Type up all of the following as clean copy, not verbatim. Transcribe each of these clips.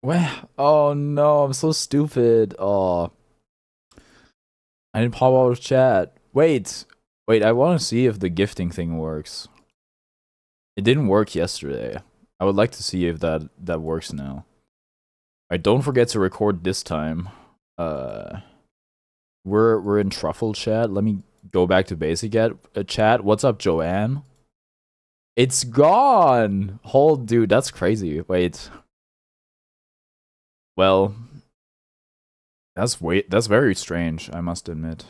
Well, oh no, I'm so stupid. Oh, I didn't pop out of chat. Wait, I want to see if the gifting thing works. It didn't work yesterday. I would like to see if that works now. I don't forget to record this time. We're in truffle chat. Let me go back to basic chat. What's up, Joanne? It's gone. Hold, dude, that's crazy. Wait. Well, that's very strange, I must admit.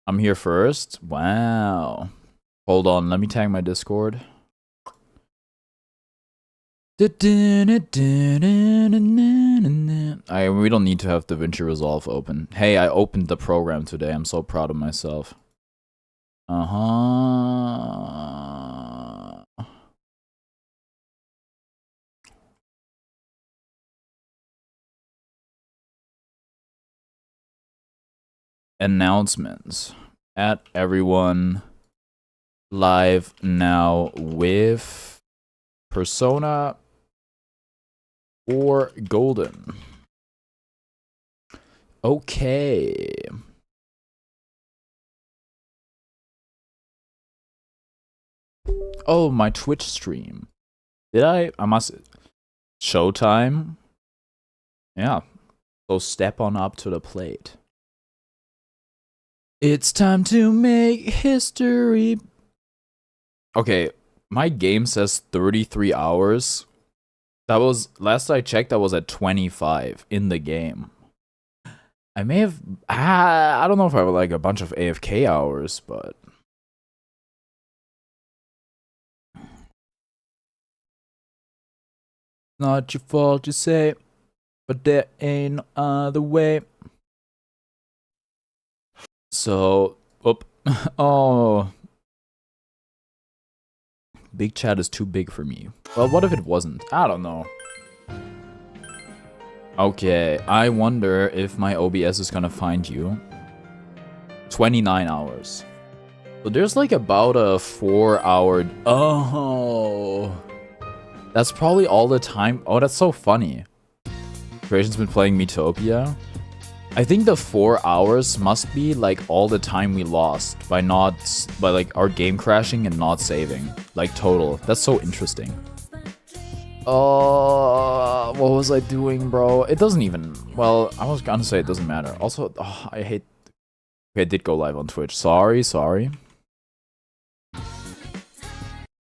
I'm here first. Wow. Hold on, let me tag my Discord. We don't need to have DaVinci Resolve open. Hey, I opened the program today. I'm so proud of myself. Announcements. At everyone live now with Persona or Golden. Okay. Oh, my Twitch stream. Did I must. Showtime? Yeah. So step on up to the plate. It's time to make history. Okay, my game says 33 hours. That was, last I checked, that was at 25 in the game. I may have, I don't know if I would like a bunch of AFK hours, but. Not your fault, you say, but there ain't no other way. So, oh. Big chat is too big for me. Well, what if it wasn't? I don't know. Okay, I wonder if my OBS is gonna find you. 29 hours. So there's like about a 4-hour... Oh. That's probably all the time. Oh, that's so funny. Creation's been playing Metopia. I think the 4 hours must be like all the time we lost by like our game crashing and not saving. Like total. That's so interesting. Oh, what was I doing, bro? It doesn't even, well, I was gonna say it doesn't matter. Also, oh, I hate, okay, I did go live on Twitch. Sorry.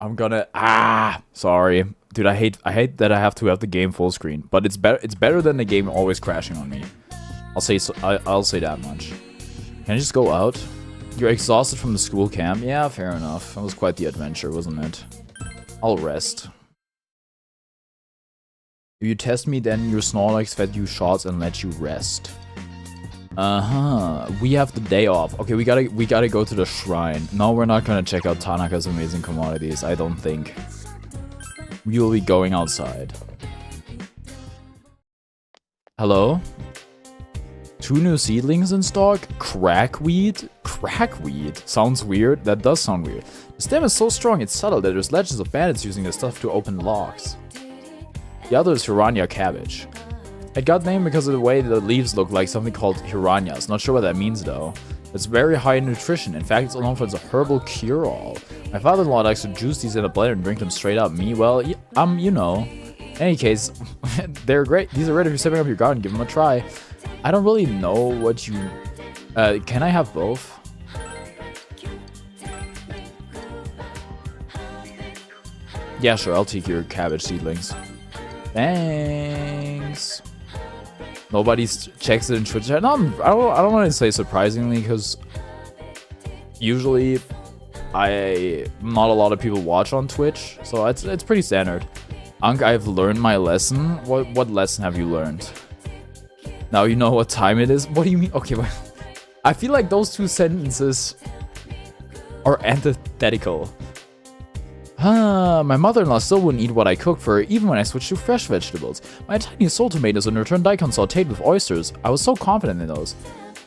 I'm gonna, sorry. Dude, I hate that I have to have the game full screen, but it's better than the game always crashing on me. I'll say that much. Can I just go out? You're exhausted from the school camp? Yeah, fair enough. That was quite the adventure, wasn't it? I'll rest. If you test me, then your Snorlax fed you shots and let you rest. We have the day off. Okay, we gotta go to the shrine. No, we're not gonna check out Tanaka's amazing commodities, I don't think. We will be going outside. Hello? 2 new seedlings in stock? Crackweed? Crackweed? Sounds weird. That does sound weird. The stem is so strong it's subtle that there's legends of bandits using this stuff to open locks. The other is Hiranya cabbage. It got named because of the way the leaves look like something called Hiranyas. Not sure what that means though. It's very high in nutrition. In fact, it's known for its a herbal cure-all. My father-in-law likes to juice these in a blender and drink them straight up. Me, well, you know. In any case, they're great. These are ready for stepping up your garden. Give them a try. I don't really know what you... can I have both? Yeah, sure. I'll take your cabbage seedlings. Thanks. Nobody checks it in Twitch chat. No, I don't want to say surprisingly, because usually not a lot of people watch on Twitch, so it's pretty standard. Unk, I've learned my lesson. What lesson have you learned? Now you know what time it is? What do you mean? Okay, but I feel like those two sentences are antithetical. My mother-in-law still wouldn't eat what I cooked for her, even when I switched to fresh vegetables. My tiny soul tomatoes and returned daikon sauteed with oysters. I was so confident in those.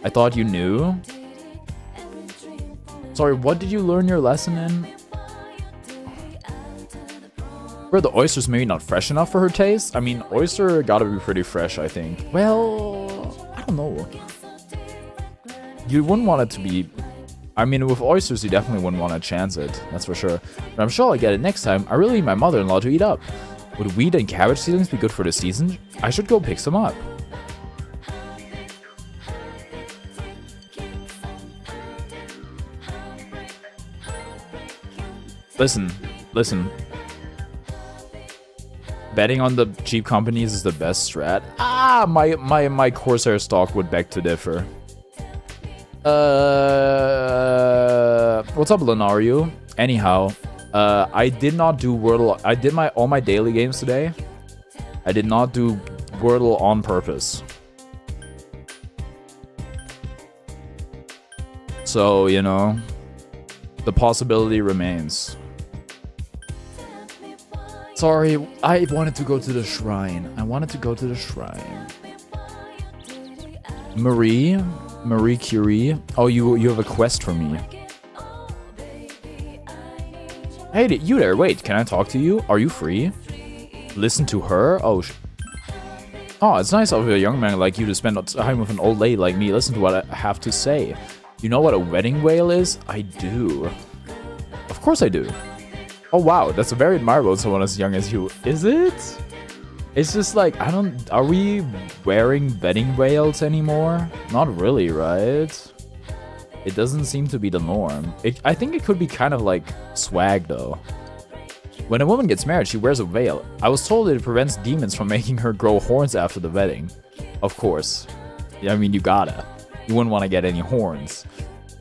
I thought you knew? Sorry, what did you learn your lesson in? Were the oysters maybe not fresh enough for her taste? I mean, oyster gotta be pretty fresh, I think. Well, I don't know. You wouldn't want it to be... I mean, with oysters, you definitely wouldn't want to chance it. That's for sure. But I'm sure I'll get it next time. I really need my mother-in-law to eat up. Would wheat and cabbage seedlings be good for the season? I should go pick some up. Listen. Betting on the cheap companies is the best strat. Ah, my Corsair stock would beg to differ. What's up, Lenario? Anyhow, I did not do Wordle. I did all my daily games today. I did not do Wordle on purpose. So, you know, the possibility remains. Sorry, I wanted to go to the shrine. Marie Curie. Oh, you have a quest for me. Hey, you there. Wait, can I talk to you? Are you free? Listen to her? Oh, it's nice of a young man like you to spend time with an old lady like me. Listen to what I have to say. You know what a wedding wail is? I do. Of course I do. Oh wow, that's very admirable in someone as young as you. Is it? It's just like, are we wearing wedding veils anymore? Not really, right? It doesn't seem to be the norm. I think it could be kind of like swag though. When a woman gets married, she wears a veil. I was told it prevents demons from making her grow horns after the wedding. Of course. Yeah, I mean, you gotta. You wouldn't want to get any horns.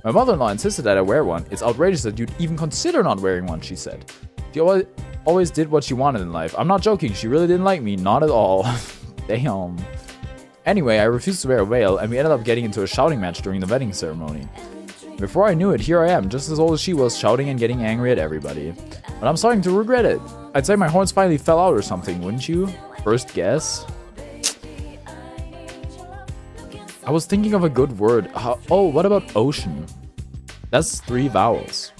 My mother-in-law insisted that I wear one. It's outrageous that you'd even consider not wearing one, she said. She always did what she wanted in life. I'm not joking, she really didn't like me, not at all. Damn. Anyway, I refused to wear a veil, and we ended up getting into a shouting match during the wedding ceremony. Before I knew it, here I am, just as old as she was, shouting and getting angry at everybody. But I'm starting to regret it. I'd say my horns finally fell out or something, wouldn't you? First guess? I was thinking of a good word. Oh, what about ocean? That's 3 vowels.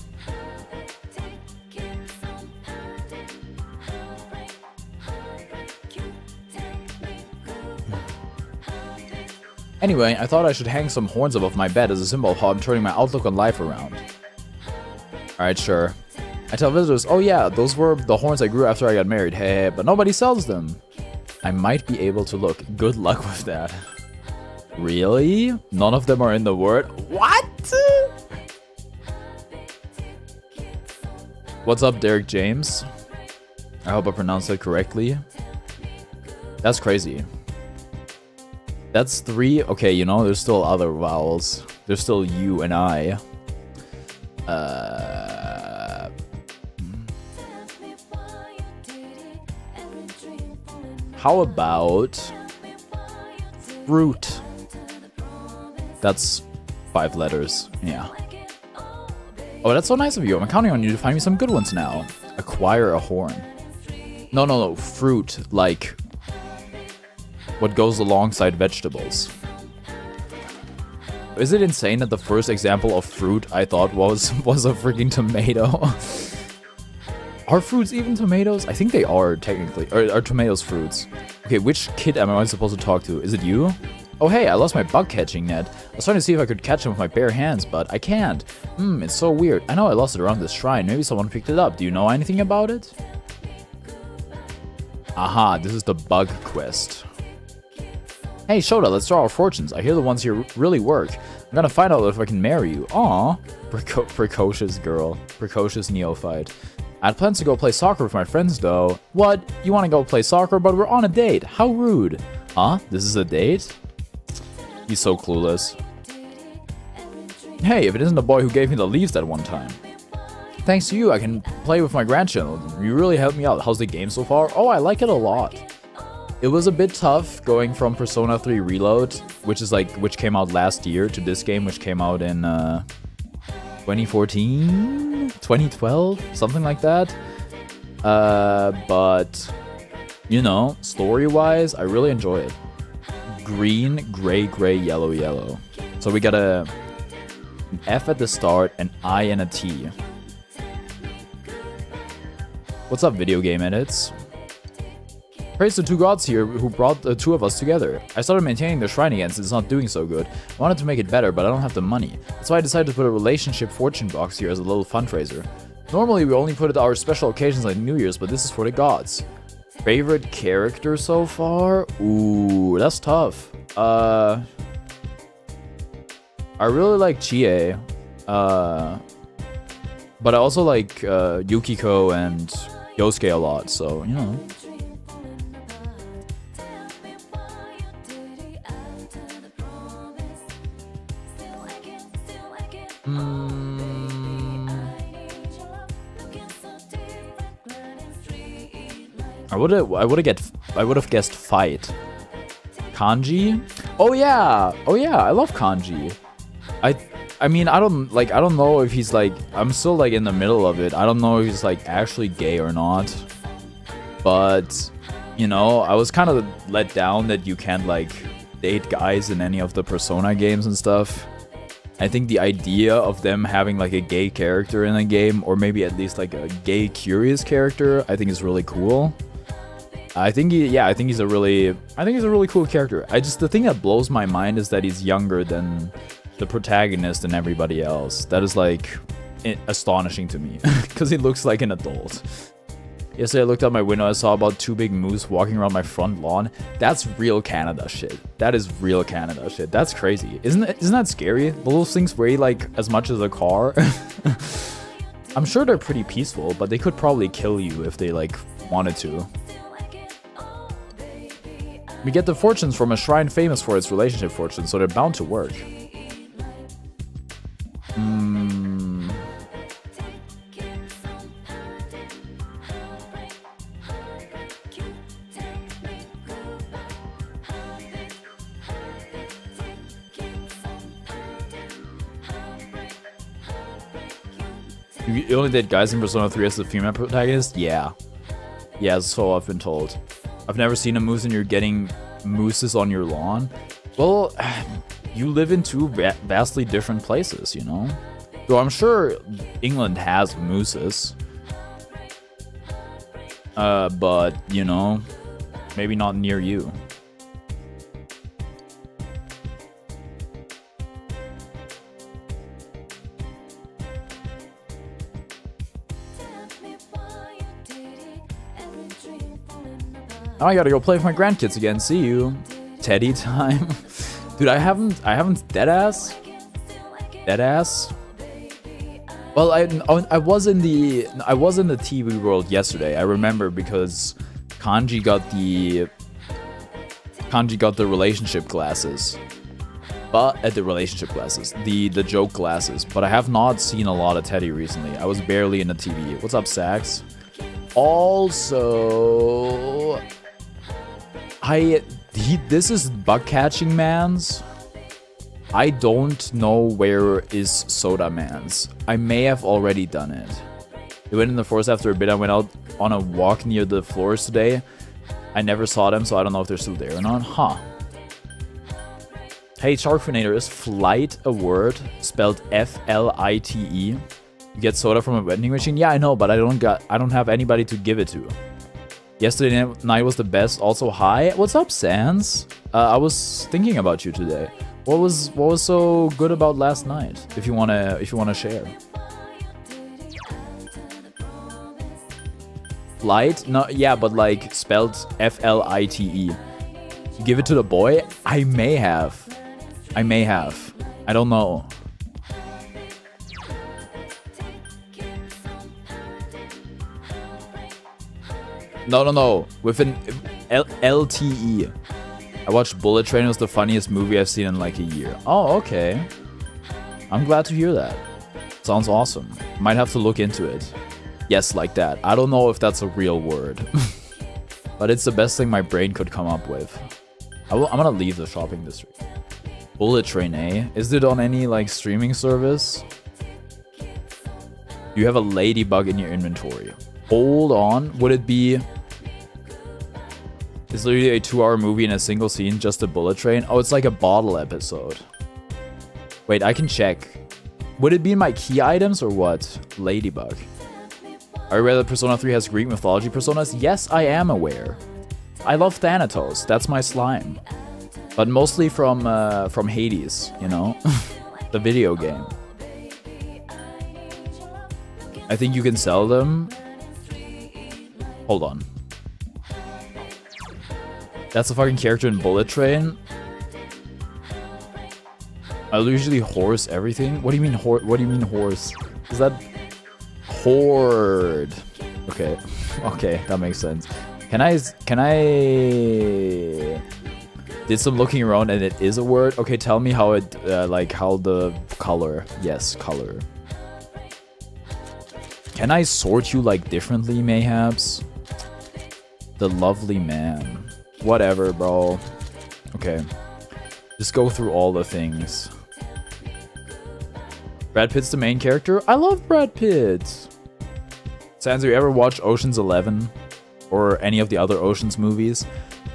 Anyway, I thought I should hang some horns above my bed as a symbol of how I'm turning my outlook on life around. Alright, sure. I tell visitors, oh yeah, those were the horns I grew after I got married. Hey, but nobody sells them. I might be able to look. Good luck with that. Really? None of them are in the word? What? What's up, Derek James? I hope I pronounced that correctly. That's crazy. That's 3. Okay, you know, there's still other vowels. There's still you and I. How about fruit? That's 5 letters. Yeah. Oh, that's so nice of you. I'm counting on you to find me some good ones now. Acquire a horn. No. Fruit, like what goes alongside vegetables. Is it insane that the first example of fruit I thought was a freaking tomato? Are fruits even tomatoes? I think they are, technically. Are tomatoes fruits? Okay, which kid am I supposed to talk to? Is it you? Oh hey, I lost my bug catching net. I was trying to see if I could catch them with my bare hands, but I can't. It's so weird. I know I lost it around this shrine. Maybe someone picked it up. Do you know anything about it? Aha, this is the bug quest. Hey Shota, let's draw our fortunes. I hear the ones here really work. I'm gonna find out if I can marry you. Aw, precocious girl. Precocious neophyte. I had plans to go play soccer with my friends though. What? You wanna go play soccer, but we're on a date. How rude. Huh? This is a date? He's so clueless. Hey, if it isn't the boy who gave me the leaves that one time. Thanks to you, I can play with my grandchildren. You really helped me out. How's the game so far? Oh, I like it a lot. It was a bit tough going from Persona 3 Reload, which came out last year, to this game, which came out in 2014, 2012, something like that. But you know, story-wise, I really enjoy it. Green, gray, gray, yellow, yellow. So we got an F at the start, an I, and a T. What's up, video game edits? Praise the two gods here who brought the two of us together. I started maintaining the shrine again since it's not doing so good. I wanted to make it better, but I don't have the money. That's why I decided to put a relationship fortune box here as a little fundraiser. Normally we only put it at our special occasions like New Year's, but this is for the gods. Favorite character so far? Ooh, that's tough. I really like Chie. But I also like Yukiko and Yosuke a lot, so, you know. I would have guessed fight. Kanji? Oh yeah, I love Kanji. I mean, I don't know if he's like, I'm still like in the middle of it. I don't know if he's like actually gay or not. But, you know, I was kind of let down that you can't like date guys in any of the Persona games and stuff. I think the idea of them having like a gay character in a game, or maybe at least like a gay curious character, I think is really cool. I think he's a really cool character. The thing that blows my mind is that he's younger than the protagonist and everybody else. That is like astonishing to me because he looks like an adult. Yesterday I looked out my window, I saw about 2 big moose walking around my front lawn. That's real Canada shit. That is real Canada shit. That's crazy. Isn't that scary? Those things weigh like as much as a car. I'm sure they're pretty peaceful, but they could probably kill you if they like wanted to. We get the fortunes from a shrine famous for its relationship fortune, so they're bound to work. You only date guys in Persona 3 as the female protagonist? Yeah. Yeah, so I've been told. I've never seen a moose and you're getting mooses on your lawn. Well, you live in 2 vastly different places, you know? So I'm sure England has mooses. But, you know, maybe not near you. Now I gotta go play with my grandkids again. See you. Teddy time. Dude, I haven't deadass. Well, I was in the TV world yesterday. I remember because Kanji got the relationship glasses. But at the relationship glasses, the joke glasses. But I have not seen a lot of Teddy recently. I was barely in the TV. What's up, Sax? Also, this is bug catching man's. I don't know where is Soda Man's. I may have already done it. They went in the forest after a bit. I went out on a walk near the floors today. I never saw them, so I don't know if they're still there or not. Huh. Hey, Sharkfinator, is flight a word spelled F-L-I-T-E? You get soda from a vending machine? Yeah, I know, but I don't have anybody to give it to. Yesterday night was the best. Also, hi. What's up, Sans? I was thinking about you today. What was so good about last night? If you wanna share. Flight? No, yeah, but like spelled F-L-I-T-E. You give it to the boy? I may have. I don't know. No. With an L-T-E. I watched Bullet Train. It was the funniest movie I've seen in like a year. Oh, okay. I'm glad to hear that. Sounds awesome. Might have to look into it. Yes, like that. I don't know if that's a real word. But it's the best thing my brain could come up with. I'm gonna leave the shopping district. Bullet Train, eh? Is it on any like streaming service? You have a ladybug in your inventory. Hold on. Would it be... It's literally a 2-hour movie in a single scene, just a bullet train. Oh, it's like a bottle episode. Wait, I can check. Would it be in my key items or what? Ladybug. Are you aware that Persona 3 has Greek mythology personas? Yes, I am aware. I love Thanatos. That's my slime. But mostly from Hades, you know? The video game. I think you can sell them. Hold on. That's a fucking character in Bullet Train. I'll usually horse everything. What do you mean what do you mean horse? Is that horde? Okay. Okay, that makes sense. Can I did some looking around and it is a word? Okay, tell me how it like how the color. Yes, color. Can I sort you like differently, mayhaps? The lovely man. Whatever, bro. Okay. Just go through all the things. Brad Pitt's the main character? I love Brad Pitt! Sans, you ever watch Ocean's 11? Or any of the other Ocean's movies?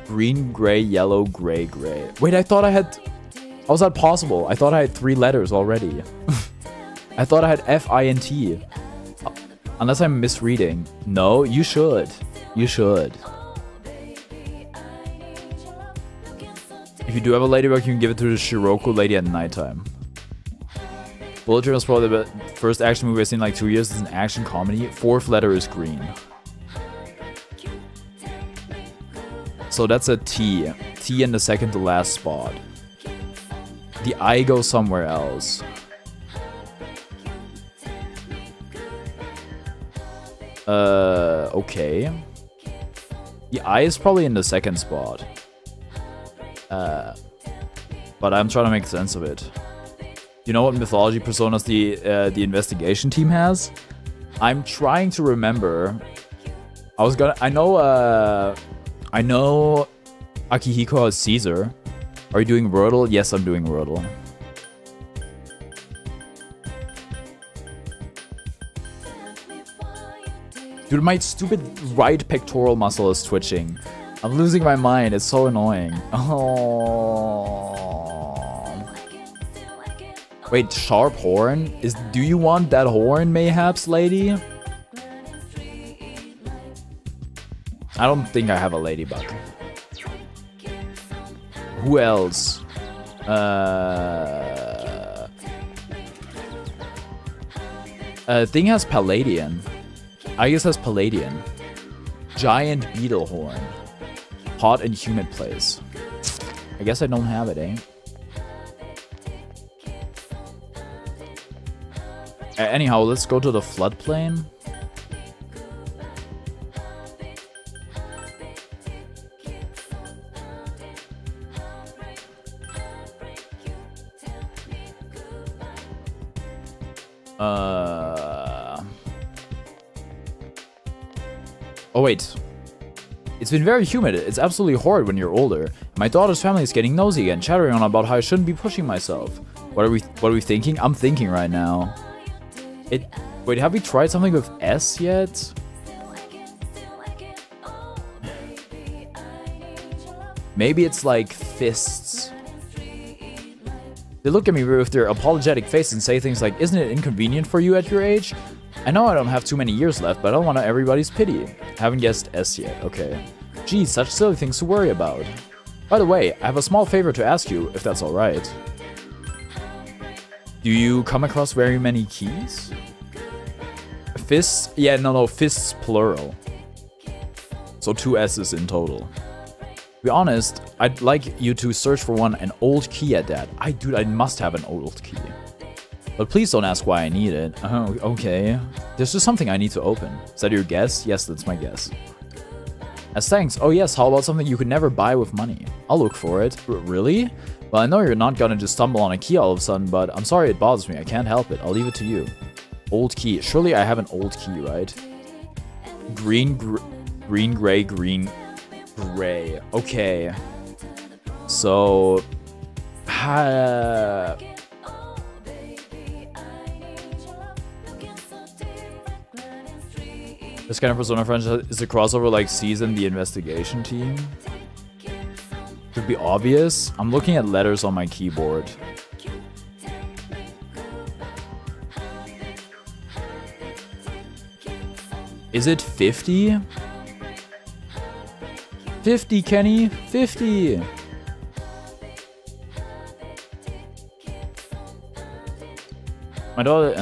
Green, gray, yellow, gray, gray. Wait, I thought I had... How is that possible? I thought I had 3 letters already. I thought I had F, I, and T. Unless I'm misreading. No, you should. You should. If you do have a ladybug, you can give it to the Shiroko lady at nighttime. Bullet Train was probably the first action movie I've seen in like 2 years. It's an action comedy. 4th letter is green. So that's a T. T in the second to last spot. The I goes somewhere else. Okay. The I is probably in the second spot. But I'm trying to make sense of it. You know what mythology personas the investigation team has? I'm trying to remember. I know Akihiko has Caesar. Are you doing Wordle? Yes, I'm doing Wordle. Dude, my stupid right pectoral muscle is twitching. I'm losing my mind. It's so annoying. Oh. Wait, sharp horn? Do you want that horn, mayhaps, lady? I don't think I have a ladybug. Who else? Thing has Palladian. I guess has Palladian. Giant beetle horn. Hot and humid place. I guess I don't have it, eh? Anyhow, let's go to the floodplain. Oh wait. It's been very humid. It's absolutely horrid when you're older. My daughter's family is getting nosy again, chattering on about how I shouldn't be pushing myself. What are we thinking? I'm thinking right now. Wait, have we tried something with S yet? Maybe it's like fists. They look at me with their apologetic face and say things like, "Isn't it inconvenient for you at your age?" I know I don't have too many years left, but I don't want everybody's pity. Haven't guessed S yet, okay. Geez, such silly things to worry about. By the way, I have a small favor to ask you, if that's alright. Do you come across very many keys? Fists? Yeah, no, fists plural. So 2 S's in total. To be honest, I'd like you to search for an old key at that. Dude, I must have an old key. But please don't ask why I need it. Oh, okay. There's just something I need to open. Is that your guess? Yes, that's my guess. As thanks. Oh yes, how about something you could never buy with money? I'll look for it. Really? Well, I know you're not gonna just stumble on a key all of a sudden, but I'm sorry it bothers me. I can't help it. I'll leave it to you. Old key. Surely I have an old key, right? Green, gray, green, gray. Okay. So... This kind of Persona franchise is a crossover like Season the Investigation Team. Could be obvious. I'm looking at letters on my keyboard. Is it 50? 50, Kenny, 50. My daughter,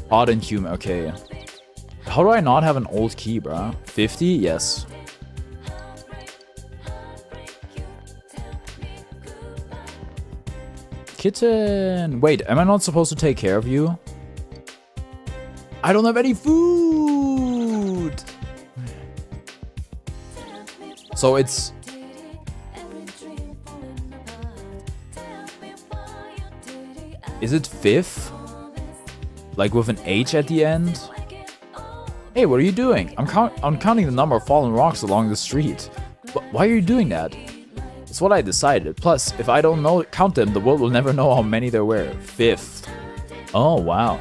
Hot and humid, okay. How do I not have an old key, bruh? 50? Yes. Kitten! Wait, am I not supposed to take care of you? I don't have any food! So it's... Is it fifth? Like with an H at the end? Hey, what are you doing? I'm counting the number of fallen rocks along the street. Why are you doing that? It's what I decided. Plus, if I don't count them, the world will never know how many there were. Fifth. Oh, wow.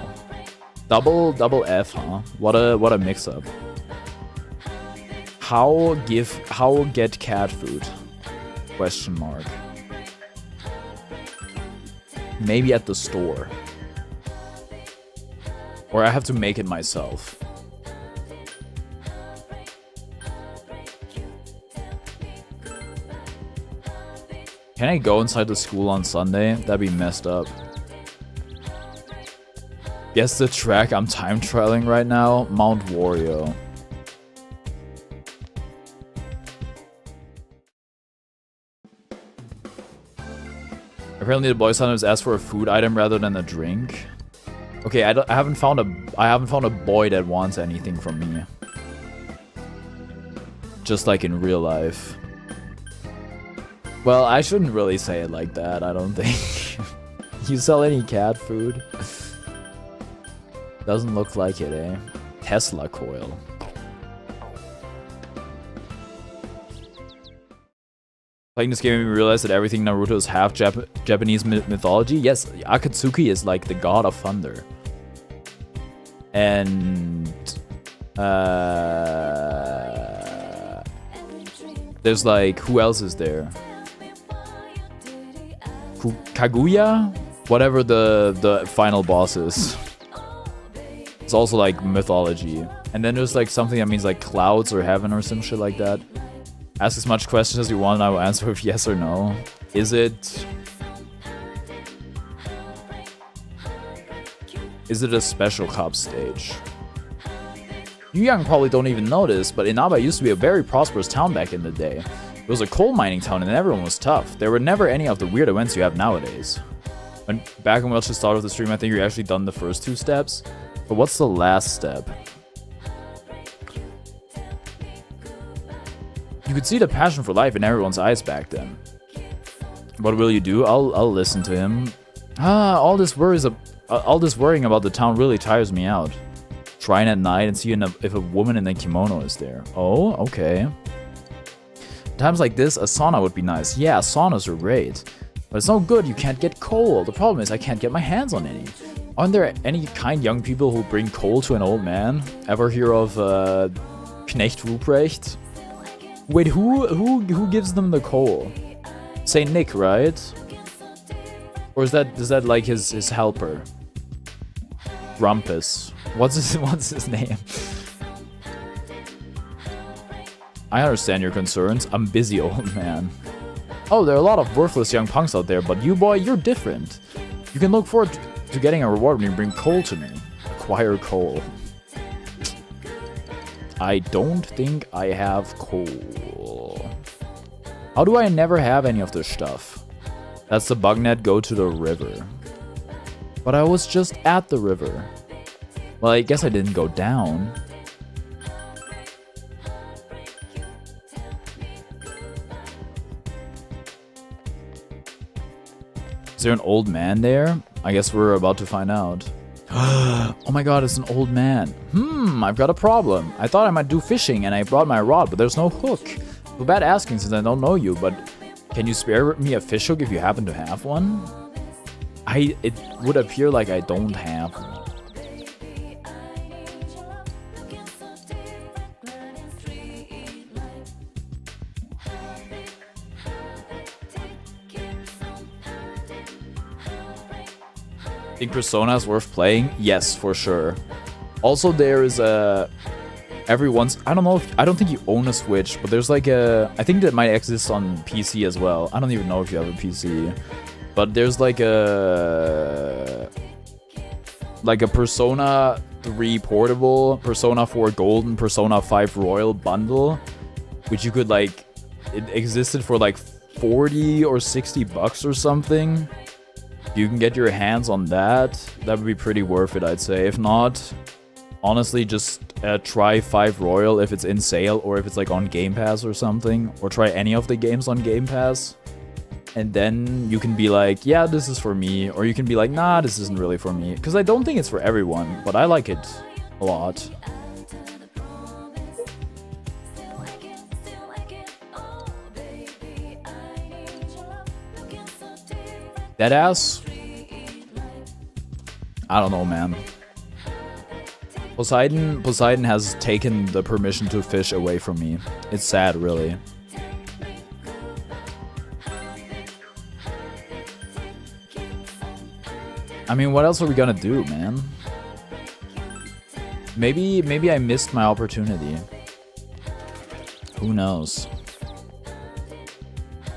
Double F, huh? What a mix-up. How get cat food? Question mark. Maybe at the store. Or I have to make it myself. Can I go inside the school on Sunday? That'd be messed up. Guess the track I'm time trialing right now? Mount Wario. Apparently the boy sometimes asks for a food item rather than a drink. Okay, I haven't found a boy that wants anything from me. Just like in real life. Well, I shouldn't really say it like that, I don't think. You sell any cat food? Doesn't look like it, eh? Tesla coil. Playing this game made me realize that everything in Naruto is half Japanese mythology. Yes, Akatsuki is like the god of thunder. And... there's like... who else is there? Kaguya? Whatever the final boss is. It's also like mythology. And then there's like something that means like clouds or heaven or some shit like that. Ask as much questions as you want and I will answer with yes or no. Is it a special cup stage? You young probably don't even know this, but Inaba used to be a very prosperous town back in the day. It was a coal mining town and everyone was tough. There were never any of the weird events you have nowadays. And back when we watched the start of the stream, I think you actually done the first 2 steps. But what's the last step? You could see the passion for life in everyone's eyes back then. What will you do? I'll listen to him. All this worrying about the town really tires me out. Trying at night and seeing if a woman in a kimono is there. Oh, okay. Times like this, a sauna would be nice. Yeah, saunas are great. But it's no good, you can't get coal. The problem is I can't get my hands on any. Aren't there any kind young people who bring coal to an old man? Ever hear of Knecht Ruprecht? Wait, who gives them the coal? Saint Nick, right? Or is that like his helper? Rumpus. What's his name? I understand your concerns. I'm busy, old man. Oh, there are a lot of worthless young punks out there, but you, boy, you're different. You can look forward to getting a reward when you bring coal to me. Acquire coal. I don't think I have coal. How do I never have any of this stuff? That's the bugnet, go to the river. But I was just at the river. Well, I guess I didn't go down. Is there an old man there? I guess we're about to find out. Oh my god, it's an old man. I've got a problem. I thought I might do fishing and I brought my rod, but there's no hook. Feel bad asking since I don't know you, but can you spare me a fish hook if you happen to have one? It would appear like I don't have one. Think Persona is worth playing? Yes, for sure. Also, there is a... I don't know if... I don't think you own a Switch, but there's like a... I think that might exist on PC as well. I don't even know if you have a PC. But there's like a... Like a Persona 3 Portable, Persona 4 Golden, Persona 5 Royal bundle, which you could like... It existed for like 40 or 60 bucks or something. If you can get your hands on that, that would be pretty worth it, I'd say. If not, honestly, just try 5 Royal if it's in sale or if it's like on Game Pass or something. Or try any of the games on Game Pass. And then you can be like, yeah, this is for me. Or you can be like, nah, this isn't really for me. Because I don't think it's for everyone, but I like it a lot. Deadass? I don't know, man. Poseidon has taken the permission to fish away from me. It's sad, really. I mean, what else are we gonna do, man? Maybe I missed my opportunity. Who knows?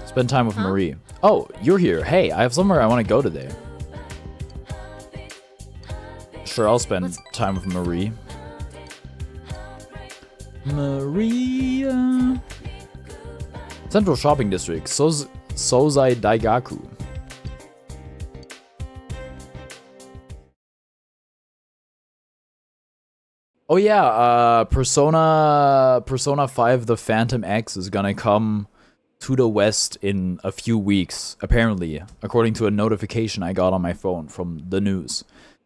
Spend time with Marie. Oh, you're here. Hey, I have somewhere I want to go today. Sure, I'll spend time with Marie. Maria. Central Shopping District. Sozai Daigaku. Oh yeah, Persona 5 The Phantom X is gonna come to the West in a few weeks, apparently, according to a notification I got on my phone from the news.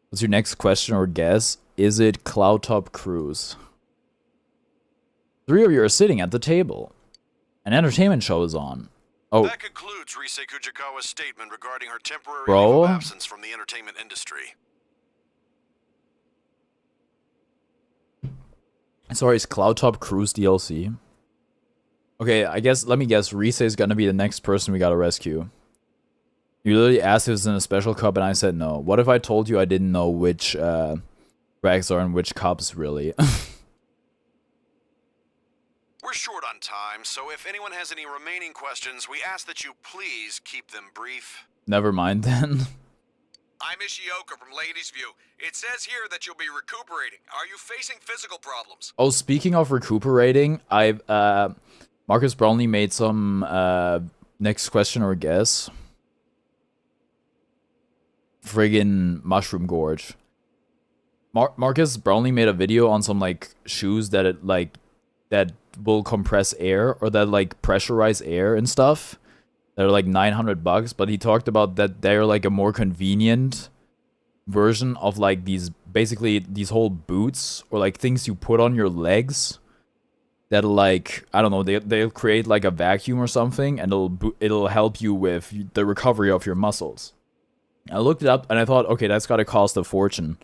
What's your next question or guess? Is it Cloudtop Cruise? 3 of you are sitting at the table. An entertainment show is on. Oh. That concludes Rise Kujikawa's statement regarding her temporary leave of absence from the entertainment industry. Sorry, it's Cloudtop Cruise DLC. Okay, let me guess, Rise is gonna be the next person we gotta rescue. You literally asked if it's in a special cup and I said no. What if I told you I didn't know which rags are in which cups, really? We're short on time, so if anyone has any remaining questions, we ask that you please keep them brief. Never mind then. I'm Ishioka from Ladies View. It says here that you'll be recuperating. Are you facing physical problems? Oh, speaking of recuperating, Marcus Brownlee made some next question or guess. Friggin' Mushroom Gorge. Marcus Brownlee made a video on some like shoes that that will compress air or that like pressurize air and stuff. They're like $900, but he talked about that they're like a more convenient version of like these whole boots or like things you put on your legs. That'll like, I don't know, they'll create like a vacuum or something, and it'll help you with the recovery of your muscles. I looked it up and I thought, okay, that's gotta cost a fortune.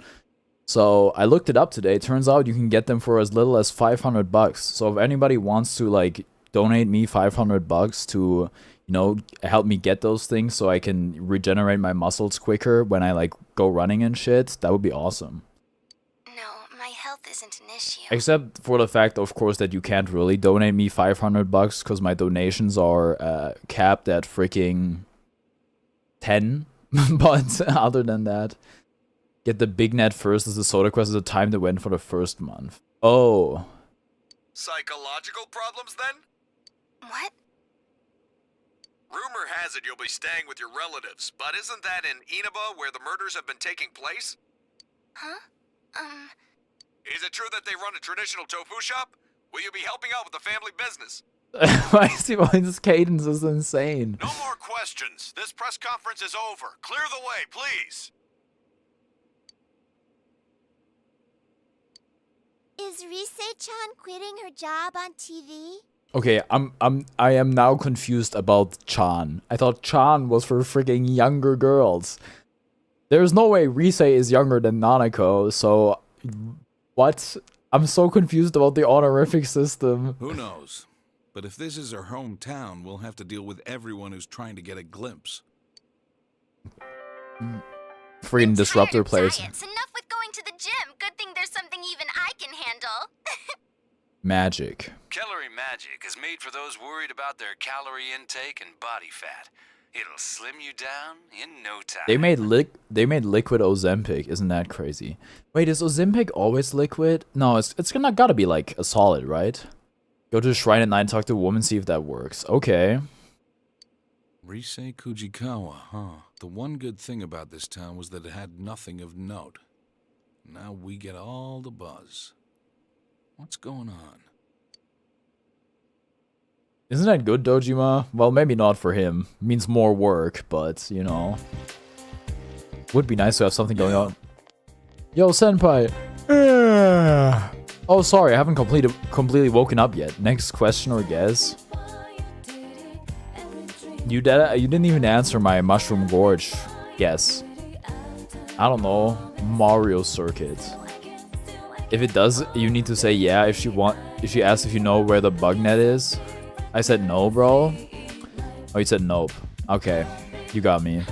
So I looked it up today. Turns out you can get them for as little as $500. So if anybody wants to like donate me $500 to, you know, help me get those things so I can regenerate my muscles quicker when I like go running and shit, that would be awesome. Isn't an issue. Except for the fact, of course, that you can't really donate me $500 because my donations are capped at freaking 10. But other than that, get the big net first as the soda quest is the time to win for the first month. Oh. Psychological problems then? What? Rumor has it you'll be staying with your relatives, but isn't that in Inaba where the murders have been taking place? Huh? Is it true that they run a traditional tofu shop? Will you be helping out with the family business? I see why this cadence is insane. No more questions. This press conference is over. Clear the way, please. Is Rise-chan quitting her job on TV? Okay, I am now confused about Chan. I thought Chan was for freaking younger girls. There's no way Rise is younger than Nanako, so what? I'm so confused about the honorific system. Who knows? But if this is her hometown, we'll have to deal with everyone who's trying to get a glimpse. Freaking disruptor Tired of players. diets. Enough with going to the gym. Good thing there's something even I can handle. Magic. Calorie Magic is made for those worried about their calorie intake and body fat. It'll slim you down in no time. They made liquid Ozempic. Isn't that crazy? Wait, is Ozempic always liquid? No, it's gotta be like a solid, right? Go to the shrine at night and talk to a woman, see if that works. Okay. Rise Kujikawa, huh? The one good thing about this town was that it had nothing of note. Now we get all the buzz. What's going on? Isn't that good, Dojima? Well, maybe not for him. Means more work, but, you know. Would be nice to have something going on. Yo, senpai! Oh, sorry, I haven't completely woken up yet. Next question or guess? You didn't even answer my Mushroom Gorge guess. I don't know. Mario Circuit. If it does, you need to say yeah if she asks if you know where the bug net is. I said no, bro. Oh, you said nope. Okay, you got me.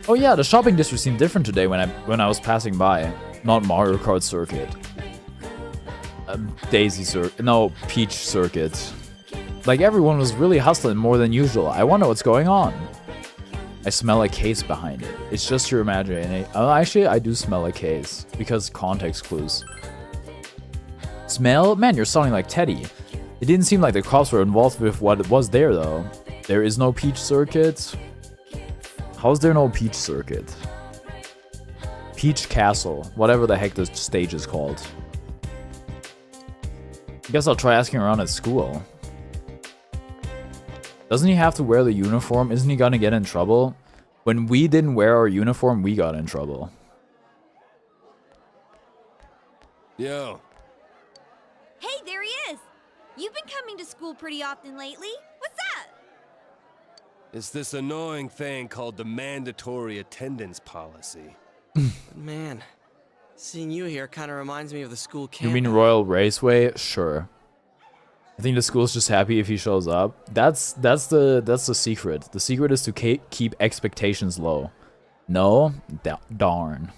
Oh yeah, the shopping district seemed different today when I was passing by. Not Mario Kart Circuit. Daisy Circuit. No, Peach Circuit. Like everyone was really hustling more than usual. I wonder what's going on. I smell a case behind it. It's just your imagination. Actually, I do smell a case because context clues. Smell? Man, you're sounding like Teddy. It didn't seem like the cops were involved with what was there, though. There is no Peach Circuit. How's there no Peach Circuit? Peach Castle. Whatever the heck this stage is called. I guess I'll try asking around at school. Doesn't he have to wear the uniform? Isn't he gonna get in trouble? When we didn't wear our uniform, we got in trouble. Yo. Hey, there he is! You've been coming to school pretty often lately. What's that? It's this annoying thing called the mandatory attendance policy. Man, seeing you here kind of reminds me of the school You camp. mean Royal Raceway? Sure. I think the school's just happy if he shows up. That's the secret. The secret is to keep expectations low. No? Darn.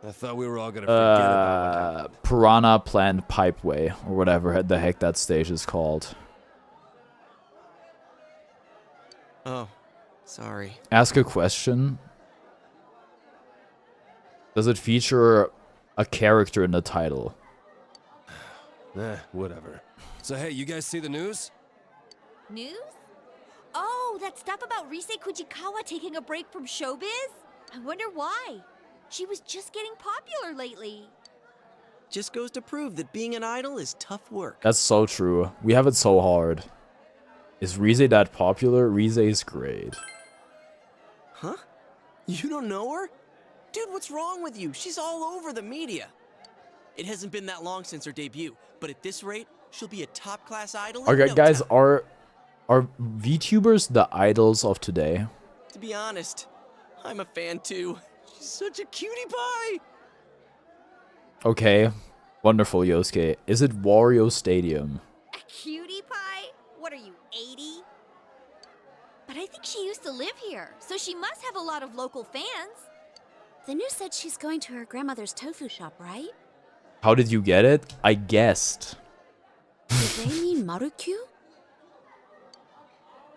I thought we were all gonna forget about it. Piranha Plant Pipeway, or whatever the heck that stage is called. Oh, sorry. Ask a question. Does it feature a character in the title? Whatever. So hey, you guys see the news? News? Oh, that stuff about Rise Kujikawa taking a break from showbiz? I wonder why. She was just getting popular lately. Just goes to prove that being an idol is tough work. That's so true. We have it so hard. Is Rize that popular? Rize is great. Huh? You don't know her? Dude, what's wrong with you? She's all over the media. It hasn't been that long since her debut, but at this rate, she'll be a top-class idol in Okay, no guys, time. are VTubers the idols of today? To be honest, I'm a fan too. She's such a cutie pie. Okay, wonderful, Yosuke. Is it Wario Stadium? A cutie pie? What are you, 80? But I think she used to live here, so she must have a lot of local fans. The news said she's going to her grandmother's tofu shop, right? How did you get it? I guessed. Did they mean Marukyu?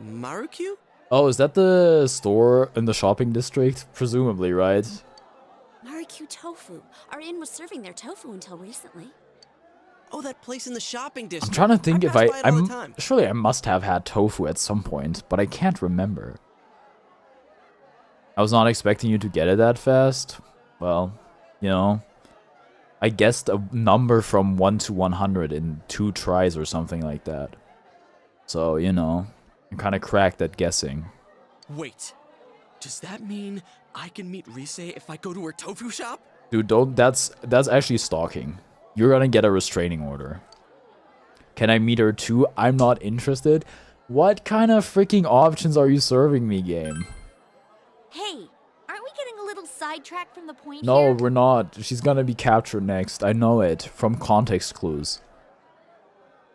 Marukyu? Oh, is that the store in the shopping district? Presumably, right? Marukyu Tofu. Our inn was serving their tofu until recently. Oh, that place in the shopping I'm district. trying to think if pass by it all the time. surely I must have had tofu at some point, but I can't remember. I was not expecting you to get it that fast. Well, you know, I guessed a number from 1 to 100 in 2 tries or something like that. So, you know, I'm kind of cracked at guessing. Wait, does that mean I can meet Rise if I go to her tofu shop? Dude, don't. That's actually stalking. You're gonna get a restraining order. Can I meet her too? I'm not interested. What kind of freaking options are you serving me, game? Hey, aren't we getting a little sidetracked from the point No, here? we're not. She's gonna be captured next. I know it from context clues.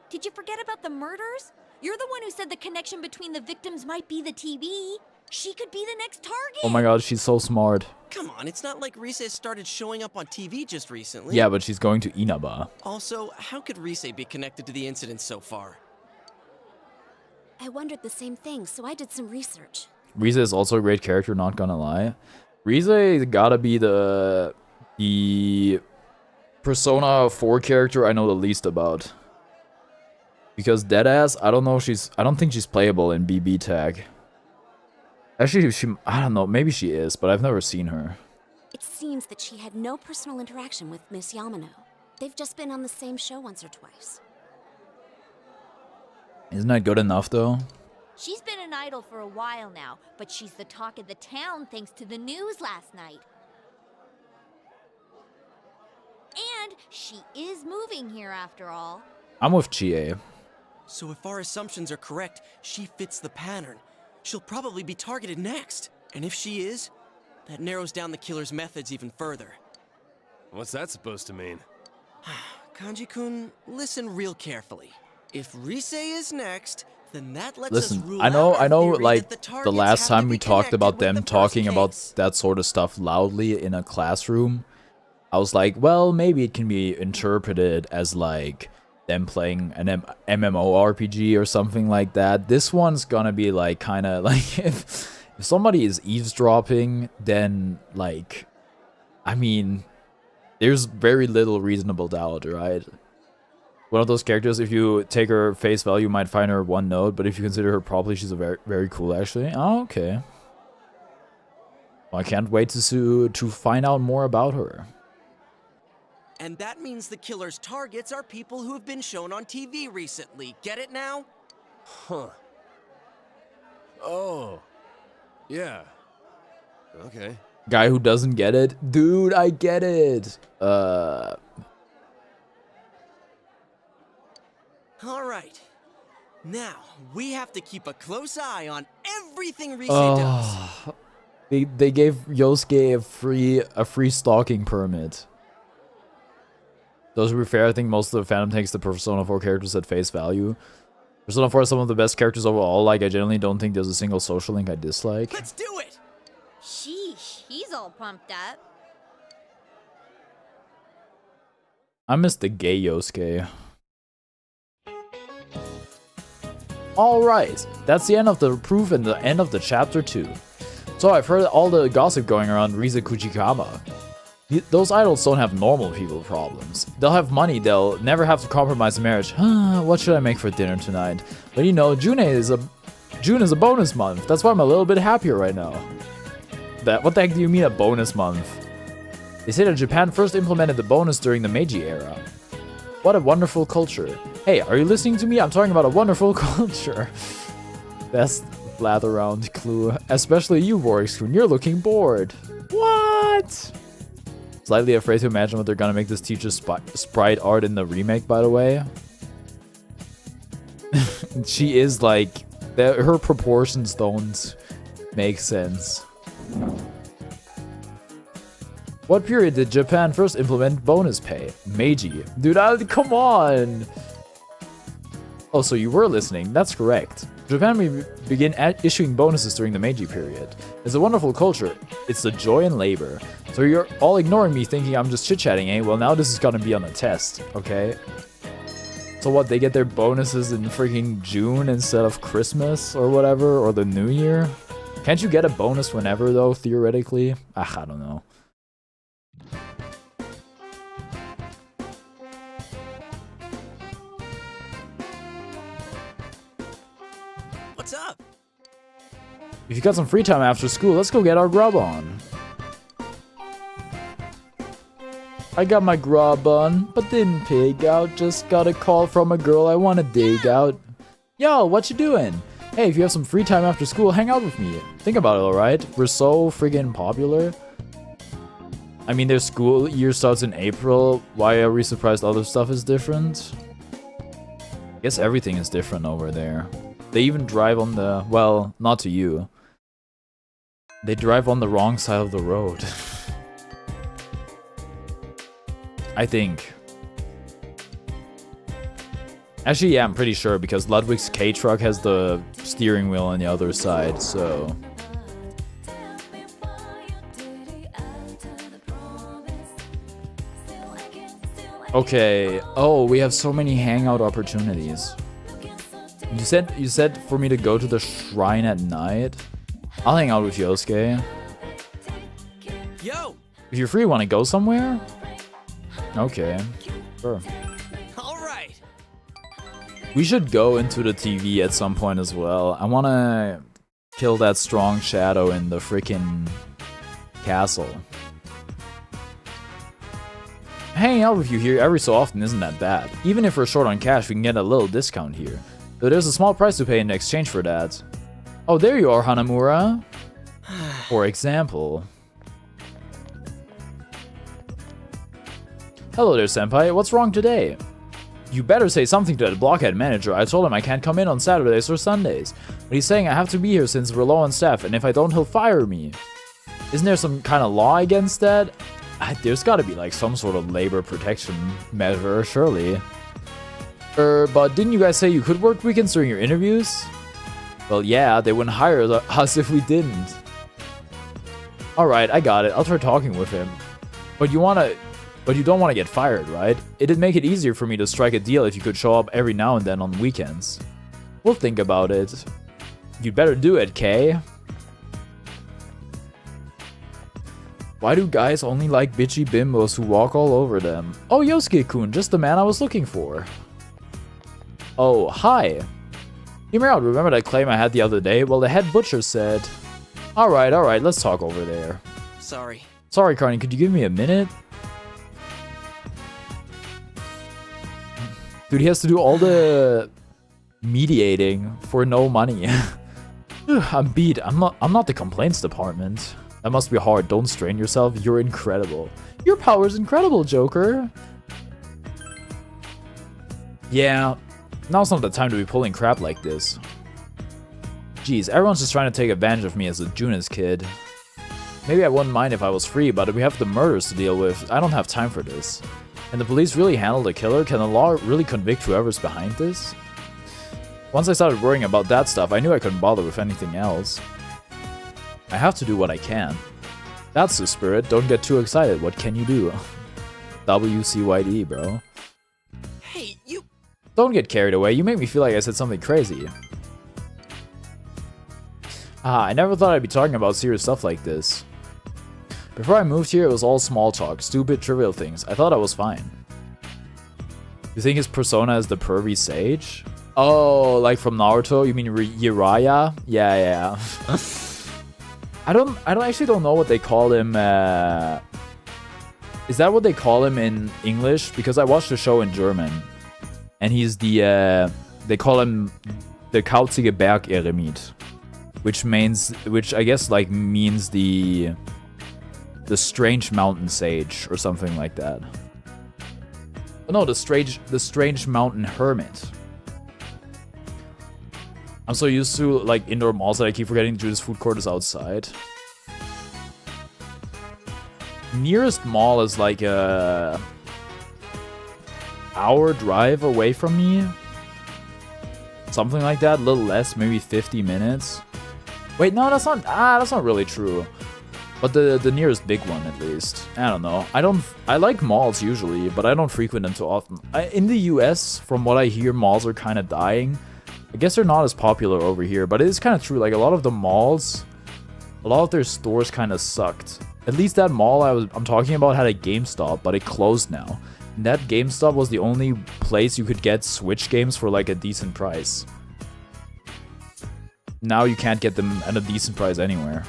Did you forget about the murders? You're the one who said the connection between the victims might be the TV. She could be the next target. Oh my god, she's so smart. Come on, it's not like Rise started showing up on TV just recently. Yeah, but she's going to Inaba. Also, how could Rise be connected to the incident so far? I wondered the same thing, so I did some research. Rize is also a great character, not gonna lie. Rize gotta be the Persona 4 character I know the least about. Because Deadass, I don't think she's playable in BB tag. Actually, I don't know, maybe she is, but I've never seen her. It seems that she had no personal interaction with Miss Yamano. They've just been on the same show once or twice. Isn't that good enough though? She's been an idol for a while now, but she's the talk of the town thanks to the news last night. And she is moving here after all. I'm with Chie. So if our assumptions are correct, she fits the pattern. She'll probably be targeted next. And if she is, that narrows down the killer's methods even further. What's that supposed to mean? Kanji-kun, listen real carefully. If Rise is next, then that lets us Listen, rule I know, out our theory like, that the targets last have time to we be talked about connected with them the talking first about case. that sort of stuff loudly in a classroom, I was like, well, maybe it can be interpreted as, like, them playing an MMORPG or something like that. This one's gonna be, like, kind of, like, if somebody is eavesdropping, then, like, I mean, there's very little reasonable doubt, right? One of those characters, if you take her face value, you might find her one note, but if you consider her properly, she's a very, very cool, actually. Oh, okay. Well, I can't wait to find out more about her. And that means the killer's targets are people who have been shown on TV recently. Get it now? Huh. Oh. Yeah. Okay. Guy who doesn't get it? Dude, I get it. All right. Now, we have to keep a close eye on everything Rise does. They gave Yosuke a free stalking permit. Though to be fair, I think most of the fandom takes the Persona 4 characters at face value. Persona 4 are some of the best characters overall. Like, I generally don't think there's a single social link I dislike. Let's do it! Sheesh, he's all pumped up. I miss the gay Yosuke. Alright, that's the end of the proof and the end of the chapter 2. So I've heard all the gossip going around Rise Kujikama. Those idols don't have normal people problems. They'll have money, they'll never have to compromise a marriage. What should I make for dinner tonight? But you know, June is a bonus month. That's why I'm a little bit happier right now. What the heck do you mean a bonus month? They say that Japan first implemented the bonus during the Meiji era. What a wonderful culture. Hey, are you listening to me? I'm talking about a wonderful culture. Best lather around clue. Especially you, Vorixkun. You're looking bored. What? Slightly afraid to imagine what they're gonna make this teacher's sprite art in the remake, by the way. She is like... her proportions don't make sense. What period did Japan first implement bonus pay? Meiji. Dude, come on! Oh, so you were listening. That's correct. Japan may begin issuing bonuses during the Meiji period. It's a wonderful culture. It's the joy in labor. So you're all ignoring me thinking I'm just chit-chatting, eh? Well, now this is gonna be on a test, okay? So what, they get their bonuses in freaking June instead of Christmas or whatever, or the New Year? Can't you get a bonus whenever, though, theoretically? I don't know. What's up? If you got some free time after school, let's go get our grub on. I got my grub on, but didn't pig out. Just got a call from a girl I want to dig out. Yo, what you doing? Hey, if you have some free time after school, hang out with me. Think about it, alright? We're so friggin' popular. I mean, their school year starts in April. Why are we surprised other stuff is different? I guess everything is different over there. They even drive on the... well, not to you. They drive on the wrong side of the road. I think. Actually, yeah, I'm pretty sure because Ludwig's K-Truck has the steering wheel on the other side, so... Okay. Oh, we have so many hangout opportunities. You said for me to go to the shrine at night. I'll hang out with Yosuke. Yo! If you're free, want to go somewhere? Okay. Sure. Alright! We should go into the TV at some point as well. I want to kill that strong shadow in the freaking castle. Hanging out with you here every so often isn't that bad. Even if we're short on cash, we can get a little discount here. Though there's a small price to pay in exchange for that. Oh, there you are, Hanamura. For example. Hello there, senpai. What's wrong today? You better say something to that blockhead manager. I told him I can't come in on Saturdays or Sundays. But he's saying I have to be here since we're low on staff, and if I don't, he'll fire me. Isn't there some kind of law against that? There's gotta be like some sort of labor protection measure, surely. But didn't you guys say you could work weekends during your interviews? Well, yeah, they wouldn't hire us if we didn't. Alright, I got it. I'll try talking with him. But you don't want to get fired, right? It'd make it easier for me to strike a deal if you could show up every now and then on weekends. We'll think about it. You'd better do it, Kay. Why do guys only like bitchy bimbos who walk all over them? Oh, Yosuke-kun, just the man I was looking for. Oh, hi. Hear me out, remember that claim I had the other day? Well, the head butcher said... Alright, let's talk over there. Sorry. Sorry, Carney, could you give me a minute? Dude, he has to do all the mediating for no money. I'm beat. I'm not the complaints department. That must be hard. Don't strain yourself. You're incredible. Your power's incredible, Joker. Yeah, now's not the time to be pulling crap like this. Jeez, everyone's just trying to take advantage of me as a Junis kid. Maybe I wouldn't mind if I was free, but we have the murders to deal with. I don't have time for this. Can the police really handle the killer? Can the law really convict whoever's behind this? Once I started worrying about that stuff, I knew I couldn't bother with anything else. I have to do what I can. That's the spirit. Don't get too excited. What can you do? WCYD, bro. Hey, you... Don't get carried away. You make me feel like I said something crazy. I never thought I'd be talking about serious stuff like this. Before I moved here, it was all small talk, stupid, trivial things. I thought I was fine. You think his persona is the pervy sage? Oh, like from Naruto? You mean Jiraiya? Yeah. I actually don't know what they call him. Is that what they call him in English? Because I watched the show in German, and he's the they call him the Kauzige Bergeremit, which I guess like means the strange mountain sage or something like that. Oh, no, the strange mountain hermit. I'm so used to like indoor malls that I keep forgetting Judas food court is outside. Nearest mall is like a hour drive away from me. Something like that, a little less, maybe 50 minutes. Wait, no, that's not really true. But the nearest big one, at least. I don't know. I like malls usually, but I don't frequent them too often. In the US, from what I hear, malls are kind of dying. I guess they're not as popular over here, but it is kind of true. Like, a lot of the malls, a lot of their stores kind of sucked. At least that mall I'm talking about had a GameStop, but it closed now. And that GameStop was the only place you could get Switch games for like a decent price. Now you can't get them at a decent price anywhere.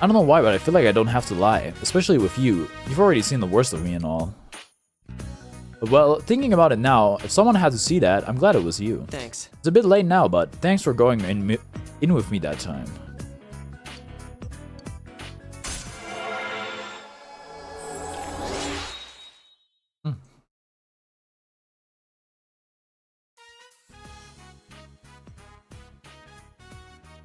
I don't know why, but I feel like I don't have to lie, especially with you. You've already seen the worst of me and all. Well, thinking about it now, if someone had to see that, I'm glad it was you. Thanks. It's a bit late now, but thanks for going in with me that time.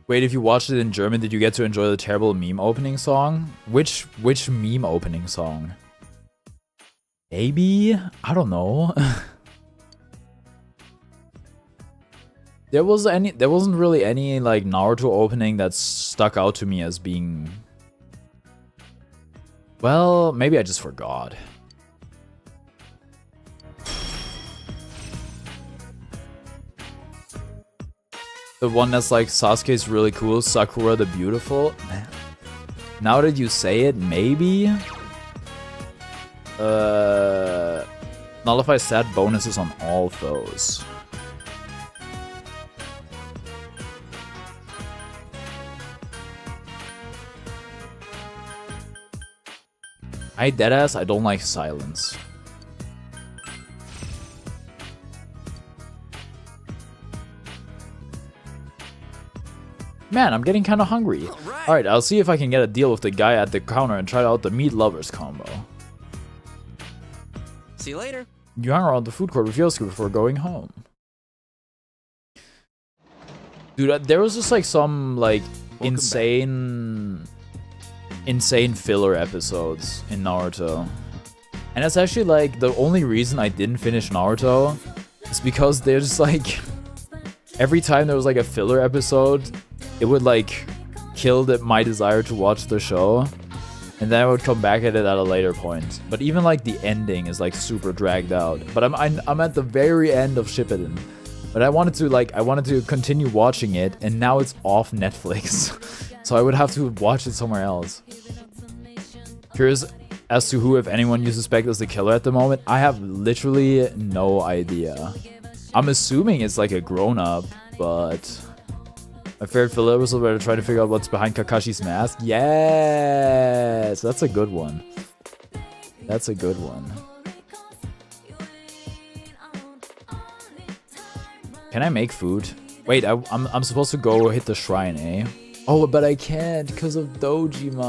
Wait, if you watched it in German, did you get to enjoy the terrible meme opening song? Which meme opening song? Maybe? I don't know. There wasn't really any like Naruto opening that stuck out to me as being Well, maybe I just forgot. The one that's like, Sasuke's really cool, Sakura the Beautiful. Now that you say it, maybe? Nullify stat bonuses on all foes. I deadass, I don't like silence. Man, I'm getting kind of hungry. Alright, I'll see if I can get a deal with the guy at the counter and try out the meat lovers combo. See you later. You hung around the food court with Yosuke before going home. Dude, there was just like some like insane filler episodes in Naruto. And it's actually like the only reason I didn't finish Naruto is because there's like every time there was like a filler episode, it would like kill my desire to watch the show. And then I would come back at it at a later point. But even like the ending is like super dragged out. But I'm at the very end of Shippuden. But I wanted to continue watching it, and now it's off Netflix. So I would have to watch it somewhere else. Curious as to who, if anyone, you suspect is the killer at the moment. I have literally no idea. I'm assuming it's like a grown-up, but my favorite filler was where to try to figure out what's behind Kakashi's mask. Yes, that's a good one. That's a good one. Can I make food? Wait, I'm supposed to go hit the shrine, eh? Oh, but I can't because of Dojima.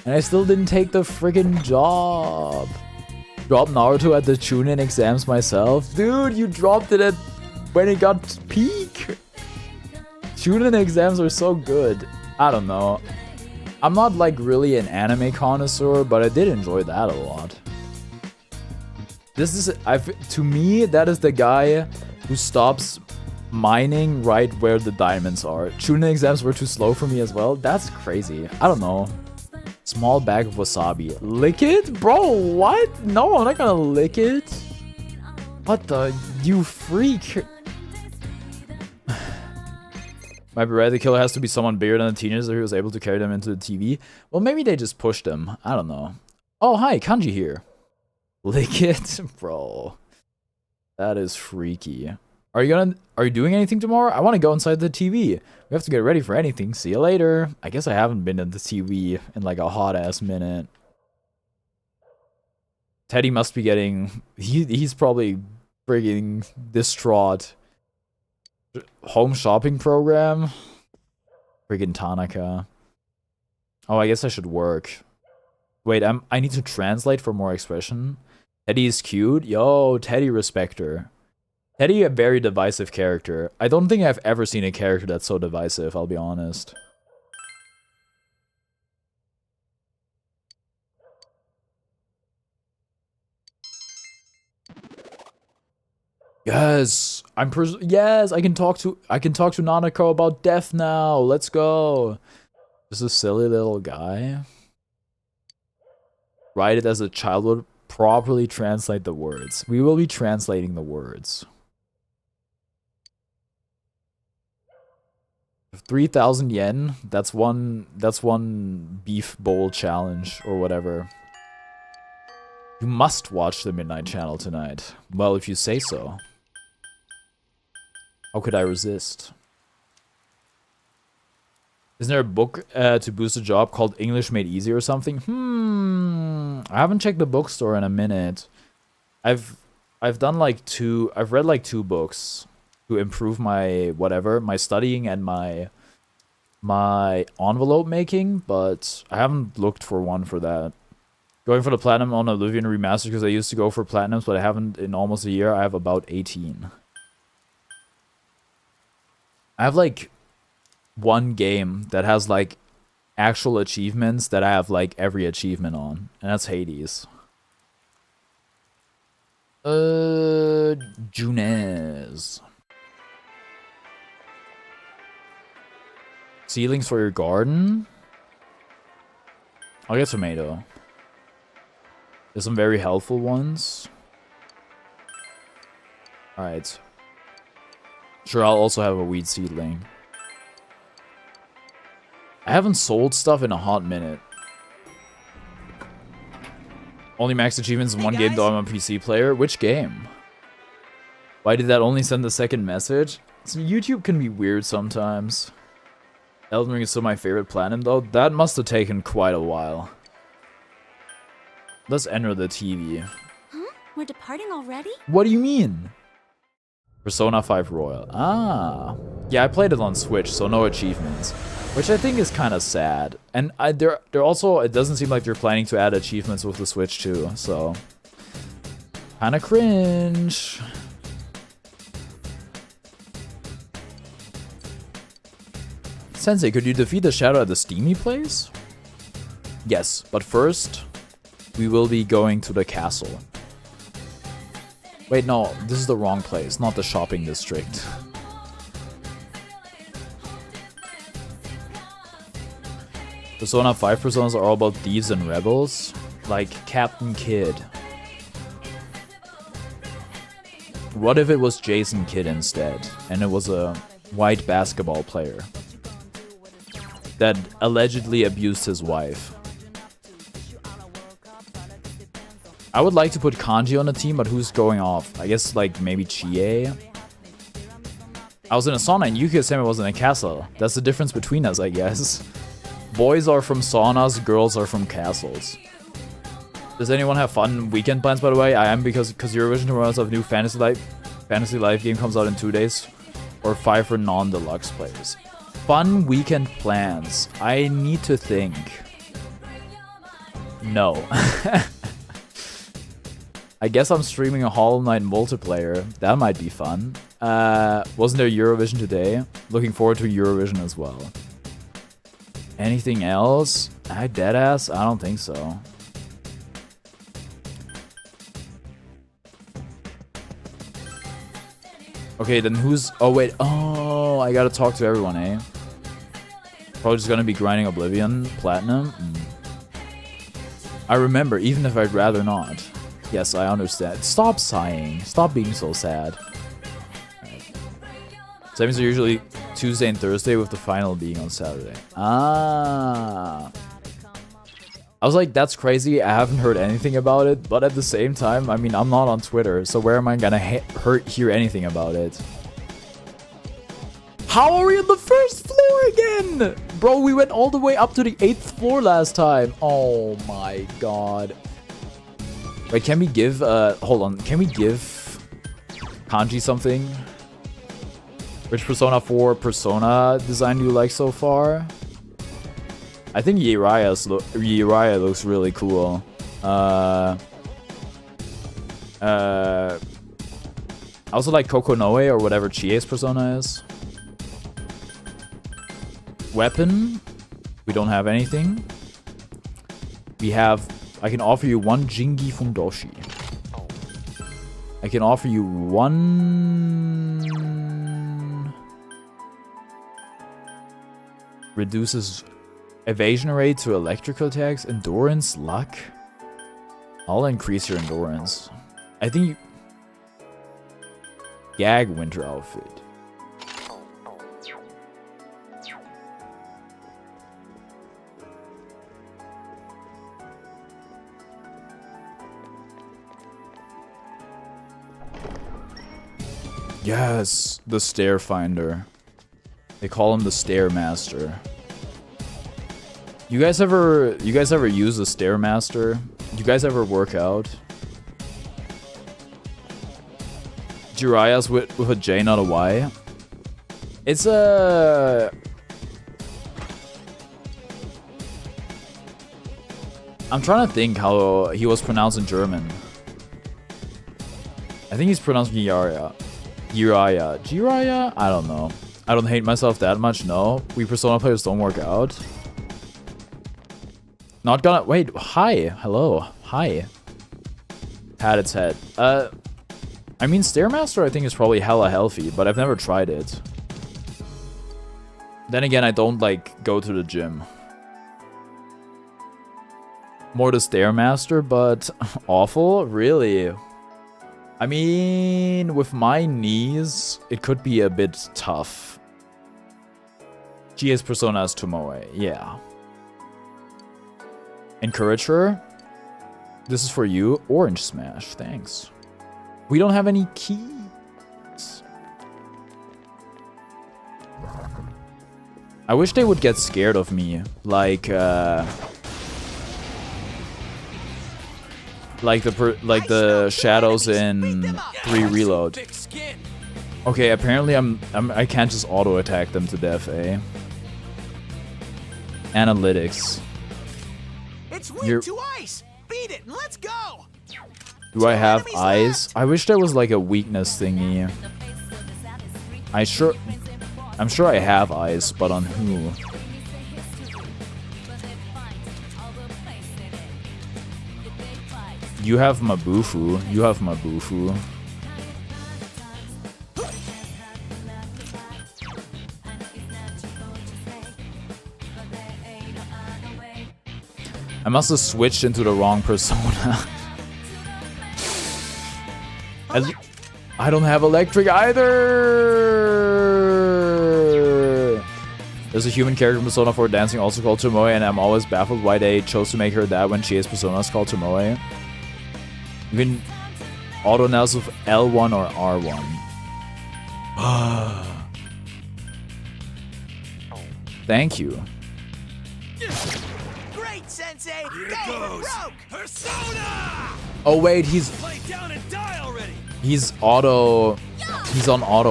And I still didn't take the friggin' job. Drop Naruto at the Chunin exams myself? Dude, you dropped it at when it got peak. Chunin exams are so good. I don't know. I'm not like really an anime connoisseur, but I did enjoy that a lot. This is, to me, that is the guy who stops mining right where the diamonds are. Chunin exams were too slow for me as well. That's crazy. I don't know. Small bag of wasabi. Lick it? Bro, what? No, I'm not gonna lick it. What the? You freak. Might be right, the killer has to be someone bigger than the teenagers who was able to carry them into the TV. Well, maybe they just pushed them. I don't know. Oh, hi, Kanji here. Lick it? Bro. That is freaky. Are you doing anything tomorrow? I want to go inside the TV. We have to get ready for anything. See you later. I guess I haven't been in the TV in like a hot ass minute. Teddy must be getting... He's probably frigging distraught. Home shopping program? Friggin' Tanaka. Oh, I guess I should work. Wait, I need to translate for more expression. Teddy is cute. Yo, Teddy respecter. Teddy, a very divisive character. I don't think I've ever seen a character that's so divisive, I'll be honest. Yes, yes, I can talk to Nanako about death now. Let's go. Just a silly little guy. Write it as a child would. Properly translate the words. We will be translating the words. 3,000 yen. That's one beef bowl challenge or whatever. You must watch the Midnight Channel tonight. Well, if you say so. How could I resist? Isn't there a book to boost a job called English Made Easy or something? I haven't checked the bookstore in a minute. I've done like I've read like 2 books to improve my my studying and my envelope making, but I haven't looked for one for that. Going for the platinum on Oblivion Remastered because I used to go for platinums, but I haven't in almost a year. I have about 18. I have like one game that has like actual achievements that I have like every achievement on, and that's Hades. Junez. Ceilings for your garden? I'll get tomato. There's some very helpful ones. Alright. Sure, I'll also have a wheat seedling. I haven't sold stuff in a hot minute. Only max achievements in one game though I'm a PC player. Which game? Why did that only send the second message? So YouTube can be weird sometimes. Elden Ring is still my favorite platinum though. That must have taken quite a while. Let's enter the TV. Huh? We're departing already? What do you mean? Persona 5 Royal. Ah. Yeah, I played it on Switch, so no achievements. Which I think is kind of sad. And they're also, it doesn't seem like they're planning to add achievements with the Switch too, so. Kind of cringe. Sensei, could you defeat the shadow at the Steamy place? Yes, but first, we will be going to the castle. Wait, no, this is the wrong place, not the shopping district. Persona 5 personas are all about thieves and rebels, like Captain Kidd. What if it was Jason Kidd instead, and it was a white basketball player that allegedly abused his wife? I would like to put Kanji on the team, but who's going off? I guess like maybe Chie? I was in a sauna and Yuki-sama was in a castle. That's the difference between us, I guess. Boys are from saunas, girls are from castles. Does anyone have fun weekend plans, by the way? I am, because Eurovision tomorrow's of new Fantasy Life game comes out in 2 days. Or 5 for non-deluxe players. Fun weekend plans. I need to think. No. I guess I'm streaming a Hollow Knight multiplayer. That might be fun. Wasn't there Eurovision today? Looking forward to Eurovision as well. Anything else? Deadass? I don't think so. Okay, then who's... Oh, wait. Oh, I gotta talk to everyone, eh? Probably just gonna be grinding Oblivion Platinum. I remember, even if I'd rather not. Yes, I understand. Stop sighing. Stop being so sad. Right. Semis are usually Tuesday and Thursday, with the final being on Saturday. Ah. I was like, that's crazy. I haven't heard anything about it. But at the same time, I mean, I'm not on Twitter. So where am I gonna hear anything about it? How are we on the first floor again? Bro, we went all the way up to the 8th floor last time. Oh my god. Wait, can we give, hold on. Can we give Kanji something? Which Persona 4 Persona design do you like so far? I think Jiraiya looks really cool. I also like Kokonoe, or whatever Chie's Persona is. Weapon. We don't have anything. We have... I can offer you 1 Jingi Fundoshi. I can offer you 1... Reduces evasion rate to electrical attacks, endurance, luck. I'll increase your endurance. I think you... Gag winter outfit. Yes, the Stair Finder. They call him the Stair Master. You guys ever use the Stair Master? You guys ever work out? Jiraiya's with a J, not a Y. It's a... I'm trying to think how he was pronounced in German. I think he's pronounced Jiraiya. Jiraiya? I don't know. I don't hate myself that much, no. We Persona players don't work out. Not gonna... Wait, hi. Hello. Hi. Had its head. I mean, Stairmaster I think is probably hella healthy, but I've never tried it. Then again, I don't, like, go to the gym. More the Stairmaster, but awful? Really? I mean, with my knees, it could be a bit tough. She has Persona as Tomoe, yeah. Encourage her. This is for you. Orange Smash, thanks. We don't have any keys. I wish they would get scared of me, like the shadows in 3 Reload. Okay, apparently I can't just auto attack them to death, eh? Analytics. It's weak to ice. Beat it and let's go. Do I have eyes? I wish there was like a weakness thingy. I'm sure I have eyes, but on who? You have Mabufu. You have Mabufu. I must have switched into the wrong persona. I don't have electric either! There's a human character in Persona 4 dancing also called Tomoe, and I'm always baffled why they chose to make her that when she has personas called Tomoe. You can auto announce with L1 or R1. Thank you. Great, Sensei! Go! Persona! Oh wait, he's Lay down and die already! he's on auto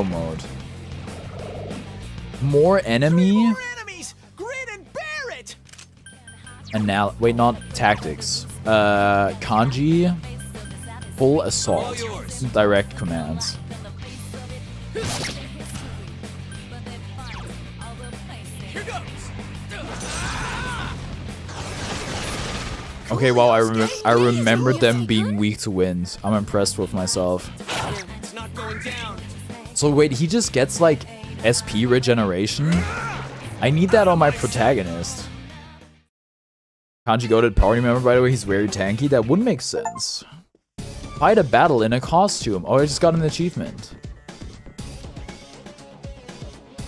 mode. More enemy? More enemies! Grin and bear it! And now wait, not tactics. Kanji full assault. Direct commands. Here goes! Okay, wow, I remembered them being weak to winds. I'm impressed with myself. It's not going down. So wait, he just gets like SP regeneration? I need that on my protagonist. Kanji goated party member, by the way, he's very tanky. That wouldn't make sense. Fight a battle in a costume. Oh, I just got an achievement.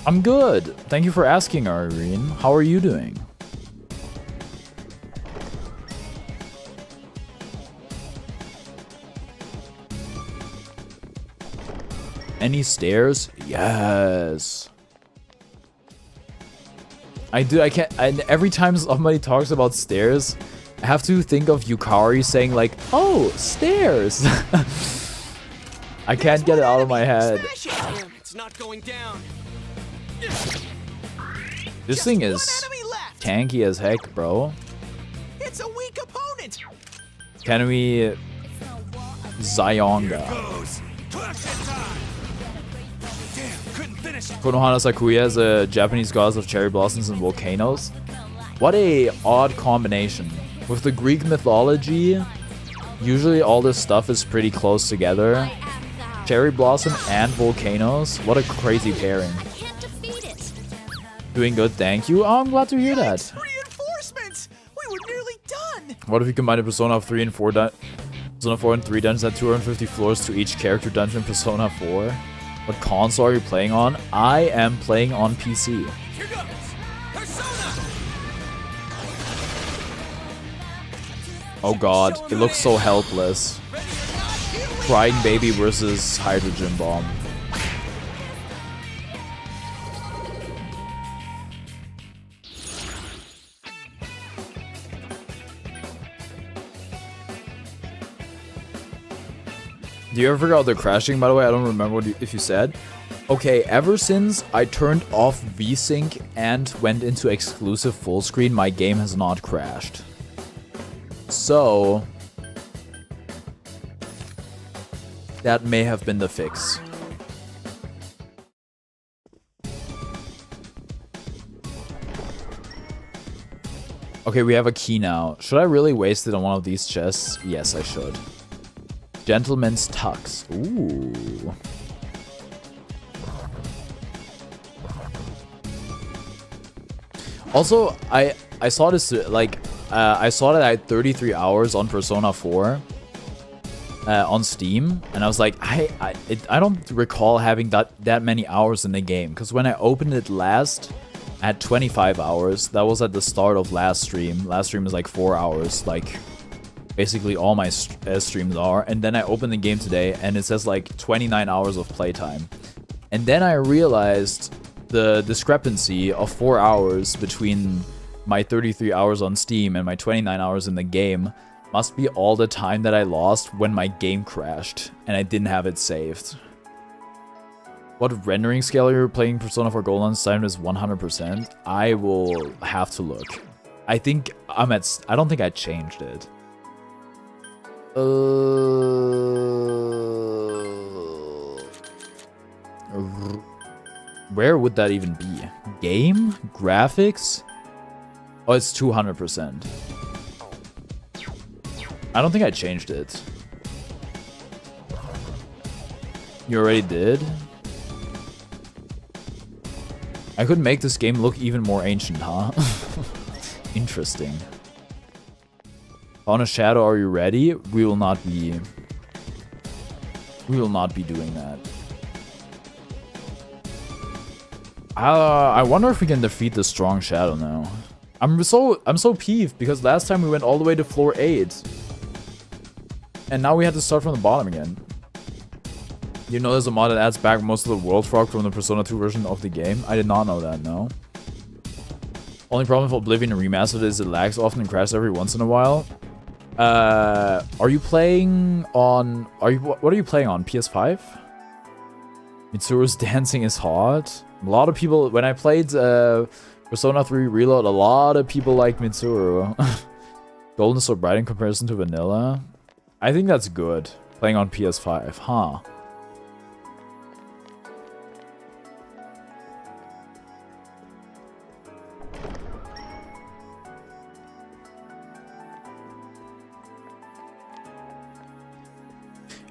I'm good. Thank you for asking, Irene. How are you doing? Any stairs? Yes. I do. I can't. And every time somebody talks about stairs, I have to think of Yukari saying like, "Oh, stairs." I can't get it out of my head. It's not going down. This thing is tanky as heck, bro. It's a weak opponent. Can we Zionga? Konohana Sakuya is a Japanese goddess of cherry blossoms and volcanoes. What a odd combination. With the Greek mythology, usually all this stuff is pretty close together. Cherry blossom and volcanoes. What a crazy pairing. Doing good, thank you. Oh, I'm glad to hear that. Reinforcements. We were nearly done. What if you combine a Persona 3 and 4 Persona 4 and 3 dungeons at 250 floors to each character dungeon in Persona 4? What console are you playing on? I am playing on PC. Here goes. Persona. Oh god, it looks so helpless. Crying baby versus hydrogen bomb. Do you ever figure out the crashing, by the way? I don't remember if you said. Okay, ever since I turned off VSync and went into exclusive full screen, my game has not crashed. So that may have been the fix. Okay, we have a key now. Should I really waste it on one of these chests? Yes, I should. Gentleman's Tux. Ooh. Also, I saw this, like, I saw that I had 33 hours on Persona 4 on Steam, and I was like, I don't recall having that many hours in the game, because when I opened it last, I had 25 hours. That was at the start of last stream. Last stream is like 4 hours, like basically all my streams are. And then I opened the game today, and it says like 29 hours of playtime. And then I realized the discrepancy of 4 hours between my 33 hours on Steam and my 29 hours in the game must be all the time that I lost when my game crashed and I didn't have it saved. What rendering scale are you playing Persona 4 Gold on? Time is 100%. I will have to look. I think I'm at... I don't think I changed it. Where would that even be? Game? Graphics? Oh, it's 200%. I don't think I changed it. You already did? I could make this game look even more ancient, huh? Interesting. On a shadow, are you ready? We will not be doing that. I wonder if we can defeat the strong shadow now. I'm so peeved because last time we went all the way to floor 8. And now we had to start from the bottom again. You know there's a mod that adds back most of the world frog from the Persona 2 version of the game? I did not know that, no. Only problem with Oblivion Remastered is it lags often and crashes every once in a while. Are you playing on... What are you playing on? PS5? Mitsuru's dancing is hot. A lot of people... When I played Persona 3 Reload, a lot of people like Mitsuru. Golden is so bright in comparison to Vanilla. I think that's good. Playing on PS5, huh?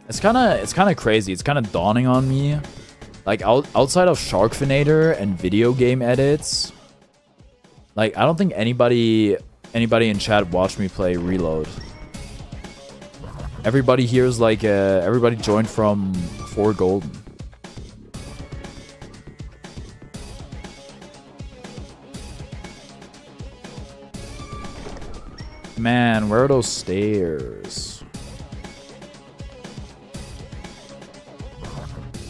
It's kind of crazy. It's kind of dawning on me. Like outside of Sharkfinator and video game edits, like I don't think anybody in chat watched me play Reload. Everybody here is like everybody joined from 4 Golden. Man, where are those stairs?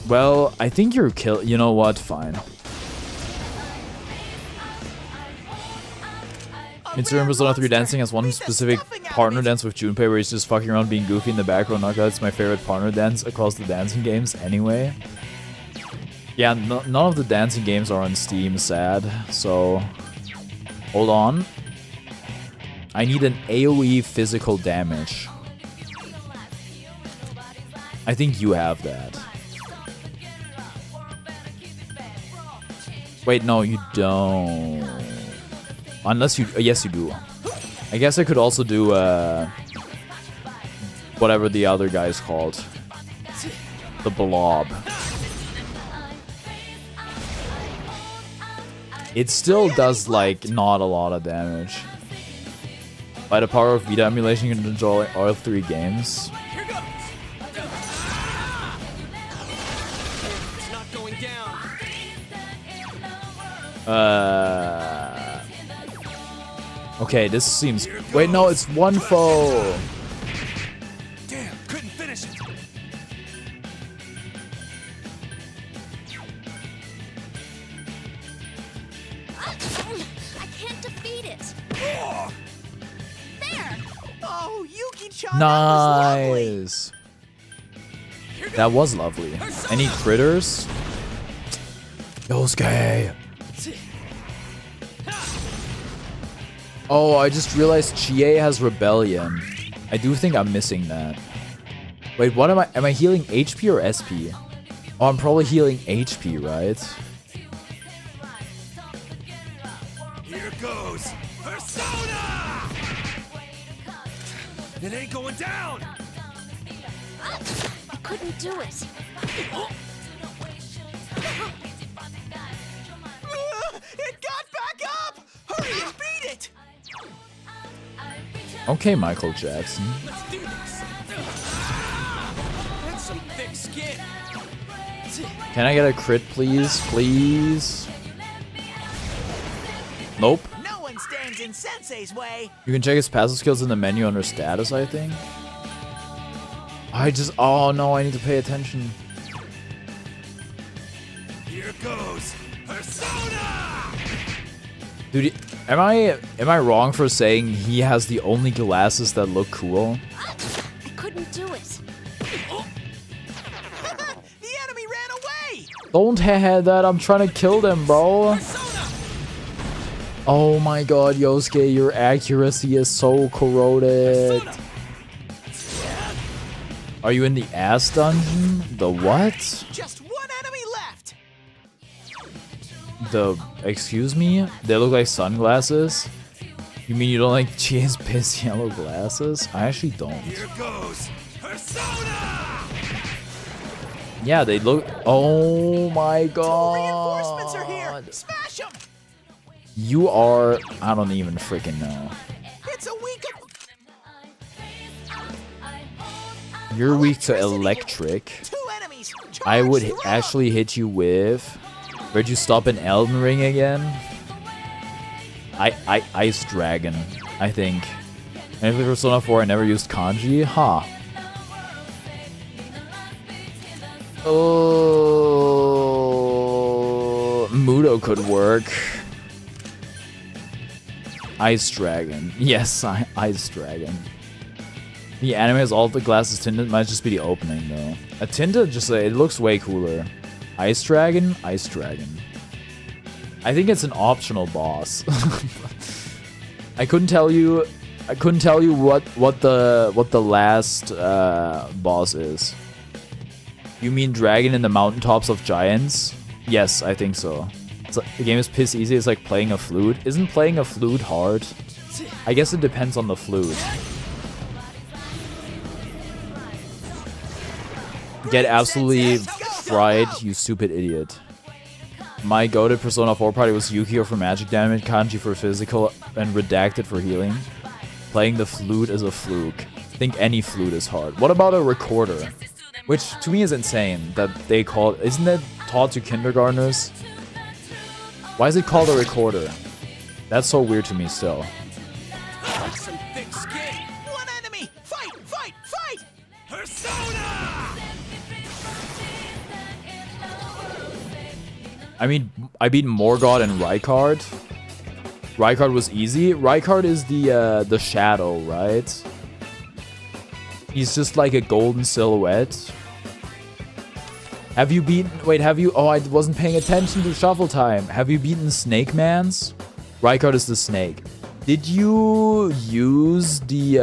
Well, I think you're You know what? Fine. Mitsuru in Persona 3 dancing has one specific partner dance with Junpei where he's just fucking around being goofy in the background. That's my favorite partner dance across the dancing games anyway. Yeah, none of the dancing games are on Steam, sad. So, hold on. I need an AoE physical damage. I think you have that. Wait, no, you don't. Unless you... yes, you do. I guess I could also do, whatever the other guy's called. The Blob. It still does, like, not a lot of damage. By the power of Vita emulation, you can enjoy all 3 games. Okay, this seems... Wait, no, it's one foe. Damn, couldn't finish it. I can't defeat it. There. Oh, Yuki-chan, Nice. That was lovely. Any critters? Yosuke. Oh, I just realized Chie has Rebellion. I do think I'm missing that. Wait, what am I? Am I healing HP or SP? Oh, I'm probably healing HP, right? Here goes Persona! It ain't going down! I couldn't do it. It got back up! Hurry and beat it! Okay, Michael Jackson. Let's do this. That's some thick skin. Can I get a crit, please? Please? Nope. No one stands in Sensei's way. You can check his passive skills in the menu under status, I think. Oh no, I need to pay attention. Here goes Persona. Dude, am I wrong for saying he has the only glasses that look cool? I couldn't do it. The enemy ran away. Don't have that, I'm trying to kill them, bro. Oh my god, Yosuke, your accuracy is so corroded. Are you in the ass dungeon? The what? Just one enemy left. Excuse me? They look like sunglasses? You mean you don't like Chie's piss yellow glasses? I actually don't. Here goes Persona. Yeah, they look. Oh my god. Reinforcements are here. Smash them. You are. I don't even freaking know. It's a week of. You're weak to electric. 2 enemies. I would Charge, throw. actually hit you with. Where'd you stop in Elden Ring again? Ice Dragon, I think. And for Persona 4, I never used kanji. Huh. Oh, Mudo could work. Ice Dragon. Yes, Ice Dragon. The anime has all the glasses tinted. Might just be the opening though. A tinted, just it looks way cooler. Ice Dragon, Ice Dragon. I think it's an optional boss. I couldn't tell you what the last boss is. You mean Dragon in the Mountaintops of Giants? Yes, I think so. The game is piss easy. It's like playing a flute. Isn't playing a flute hard? I guess it depends on the flute. Get absolutely fried, you stupid idiot. My goated Persona 4 party was Yukio for magic damage, Kanji for physical, and Redacted for healing. Playing the flute is a fluke. I think any flute is hard. What about a recorder? Which to me is insane that they call it. Isn't it taught to kindergartners? Why is it called a recorder? That's so weird to me still. Some thick skin. One enemy. Fight, fight, fight. Persona. I mean, I beat Morgott and Rykard. Rykard was easy. Rykard is the shadow, right? He's just like a golden silhouette. Have you beaten... Wait, have you... Oh, I wasn't paying attention to Shuffle Time. Have you beaten Snake Mans? Rykard is the snake. Did you use the...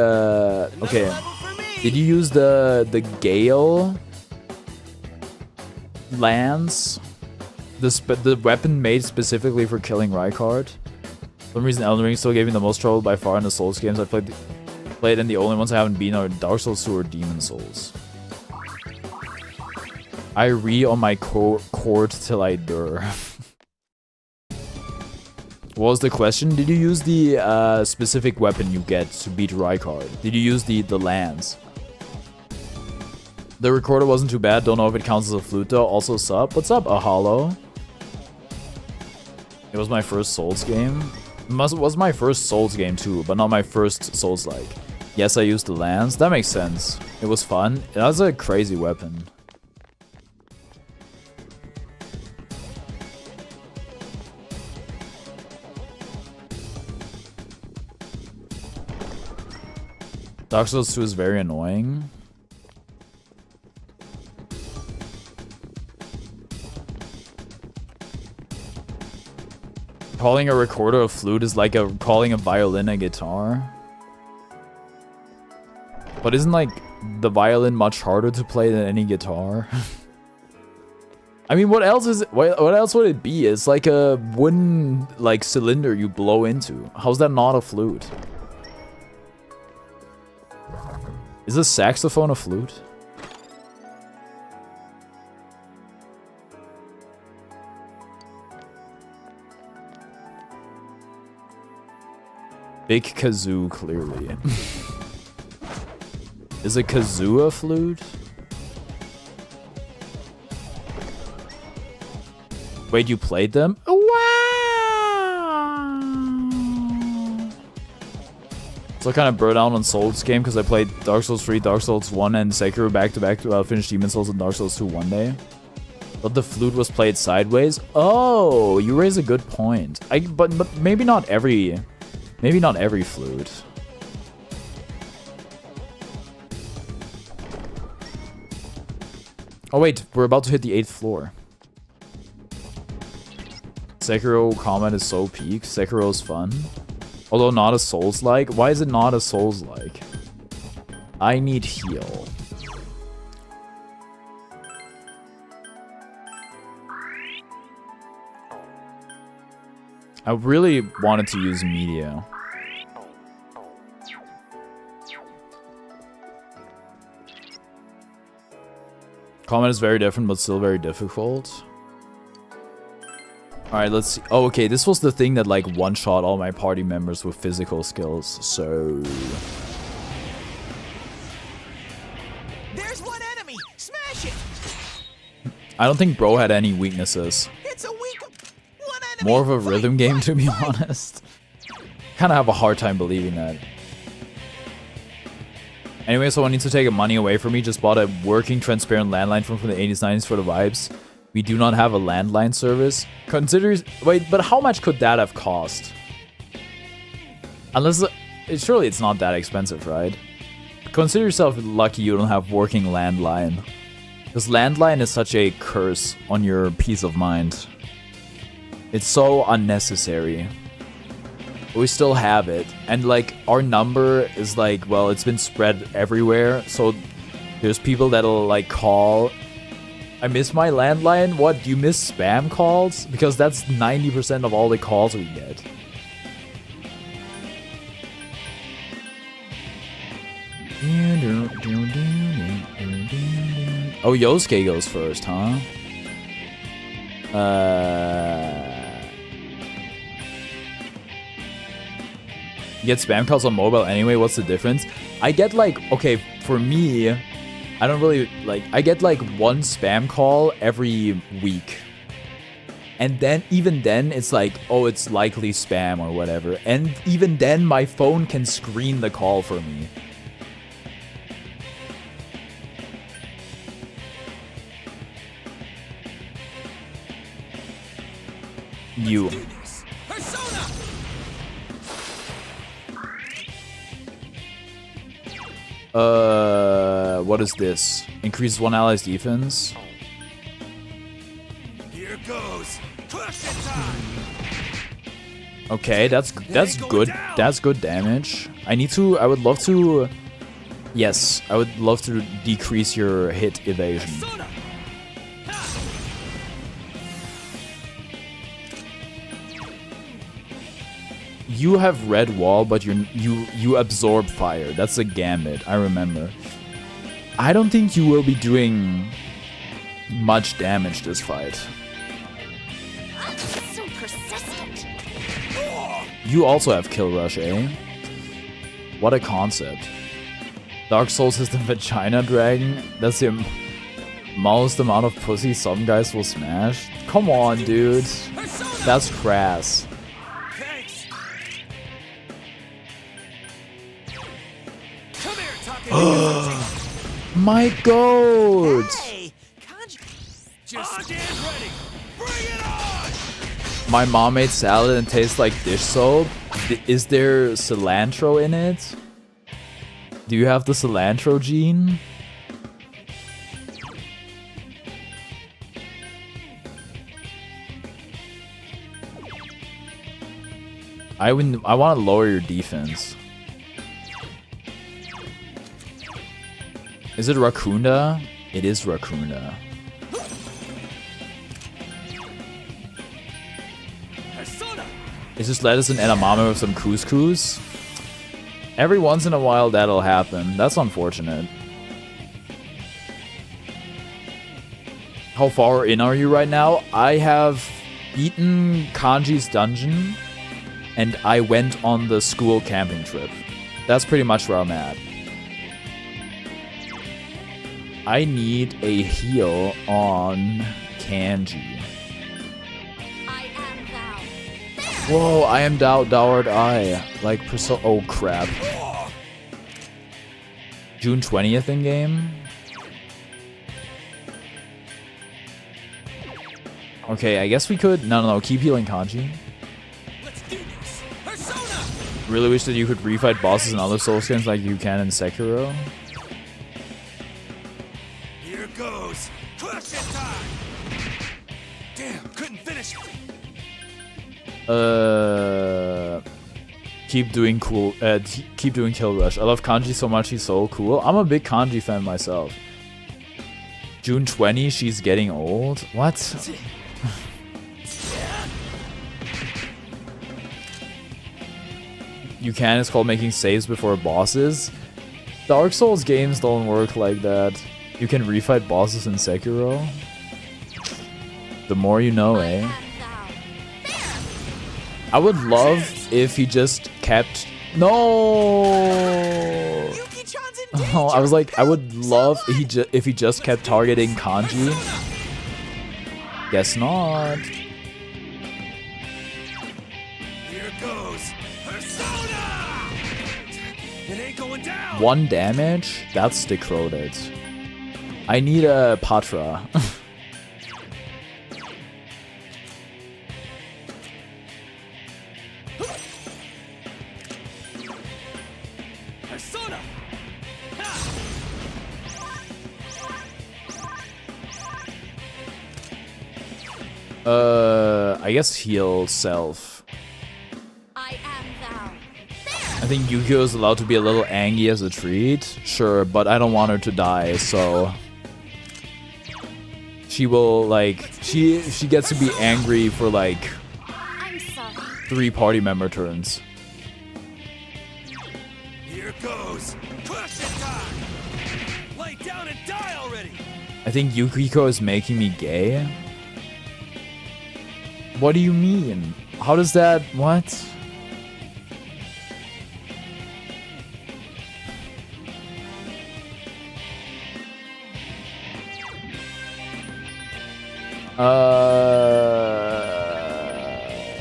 Okay. Did you use the Gale Lance? The weapon made specifically for killing Rykard? For some reason, Elden Ring still gave me the most trouble by far in the Souls games I played, and the only ones I haven't beaten are Dark Souls 2 or Demon Souls. I on my cord till I dur. What was the question? Did you use the specific weapon you get to beat Rykard? Did you use the lance? The recorder wasn't too bad. Don't know if it counts as a flute though. Also sup. What's up, Ahalo? It was my first Souls game. It was my first Souls game too, but not my first Souls-like. Yes, I used the lance. That makes sense. It was fun. It was a crazy weapon. Dark Souls 2 is very annoying. Calling a recorder a flute is like calling a violin a guitar. But isn't like the violin much harder to play than any guitar? I mean, what else is it? What else would it be? It's like a wooden like cylinder you blow into. How's that not a flute? Is a saxophone a flute? Big kazoo, clearly. Is a kazoo a flute? Wait, you played them? Wow! So I kind of burned out on Souls game because I played Dark Souls 3, Dark Souls 1, and Sekiro back to back to finish Demon Souls and Dark Souls 2 one day. But the flute was played sideways. Oh, you raise a good point. But maybe not every flute. Oh wait, we're about to hit the 8th floor. Sekiro combat is so peak. Sekiro is fun. Although not a Souls-like. Why is it not a Souls-like? I need heal. I really wanted to use media. Combat is very different, but still very difficult. Alright, let's see. Oh, okay, this was the thing that, like, one-shot all my party members with physical skills, so... There's one enemy! Smash it! I don't think bro had any weaknesses. It's a weak one enemy! More of a rhythm game, to be honest. Kind of have a hard time believing that. Anyway, so I need to take money away from me. Just bought a working transparent landline from the 80s, 90s for the vibes. We do not have a landline service. Wait, but how much could that have cost? Unless, surely it's not that expensive, right? Consider yourself lucky you don't have working landline. Because landline is such a curse on your peace of mind. It's so unnecessary. But we still have it. And like, our number is like, well, it's been spread everywhere. So there's people that'll like call. I miss my landline? What? Do you miss spam calls? Because that's 90% of all the calls we get. Oh, Yosuke goes first, huh? You get spam calls on mobile anyway, what's the difference? I get like, okay, for me, I don't really, like, I get like one spam call every week. And then, even then, it's like, oh, it's likely spam or whatever. And even then, my phone can screen the call for me. You. What is this? Increases one ally's defense. Here goes. Cushion time. Okay, that's good. That's good damage. I would love to. Yes, I would love to decrease your hit evasion. You have red wall, but you absorb fire. That's a gambit, I remember. I don't think you will be doing much damage this fight. So persistent. You also have kill rush, eh? What a concept. Dark Souls is the vagina dragon. That's the most amount of pussy some guys will smash. Come on, dude. That's crass. My goat! Hey, Just get ready. Bring it on. My mom made salad and tastes like dish soap. Is there cilantro in it? Do you have the cilantro gene? I want to lower your defense. Is it Raccoonda? It is Raccoonda. It's just lettuce and edamame with some couscous. Every once in a while that'll happen. That's unfortunate. How far in are you right now? I have beaten Kanji's dungeon. and I went on the school camping trip. That's pretty much where I'm at. I need a heal on Kanji. I am thou. Whoa, I am Dowered Eye. Like, oh crap. June 20th in game? Okay, I guess we could. No, keep healing Kanji. Let's do this. Persona! Really wish that you could refight bosses in other Souls games like you can in Sekiro. Here goes. Crush it time. Damn, couldn't finish it. Keep doing cool. Keep doing Kill Rush. I love Kanji so much. He's so cool. I'm a big Kanji fan myself. June 20. She's getting old. What? You can. It's called making saves before bosses. Dark Souls games don't work like that. You can refight bosses in Sekiro. The more you know, eh? I would love if he just kept... No! Oh, I was like, I would love if he just kept targeting Kanji. Guess not. Here goes. Persona! It ain't going down. 1 damage? That's decoded. I need a Patra. Persona! I guess heal self. I am thou. I think Yukio is allowed to be a little angry as a treat. Sure, but I don't want her to die, so... She will, like... She gets to be angry for, like... I'm sorry. 3 party member turns. Here goes. Crush it time. Lay down and die already. I think Yukiko is making me gay. What do you mean? How does that... What?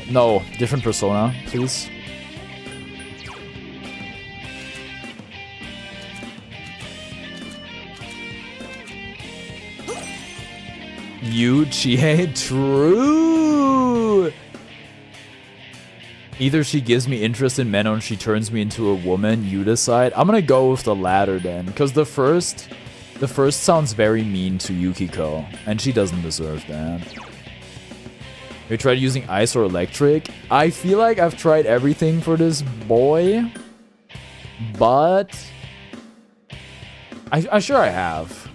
No. Different persona, please. Chie, true. Either she gives me interest in men or she turns me into a woman. You decide. I'm gonna go with the latter then, because the first sounds very mean to Yukiko, and she doesn't deserve that. Have you tried using ice or electric? I feel like I've tried everything for this boy, but I'm sure I have.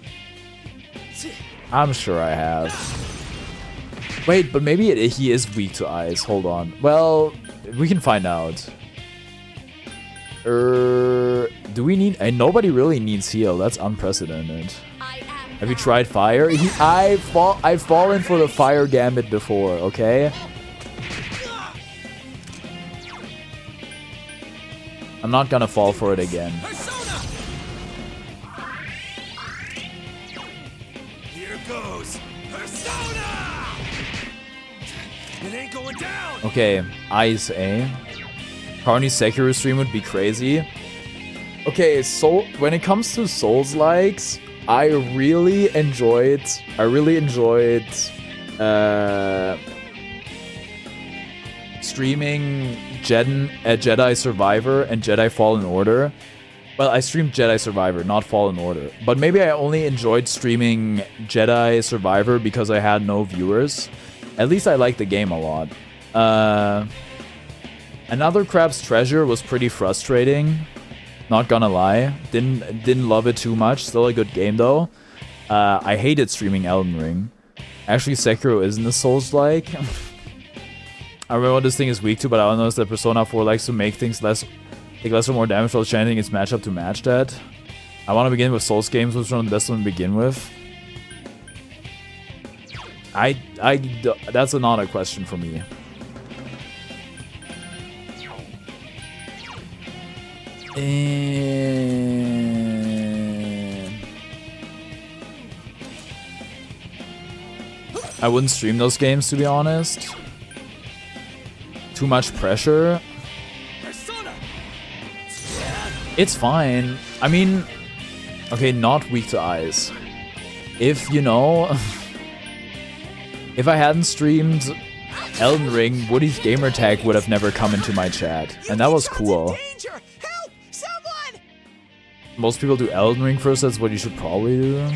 I'm sure I have. Wait, but maybe he is weak to ice. Hold on. Well, we can find out. Do we need... nobody really needs heal. That's unprecedented. Have you tried fire? I've fallen for the fire gambit before, okay? I'm not gonna fall for it again. Here goes. Persona! It ain't going down. Okay, ice, eh? Carney's Sekiro stream would be crazy. Okay, so when it comes to Souls likes, I really enjoyed streaming Jedi Survivor and Jedi Fallen Order. Well, I streamed Jedi Survivor, not Fallen Order. But maybe I only enjoyed streaming Jedi Survivor because I had no viewers. At least I liked the game a lot. Another Crab's Treasure was pretty frustrating. Not gonna lie. Didn't love it too much. Still a good game though. I hated streaming Elden Ring. Actually, Sekiro isn't a Souls-like. I remember what this thing is weak to, but I noticed that Persona 4 likes to make things take less or more damage while chanting its matchup to match that. I want to begin with Souls games, which one the best one to begin with. That's not a question for me. I wouldn't stream those games, to be honest. Too much pressure. It's fine. I mean, okay, not weak to eyes. If, you know, if I hadn't streamed Elden Ring, Woody's gamer tag would have never come into my chat. And that was cool. Most people do Elden Ring first, that's what you should probably do.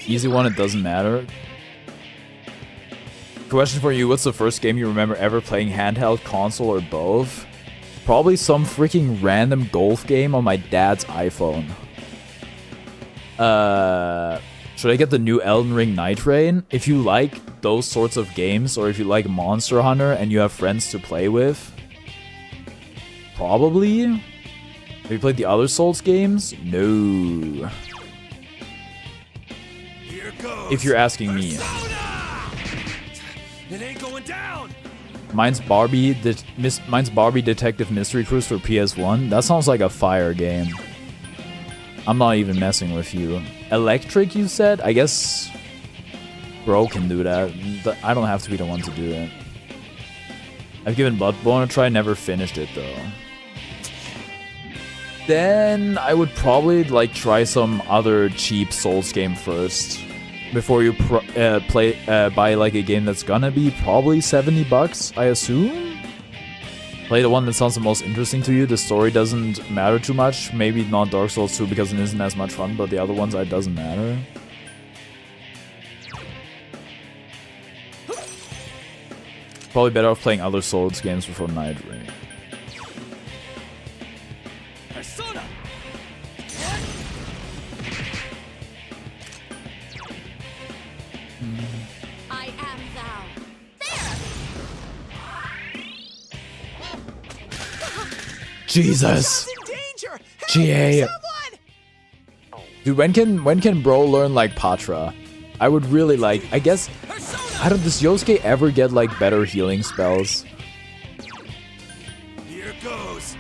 Easy one, it doesn't matter. Question for you, what's the first game you remember ever playing handheld, console, or both? Probably some freaking random golf game on my dad's iPhone. Should I get the new Elden Ring Night Rain? If you like those sorts of games, or if you like Monster Hunter and you have friends to play with, probably. Have you played the other Souls games? No. If you're asking me. It ain't going down. Mine's Barbie Detective Mystery Cruise for PS1. That sounds like a fire game. I'm not even messing with you. Electric, you said? I guess Bro can do that. I don't have to be the one to do it. I've given Bloodborne a try, never finished it though. Then I would probably like try some other cheap Souls game first. Before you buy like a game that's gonna be probably $70, I assume? Play the one that sounds the most interesting to you. The story doesn't matter too much. Maybe not Dark Souls 2 because it isn't as much fun, but the other ones, it doesn't matter. Probably better off playing other Souls games before Night Rain. I am thou. Jesus. GA. Dude, when can Bro learn like Patra? I would really like. I guess. Does Yosuke ever get like better healing spells? Here goes.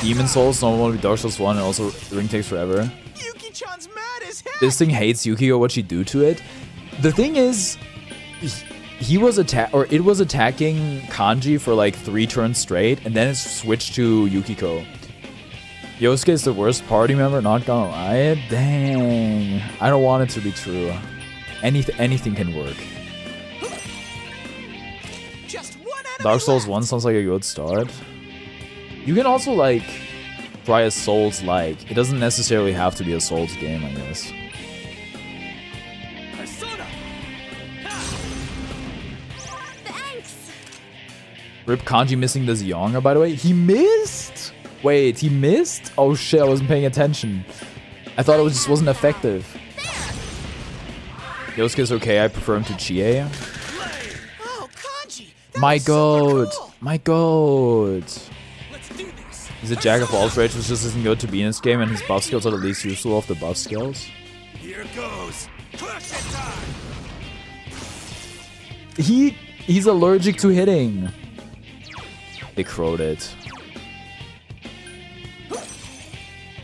Demon Souls, normal one would be Dark Souls 1, and also Ring takes forever. Yuki-chan's mad as heck. This thing hates Yukiko. What she do to it? The thing is, it was attacking Kanji for like 3 turns straight, and then it switched to Yukiko. Yosuke is the worst party member, not gonna lie. Dang. I don't want it to be true. Anything can work. Dark Souls 1 sounds like a good start. You can also like try a Souls-like. It doesn't necessarily have to be a Souls game, I guess. Rip Kanji missing the Zionga, by the way. He missed? Wait, he missed? Oh shit, I wasn't paying attention. I thought it just wasn't effective. Yosuke's okay, I prefer him to Chie. My god. My god. He's a jack of all trades, which just isn't good to be in this game, and his buff skills are the least useful of the buff skills. Here goes. He's allergic to hitting. They crowed it.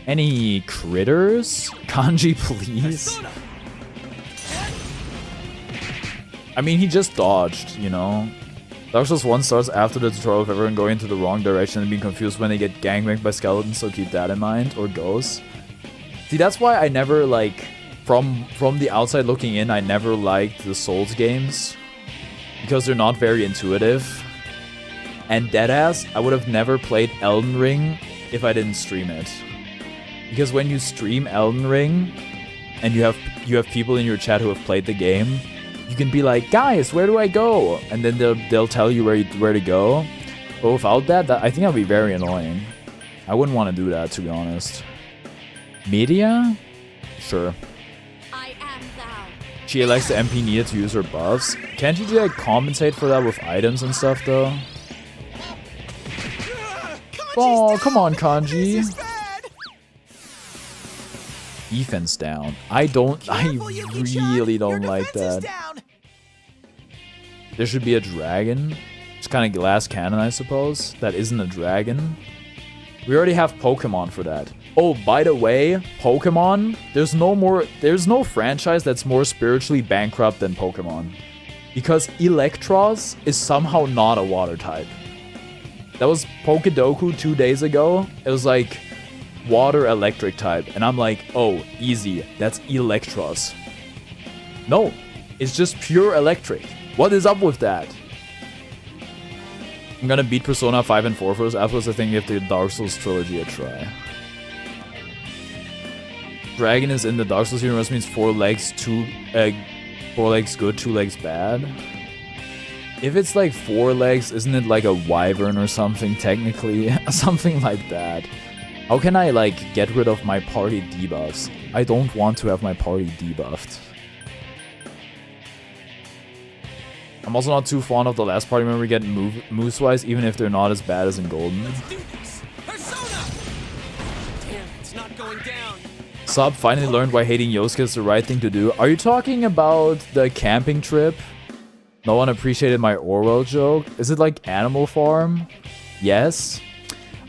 Any critters? Kanji, please. I mean, he just dodged, you know? Dark Souls 1 starts after the tutorial of everyone going into the wrong direction and being confused when they get gangbanged by skeletons, so keep that in mind. Or ghosts. See, that's why I never, like, from the outside looking in, I never liked the Souls games. Because they're not very intuitive. And deadass, I would have never played Elden Ring if I didn't stream it. Because when you stream Elden Ring, and you have people in your chat who have played the game, you can be like, guys, where do I go? And then they'll tell you where to go. But without that, I think that'd be very annoying. I wouldn't want to do that, to be honest. Media? Sure. She likes the MP needed to use her buffs. Can't you like compensate for that with items and stuff though? Oh, come on, Kanji. Defense down. I really don't like that. There should be a dragon. It's kind of glass cannon, I suppose. That isn't a dragon. We already have Pokemon for that. Oh, by the way, Pokemon, there's no franchise that's more spiritually bankrupt than Pokemon. Because Electros is somehow not a water type. That was Pokedoku 2 days ago. It was like water electric type. And I'm like, oh, easy. That's Electros. No, it's just pure electric. What is up with that? I'm gonna beat Persona 5 and 4 first. Afterwards, I think give the Dark Souls trilogy a try. Dragon is in the Dark Souls universe means 4 legs, 4 legs good, 2 legs bad. If it's like 4 legs, isn't it like a wyvern or something technically? Something like that. How can I like get rid of my party debuffs? I don't want to have my party debuffed. I'm also not too fond of the last party member we get moves-wise, even if they're not as bad as in Golden. Let's do this! Persona! Damn, it's not going down. Sub finally learned why hating Yosuke is the right thing to do. Are you talking about the camping trip? No one appreciated my Orwell joke. Is it like Animal Farm? Yes.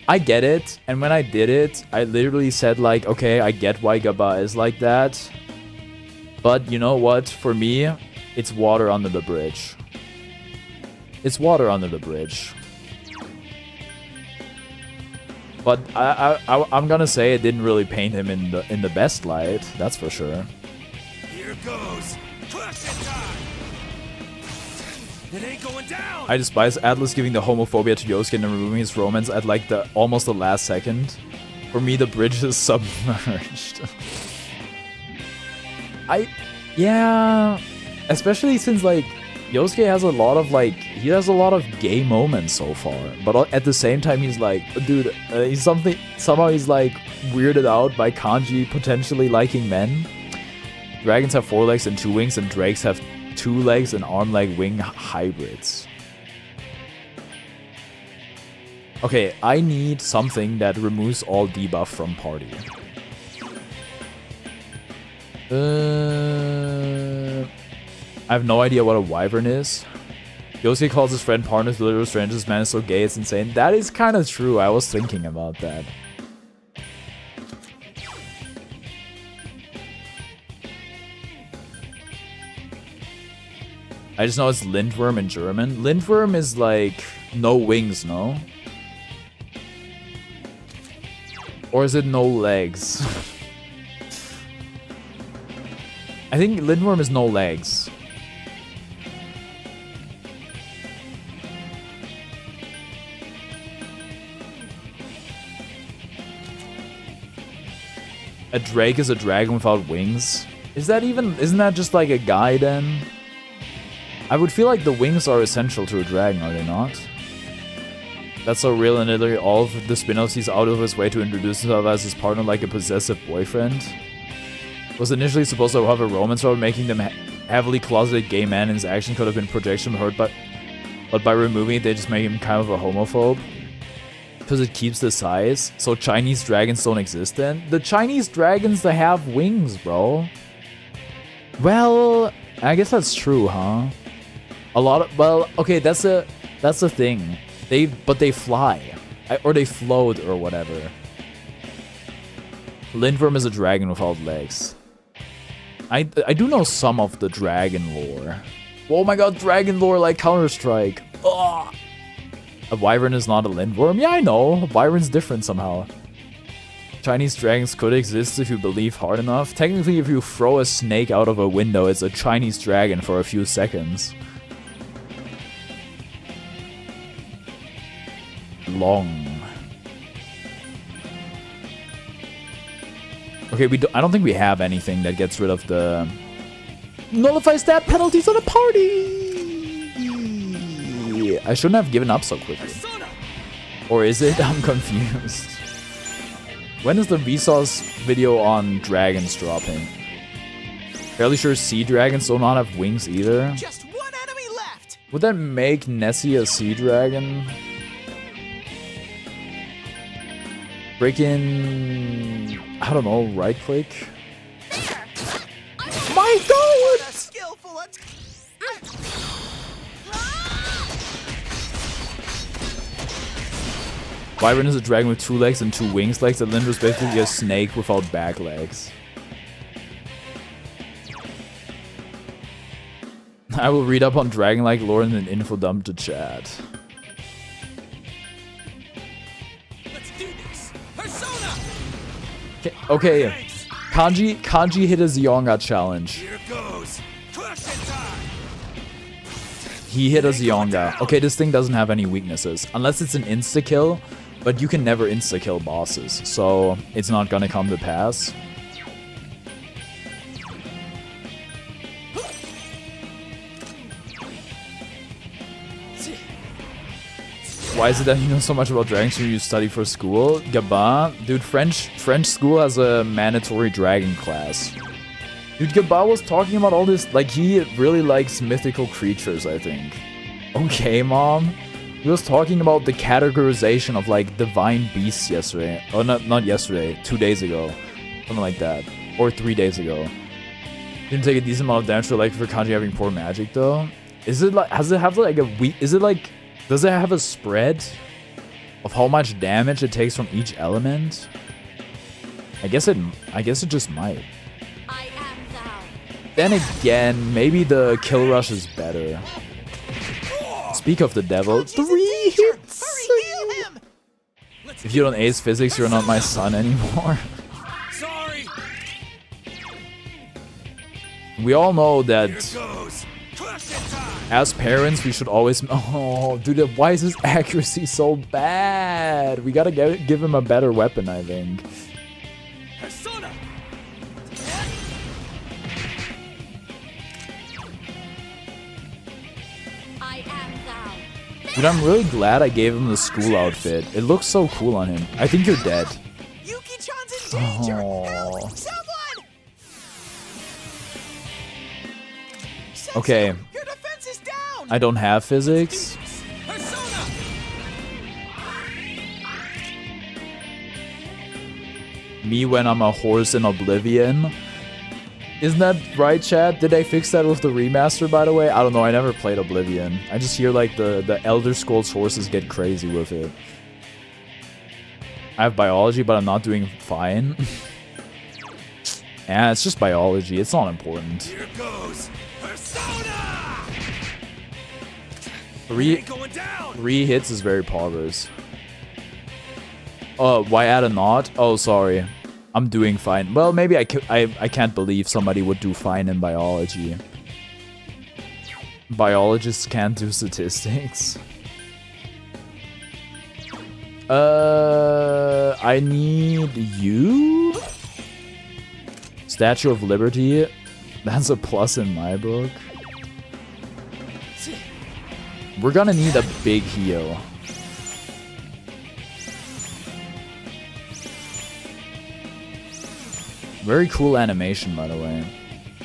I get it. And when I did it, I literally said like, okay, I get why Gaba is like that. But you know what? For me, it's water under the bridge. It's water under the bridge. But I'm gonna say it didn't really paint him in the best light. That's for sure. Here goes. Question time. It ain't going down. I despise Atlas giving the homophobia to Yosuke and removing his romance at like almost the last second. For me, the bridge is submerged. Yeah, especially since like Yosuke has a lot of he has a lot of gay moments so far, but at the same time he's like, dude, somehow he's like weirded out by Kanji potentially liking men. Dragons have 4 legs and 2 wings, and drakes have 2 legs and arm-leg wing hybrids. Okay, I need something that removes all debuff from party. I have no idea what a wyvern is. Yosuke calls his friend partners literal strangers. Man is so gay, it's insane. That is kind of true. I was thinking about that. I just know it's Lindworm in German. Lindworm is like no wings, no? Or is it no legs? I think Lindworm is no legs. A drake is a dragon without wings? Isn't that just like a guy then? I would feel like the wings are essential to a dragon, are they not? That's so real, and literally all of the spin-offs he's out of his way to introduce himself as his partner like a possessive boyfriend. Was initially supposed to have a romance about making them heavily closeted gay men, and his action could have been projection hurt, but by removing it, they just make him kind of a homophobe. Because it keeps the size, so Chinese dragons don't exist then? The Chinese dragons, they have wings, bro. Well, I guess that's true, huh? Okay, that's the thing. But they fly. Or they float or whatever. Lindworm is a dragon without legs. I do know some of the dragon lore. Oh my god, dragon lore like Counter-Strike. Ugh. A wyvern is not a lindworm? Yeah, I know. A wyvern's different somehow. Chinese dragons could exist if you believe hard enough. Technically, if you throw a snake out of a window, it's a Chinese dragon for a few seconds. Long. Okay, I don't think we have anything that gets rid of the... Nullifies stat penalties on a party! I shouldn't have given up so quickly. Or is it? I'm confused. When is the Vsauce video on dragons dropping? Fairly sure sea dragons do not have wings either. Just one enemy left! Would that make Nessie a sea dragon? Freaking... I don't know, right click? My god! Skillful Byron is a dragon with 2 legs and 2 wings legs. And Linda's basically a snake without back legs. I will read up on dragon-like lore in an info dump to chat. Let's do this. Persona. Okay. Kanji hit a Zionga challenge. Here goes. Crush it time. He hit a Zionga. Okay, this thing doesn't have any weaknesses. Unless it's an insta-kill, but you can never insta-kill bosses. So, it's not gonna come to pass. Why is it that you know so much about dragons when you study for school? Gaba? Dude, French school has a mandatory dragon class. Dude, Gaba was talking about all this, like, he really likes mythical creatures, I think. Okay, Mom. He was talking about the categorization of, like, divine beasts yesterday. Oh, not yesterday. 2 days ago. Something like that. Or 3 days ago. Didn't take a decent amount of damage for, like, for Kanji having poor magic, though. Is it, like, does it have, like, a weak... Is it, like... Does it have a spread of how much damage it takes from each element? I guess it just might. I am thou. Then again, maybe the kill rush is better. Speak of the devil, 3 hits! If you don't ace physics, you're not my son anymore. Sorry. We all know that Here goes. Crush it time. as parents, we should always... Oh, dude, why is his accuracy so bad? We gotta give him a better weapon, I think. Persona. I am thou. Dude, I'm really glad I gave him the school outfit. It looks so cool on him. I think you're dead. Yuki-chan's in danger. Oh. Help! Someone! Okay, Your defense is down. I don't have physics. Persona. Me when I'm a horse in Oblivion. Isn't that right, chat? Did they fix that with the remaster, by the way? I don't know, I never played Oblivion. I just hear, like, the Elder Scrolls horses get crazy with it. I have biology, but I'm not doing fine. Yeah, it's just biology. It's not important. Here goes. Persona. 3 Going down. 3 hits is very poggers. Why add a knot? Oh, sorry. I'm doing fine. Well, maybe I can't believe somebody would do fine in biology. Biologists can't do statistics. I need you? Statue of Liberty? That's a plus in my book. We're gonna need a big heal. Very cool animation, by the way.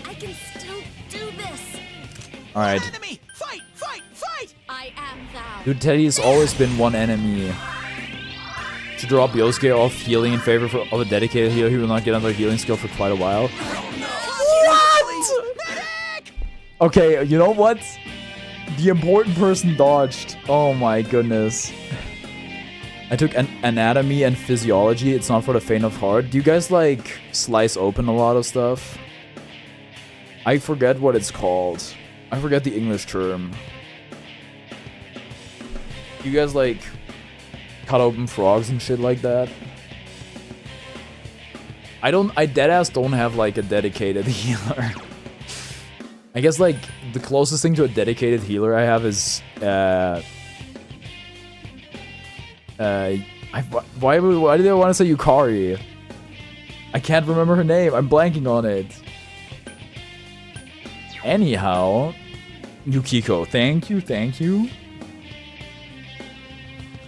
I can still do this. Alright. Enemy! Fight! Fight! Fight! I am thou. Dude, Teddy's always been one enemy. To drop Yosuke off healing in favor of a dedicated healer, he will not get another healing skill for quite a while. What? Okay, you know what? The important person dodged. Oh my goodness. I took anatomy and physiology. It's not for the faint of heart. Do you guys, like, slice open a lot of stuff? I forget what it's called. I forget the English term. You guys, like, cut open frogs and shit like that? I deadass don't have, like, a dedicated healer. I guess, like, the closest thing to a dedicated healer I have is, why did I want to say Yukari? I can't remember her name. I'm blanking on it. Anyhow, Yukiko. Thank you, thank you.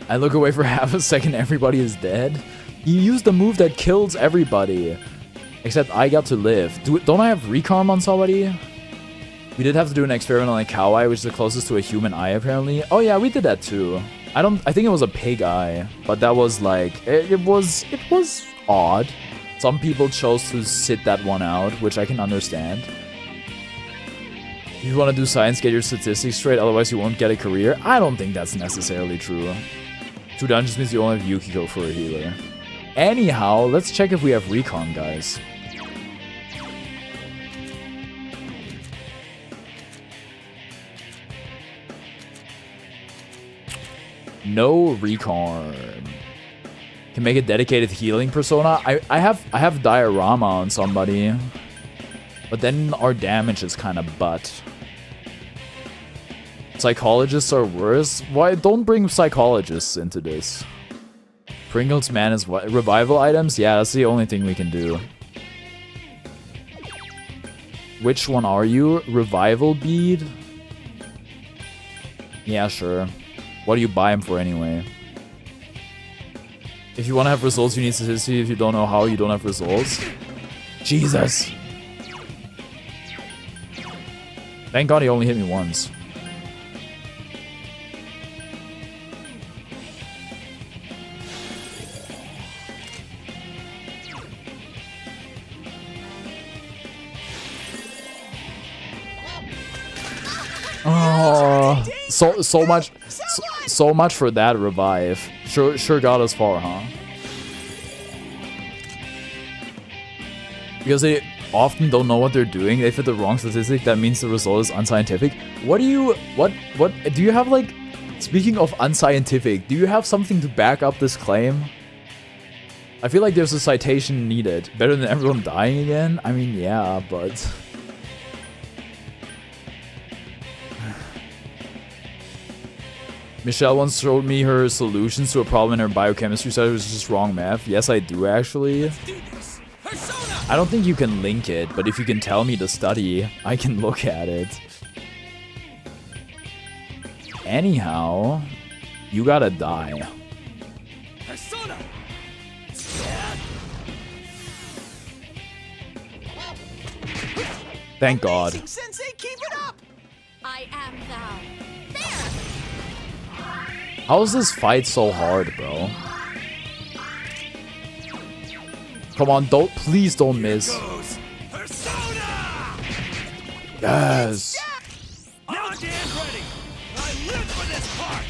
I look away for half a second, everybody is dead. You used the move that kills everybody. Except I got to live. Don't I have Recarm on somebody? We did have to do an experiment on a cow eye, which is the closest to a human eye, apparently. Oh yeah, we did that too. I think it was a pig eye, but that was like, it was odd. Some people chose to sit that one out, which I can understand. If you want to do science, get your statistics straight, otherwise you won't get a career. I don't think that's necessarily true. 2 dungeons means you only have Yukiko for a healer. Anyhow, let's check if we have recon, guys. No recon. Can make a dedicated healing persona. I have diorama on somebody, but then our damage is kind of butt. Psychologists are worse. Why don't bring psychologists into this? Pringles man is what? Revival items? Yeah, that's the only thing we can do. Which one are you? Revival bead? Yeah, sure. What do you buy him for anyway? If you want to have results, you need statisticity. If you don't know how, you don't have results. Jesus. Thank God he only hit me once. Oh, so much for that revive. Sure got us far, huh? Because they often don't know what they're doing. They fit the wrong statistic. That means the result is unscientific. What do you have, like, speaking of unscientific, do you have something to back up this claim? I feel like there's a citation needed. Better than everyone dying again? I mean, yeah, but Michelle once showed me her solutions to a problem in her biochemistry study. It was just wrong math. Yes, I do, actually. I don't think you can link it, but if you can tell me the study, I can look at it. Anyhow, you gotta die. Thank God. Sensei, keep it up! I am thou. How is this fight so hard, bro? Come on, please don't miss. Yes. Now Dan's ready. I live for this part.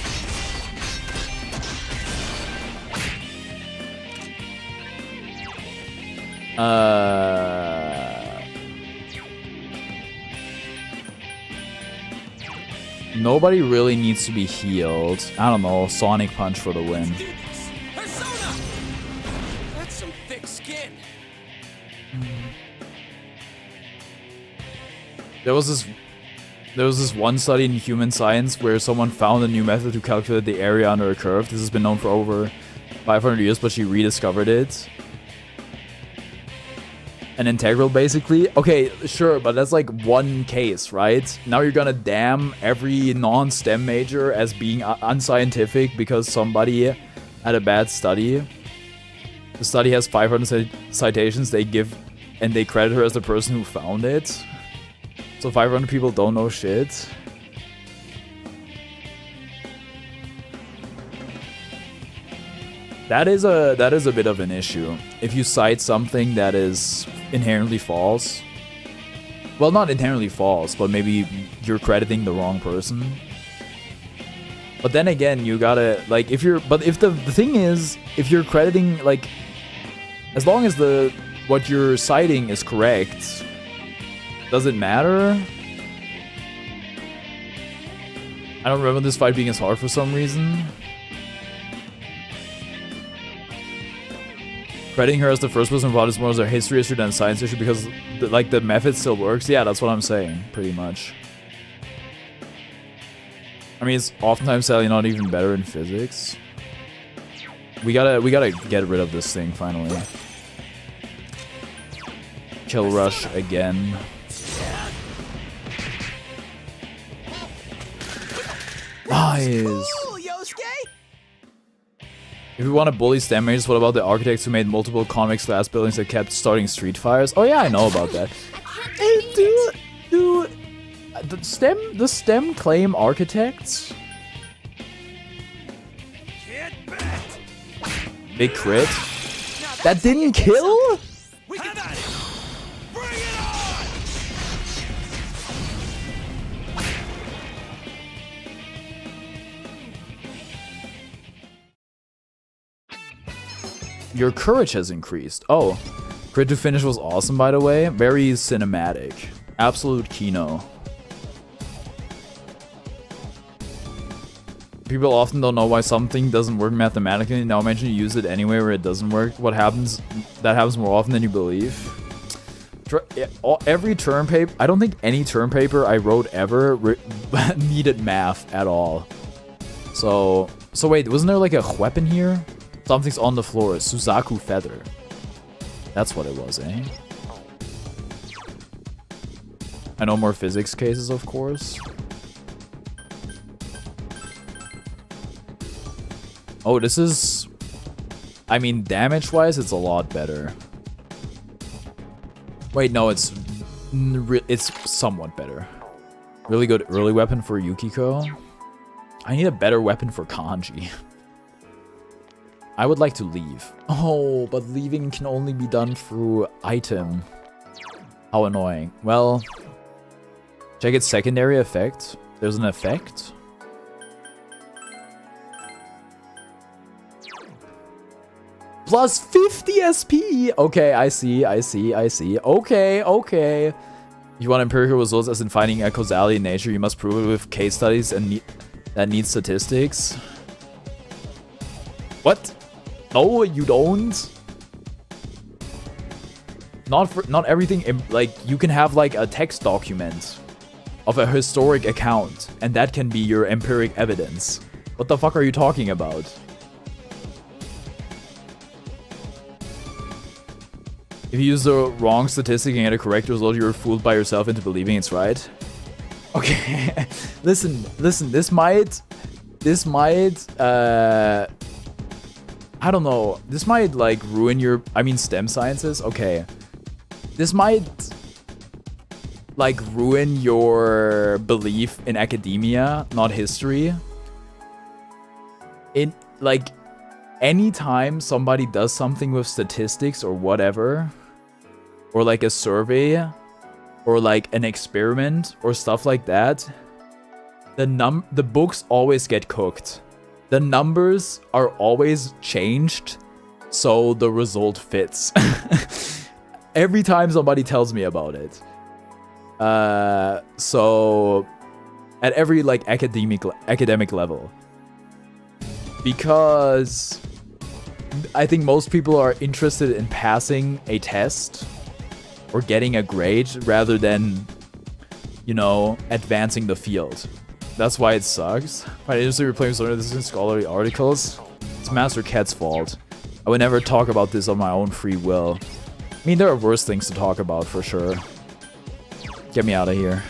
Nobody really needs to be healed. I don't know, Sonic Punch for the win. Persona! That's some thick skin. There was this one study in human science where someone found a new method to calculate the area under a curve. This has been known for over 500 years, but she rediscovered it. An integral, basically. Okay, sure, but that's like one case, right? Now you're gonna damn every non-STEM major as being unscientific because somebody had a bad study. The study has 500 citations. They give and they credit her as the person who found it. So 500 people don't know shit. That is a bit of an issue. If you cite something that is inherently false. Well, not inherently false, but maybe you're crediting the wrong person. But then again, you gotta, like, if the thing is, if you're crediting, like, as long as what you're citing is correct, does it matter? I don't remember this fight being as hard for some reason. Crediting her as the first person who brought this more as a history issue than a science issue because, the method still works. Yeah, that's what I'm saying, pretty much. I mean, it's oftentimes sadly not even better in physics. We gotta get rid of this thing finally. Kill rush again. Nice. If we want to bully STEM majors, what about the architects who made multiple convex glass buildings that kept starting street fires? Oh yeah, I know about that. Hey, dude, the STEM claim architects? Big crit. That didn't kill? Your courage has increased. Oh, crit to finish was awesome, by the way. Very cinematic. Absolute Kino. People often don't know why something doesn't work mathematically. Now imagine you use it anyway where it doesn't work. What happens? That happens more often than you believe. Every term paper, I don't think any term paper I wrote ever needed math at all. So wait, wasn't there like a weapon here? Something's on the floor. Suzaku Feather. That's what it was, eh? I know more physics cases, of course. Oh, this is... I mean, damage-wise, it's a lot better. Wait, no, it's somewhat better. Really good early weapon for Yukiko. I need a better weapon for Kanji. I would like to leave. Oh, but leaving can only be done through item. How annoying. Well, check its secondary effect. There's an effect. Plus 50 SP! Okay, I see. Okay. You want empirical results as in finding a causality in nature, you must prove it with case studies and that need statistics. What? No, you don't. Not everything, like, you can have like a text document of a historic account, and that can be your empiric evidence. What the fuck are you talking about? If you use the wrong statistic and get a correct result, you're fooled by yourself into believing it's right. Okay, listen, this might, I don't know, this might like ruin your, I mean STEM sciences, okay. This might like ruin your belief in academia, not history. In like, anytime somebody does something with statistics or whatever, or like a survey, or like an experiment, or stuff like that, the books always get cooked. The numbers are always changed, so the result fits. Every time somebody tells me about it. So at every like academic level. Because I think most people are interested in passing a test or getting a grade rather than, you know, advancing the field. That's why it sucks. My industry replacing this in scholarly articles. It's Master Cat's fault. I would never talk about this on my own free will. I mean, there are worse things to talk about for sure. Get me out of here.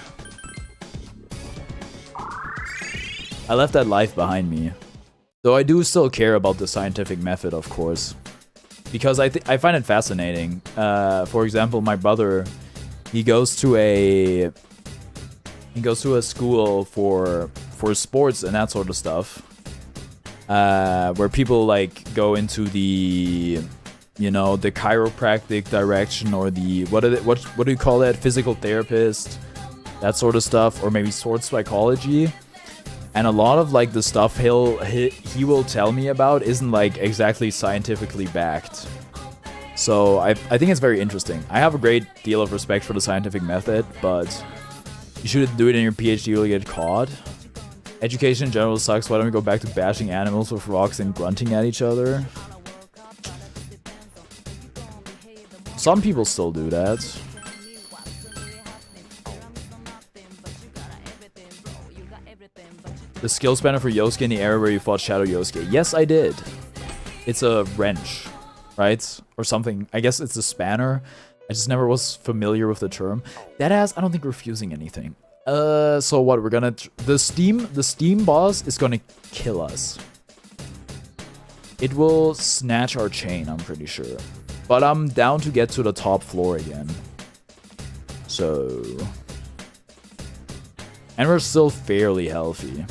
I left that life behind me. Though I do still care about the scientific method, of course. Because I find it fascinating. For example, my brother, he goes to a school for sports and that sort of stuff. Where people like go into the, you know, the chiropractic direction or the what do you call that? Physical therapist, that sort of stuff, or maybe sports psychology. And a lot of like the stuff he will tell me about isn't like exactly scientifically backed. So I think it's very interesting. I have a great deal of respect for the scientific method, but you shouldn't do it in your PhD, you'll get caught. Education in general sucks. Why don't we go back to bashing animals with rocks and grunting at each other? Some people still do that. The skill spanner for Yosuke in the area where you fought Shadow Yosuke. Yes, I did. It's a wrench, right? Or something. I guess it's a spanner. I just never was familiar with the term. Deadass, I don't think we're fusing anything. So what? We're gonna... The steam boss is gonna kill us. It will snatch our chain, I'm pretty sure. But I'm down to get to the top floor again. So... And we're still fairly healthy.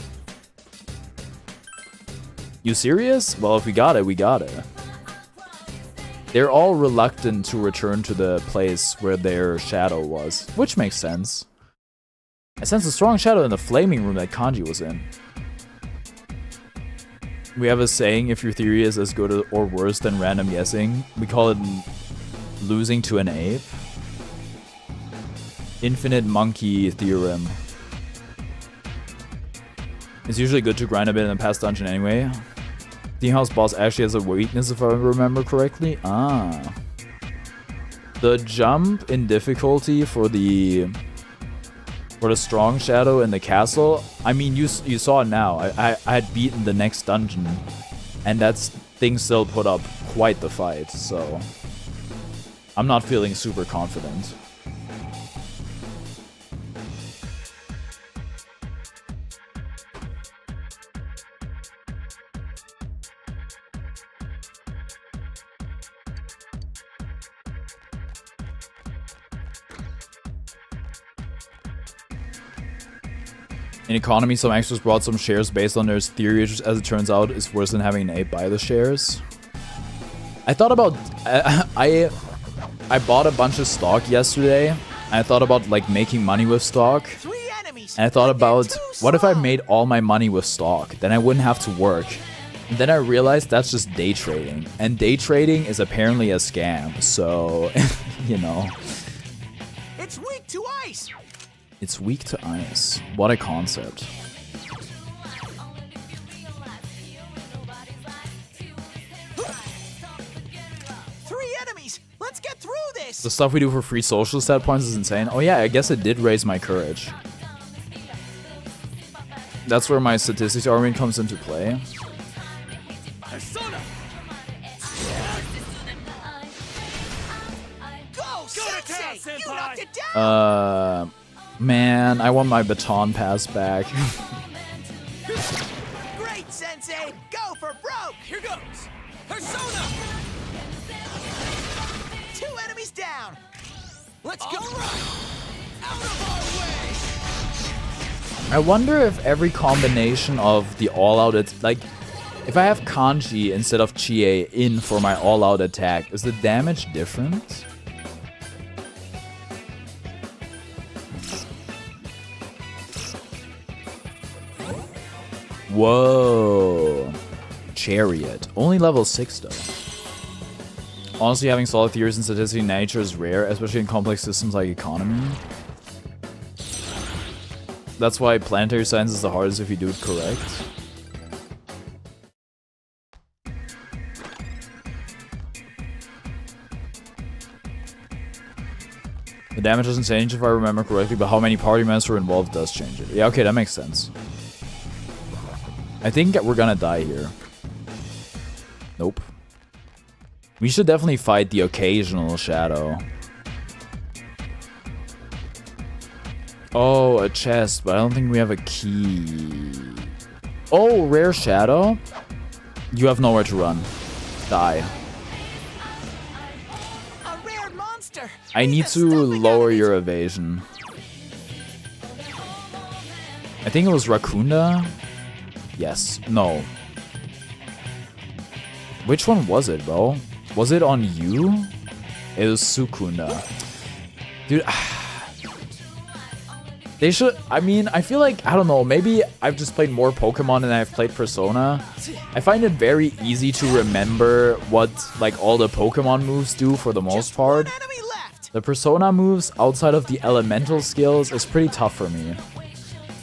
You serious? Well, if we got it, we got it. They're all reluctant to return to the place where their shadow was, which makes sense. I sense a strong shadow in the flaming room that Kanji was in. We have a saying, if your theory is as good or worse than random guessing, we call it losing to an ape. Infinite monkey theorem. It's usually good to grind a bit in the past dungeon anyway. Theme House boss actually has a weakness if I remember correctly. Ah. The jump in difficulty for the strong shadow in the castle, I mean, you saw it now. I had beaten the next dungeon, and that thing still put up quite the fight, so I'm not feeling super confident. In economy, some extras brought some shares based on their theory, which, as it turns out, is worse than having an ape buy the shares. I thought about... I bought a bunch of stock yesterday, and I thought about, like, making money with stock. And I thought about, what if I made all my money with stock? Then I wouldn't have to work. And then I realized that's just day trading. And day trading is apparently a scam, so, you know. It's weak to ice! It's weak to ice. What a concept. 3 enemies! Let's get through this! The stuff we do for free social stat points is insane. Oh yeah, I guess it did raise my courage. That's where my statistics argument comes into play. Go, Sensei! You knocked it down! Man, I want my baton pass back. Great, Sensei! Go for broke! Here goes! Persona! 2 enemies down! Let's go! Right. Out of our way! I wonder if every combination of the all-out... Like, if I have Kanji instead of Chie in for my all-out attack, is the damage different? Whoa. Chariot. Only level 6 though. Honestly, having solid theories in statistic nature is rare, especially in complex systems like economy. That's why planetary science is the hardest if you do it correct. The damage doesn't change if I remember correctly, but how many party members are involved does change it. Yeah, okay, that makes sense. I think we're gonna die here. Nope. We should definitely fight the occasional shadow. Oh, a chest, but I don't think we have a key. Oh, rare shadow? You have nowhere to run. Die. A rare monster. I need to lower your evasion. I think it was Rakunda. Yes. No. Which one was it, bro? Was it on you? It was Sukunda. Dude, they should... I mean, I feel like... I don't know. Maybe I've just played more Pokemon than I've played Persona. I find it very easy to remember what, like, all the Pokemon moves do for the most part. The Persona moves, outside of the elemental skills, is pretty tough for me.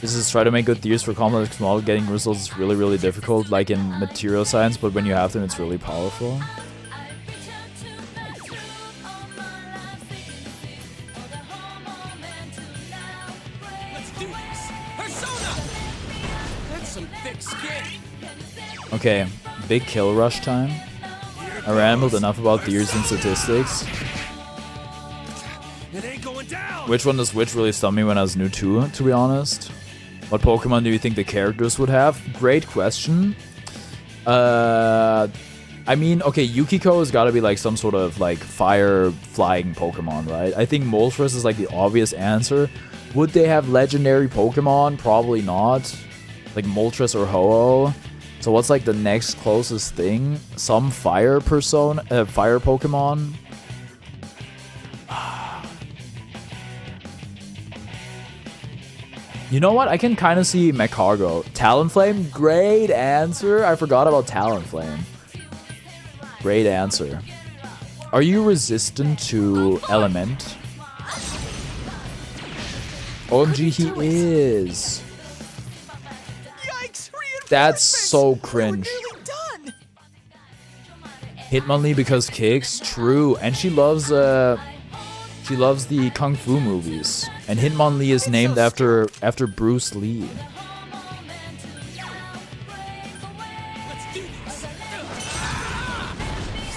This is try to make good theories for complex model. Getting results is really, really difficult, like in material science, but when you have them, it's really powerful. Let's do this. Persona! That's some thick skin. Okay, big kill rush time. I rambled enough about theories and statistics. It ain't going down. Which one does which really stunned me when I was new to be honest. What Pokemon do you think the characters would have? Great question. I mean, okay, Yukiko has got to be like some sort of like fire flying Pokemon, right? I think Moltres is like the obvious answer. Would they have legendary Pokemon? Probably not. Like Moltres or Ho-Oh. So what's like the next closest thing? Some fire persona, fire Pokemon. You know what? I can kind of see McCargo. Talonflame? Great answer. I forgot about Talonflame. Great answer. Are you resistant to element? OMG, he is. Yikes! That's so cringe. Hitmonlee because kicks? True. And she loves the Kung Fu movies. And Hitmonlee is named after Bruce Lee. Let's do this.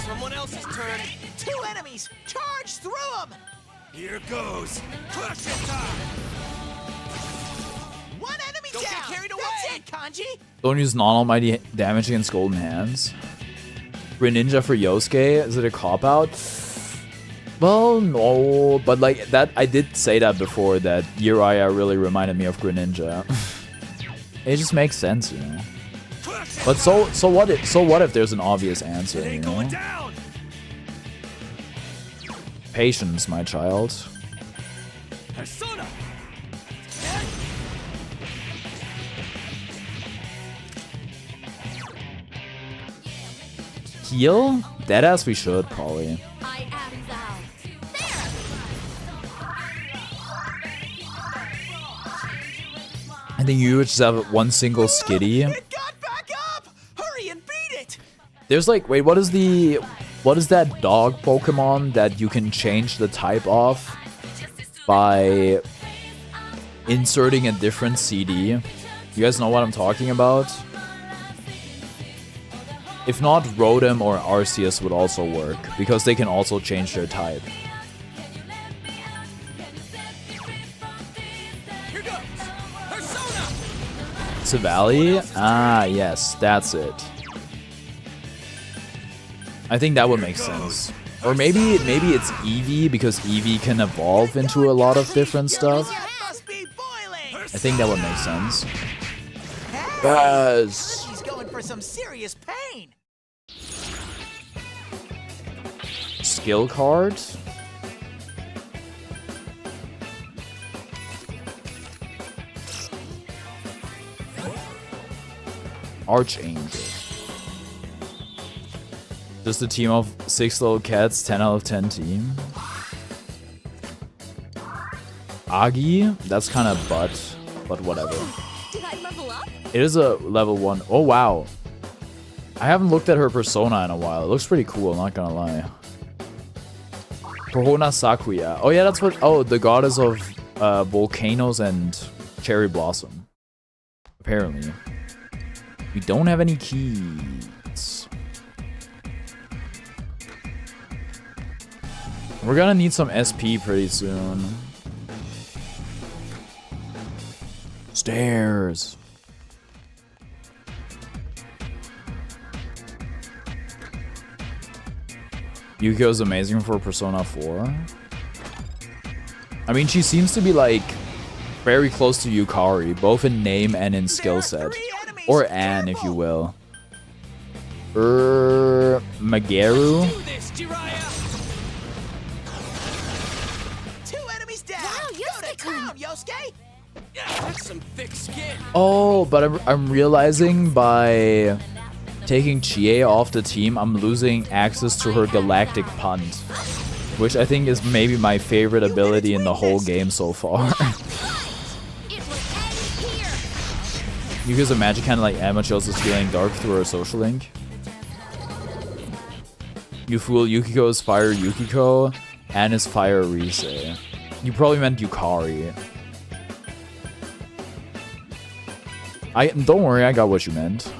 Someone else's turn. 2 enemies. Charge through them. Here goes. Crush it time. 1 enemy down. Don't get carried away. That's it, Kanji. Don't use non-almighty damage against golden hands. Greninja for Yosuke? Is it a cop-out? Well, no, but like that, I did say that before, that Jiraiya really reminded me of Greninja. It just makes sense, you know. But so what if there's an obvious answer, you know? Patience, my child. Persona. Heal? Deadass we should, probably. I am thou. I think you would just have one single skitty. It got back up. Hurry and beat it. There's like, wait, what is that dog Pokemon that you can change the type of by inserting a different CD? You guys know what I'm talking about? If not, Rotom or Arceus would also work, because they can also change their type. Here goes. Persona. Savali? Ah, yes, that's it. I think that would make sense. Or maybe it's Eevee, because Eevee can evolve into a lot of different stuff. Must be boiling. I think that would make sense. Yes. He's going for some serious pain. Skill card? Archangel. Just a team of 6 little cats, 10 out of 10 team. Agi? That's kind of but whatever. Did I level up? It is a level 1. Oh, wow. I haven't looked at her persona in a while. It looks pretty cool, not gonna lie. Pohona Sakuya. Oh, yeah, that's what... Oh, the goddess of volcanoes and cherry blossom. Apparently. We don't have any keys. We're gonna need some SP pretty soon. Stairs. Yukio's amazing for Persona 4. I mean, she seems to be like very close to Yukari, both in name and in skill set. Or Anne, if you will. Mageru? Do this, Jiraiya. 2 enemies down. Wow, Go to town, Yosuke. That's some thick skin. Oh, but I'm realizing by taking Chie off the team, I'm losing access to her Galactic Punt, which I think is maybe my favorite ability in the whole game so far. Yuki's a magic kind of like Emma chose is feeling dark through her social link. You fool, Yukiko is Fire Yukiko, and is Fire Rise. You probably meant Yukari. Don't worry, I got what you meant.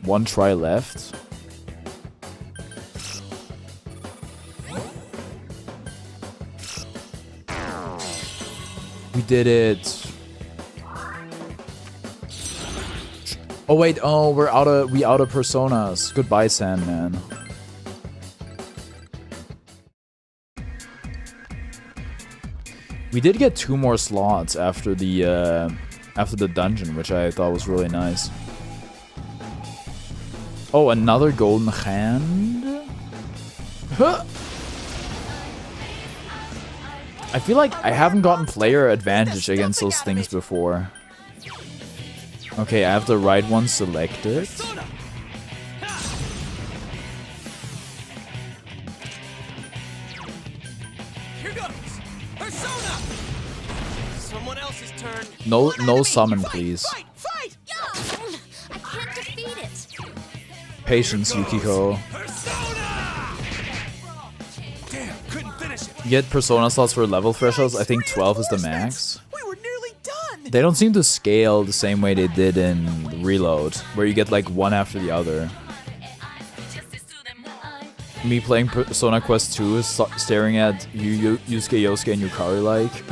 1 try left. We did it. Oh wait, oh we out of personas. Goodbye, Sandman. We did get 2 more slots after the dungeon, which I thought was really nice. Oh, another golden hand? Huh. I feel like I haven't gotten player advantage against those things before. Okay, I have the right one selected. Here goes. Persona. Someone else's turn. No summon, please. Fight! Fight! I can't defeat it. Patience, Yukiko. Persona! Damn, couldn't finish it. You get persona slots for level thresholds. I think 12 is the max. We were nearly done. They don't seem to scale the same way they did in Reload, where you get like one after the other. Me playing Persona Quest 2 is staring at Yusuke, Yosuke, and Yukari like.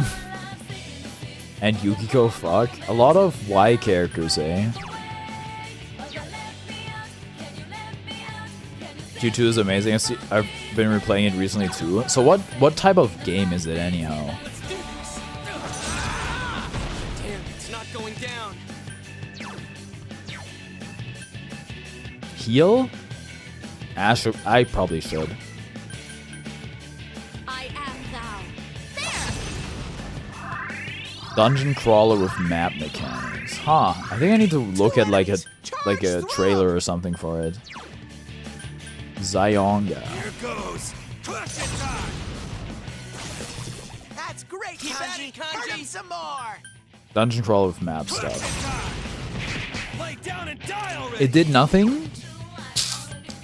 And Yukiko, fuck. A lot of Y characters, eh? Q2 is amazing. I've been replaying it recently too. So what type of game is it anyhow? Let's do this. Damn, it's not going down. Heal? I probably should. I am thou. There! Dungeon crawler with map mechanics. Huh. I think I need to look at like a trailer or something for it. Zionga. Here goes. Question time. That's great, Kanji. Hurt him some more. Dungeon crawler with map stuff. Lay down and die already. It did nothing?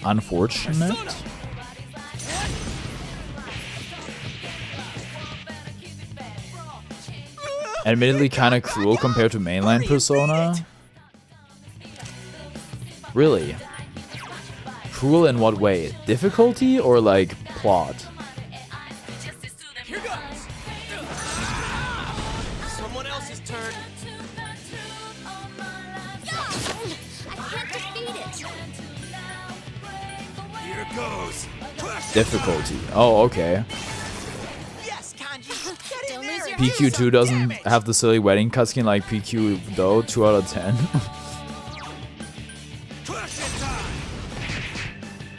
Unfortunate. Admittedly kind of cruel compared to mainline Persona. Really? Cruel in what way? Difficulty or like plot? Here goes. Someone else's turn. I can't defeat it. Here goes. Difficulty. Oh, okay. Yes, Kanji. Get in Don't there. lose your PQ2 doesn't have the silly wedding cutscene like PQ though. 2 out of 10. Question time.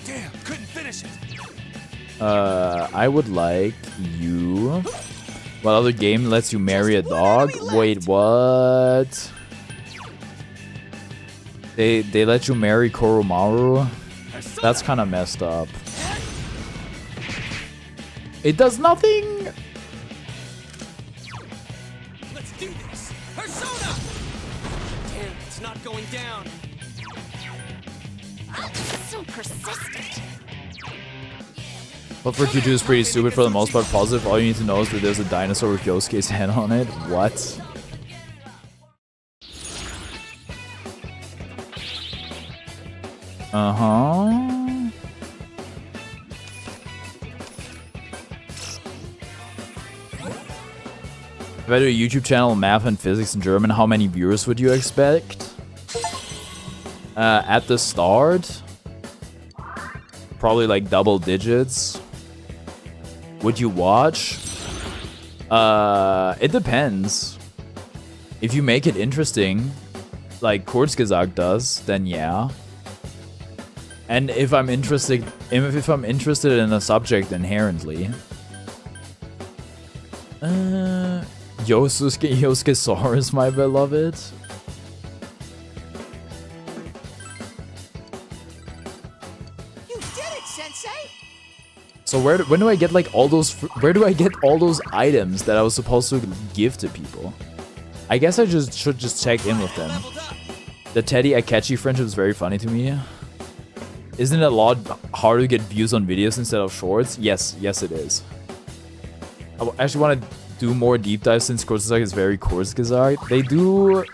Damn, couldn't finish it. I would like you. What other game lets you marry a dog? Wait, what? They let you marry Koromaru? That's kind of messed up. It does nothing. Let's do this. Persona. Damn, it's not going down. So persistent. But for Q2 is pretty stupid for the most part. Positive. All you need to know is that there's a dinosaur with Yosuke's head on it. What? Uh-huh. If I do a YouTube channel, math and physics in German, how many viewers would you expect? At the start, probably like double digits. Would you watch? It depends. If you make it interesting, like Kurzgesagt does, then yeah. And if I'm interested in a subject inherently. Yosuke-saurus, my beloved. You did it, Sensei. So when do I get like all those? Where do I get all those items that I was supposed to give to people? I guess I should just check in with them. Leveled up. The Teddy Akechi friendship is very funny to me. Isn't it a lot harder to get views on videos instead of shorts? Yes, it is. I actually want to do more deep dives since Kurzgesagt is very Kurzgesagt. They do.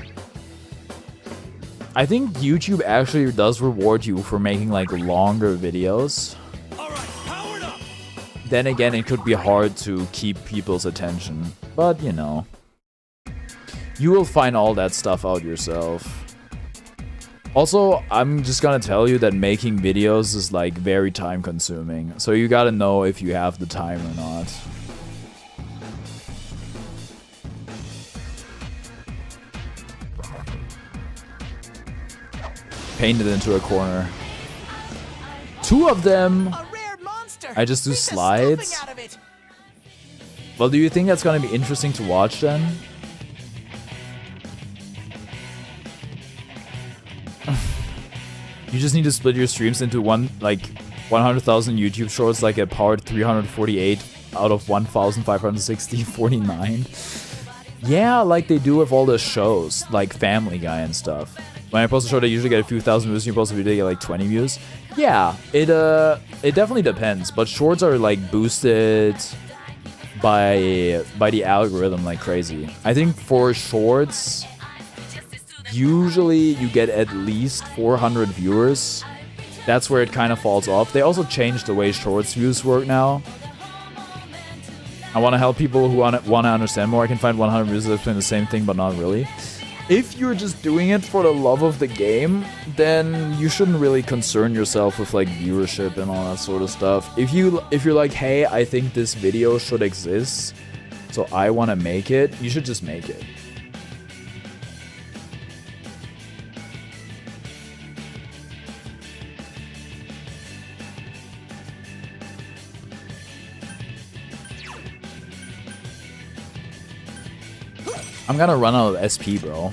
I think YouTube actually does reward you for making like longer videos. All right, powered up. Then again, it could be hard to keep people's attention. But, you know. You will find all that stuff out yourself. Also, I'm just gonna tell you that making videos is like very time consuming. So you gotta know if you have the time or not. Painted into a corner. 2 of them! A rare monster. I just do Make a slides. stuffing out of it. Well, do you think that's gonna be interesting to watch then? You just need to split your streams into 100,000 YouTube shorts, like a part 348 out of 1,560, 49. Yeah, like they do with all the shows, like Family Guy and stuff. When I post a show, they usually get a few thousand views. When you post a video, they get like 20 views. Yeah, it definitely depends. But shorts are like boosted by the algorithm like crazy. I think for shorts, usually you get at least 400 viewers. That's where it kind of falls off. They also changed the way shorts views work now. I want to help people who want to understand more. I can find 100 views that's doing the same thing, but not really. If you're just doing it for the love of the game, then you shouldn't really concern yourself with like viewership and all that sort of stuff. If you're like, hey, I think this video should exist, so I want to make it, you should just make it. I'm gonna run out of SP, bro.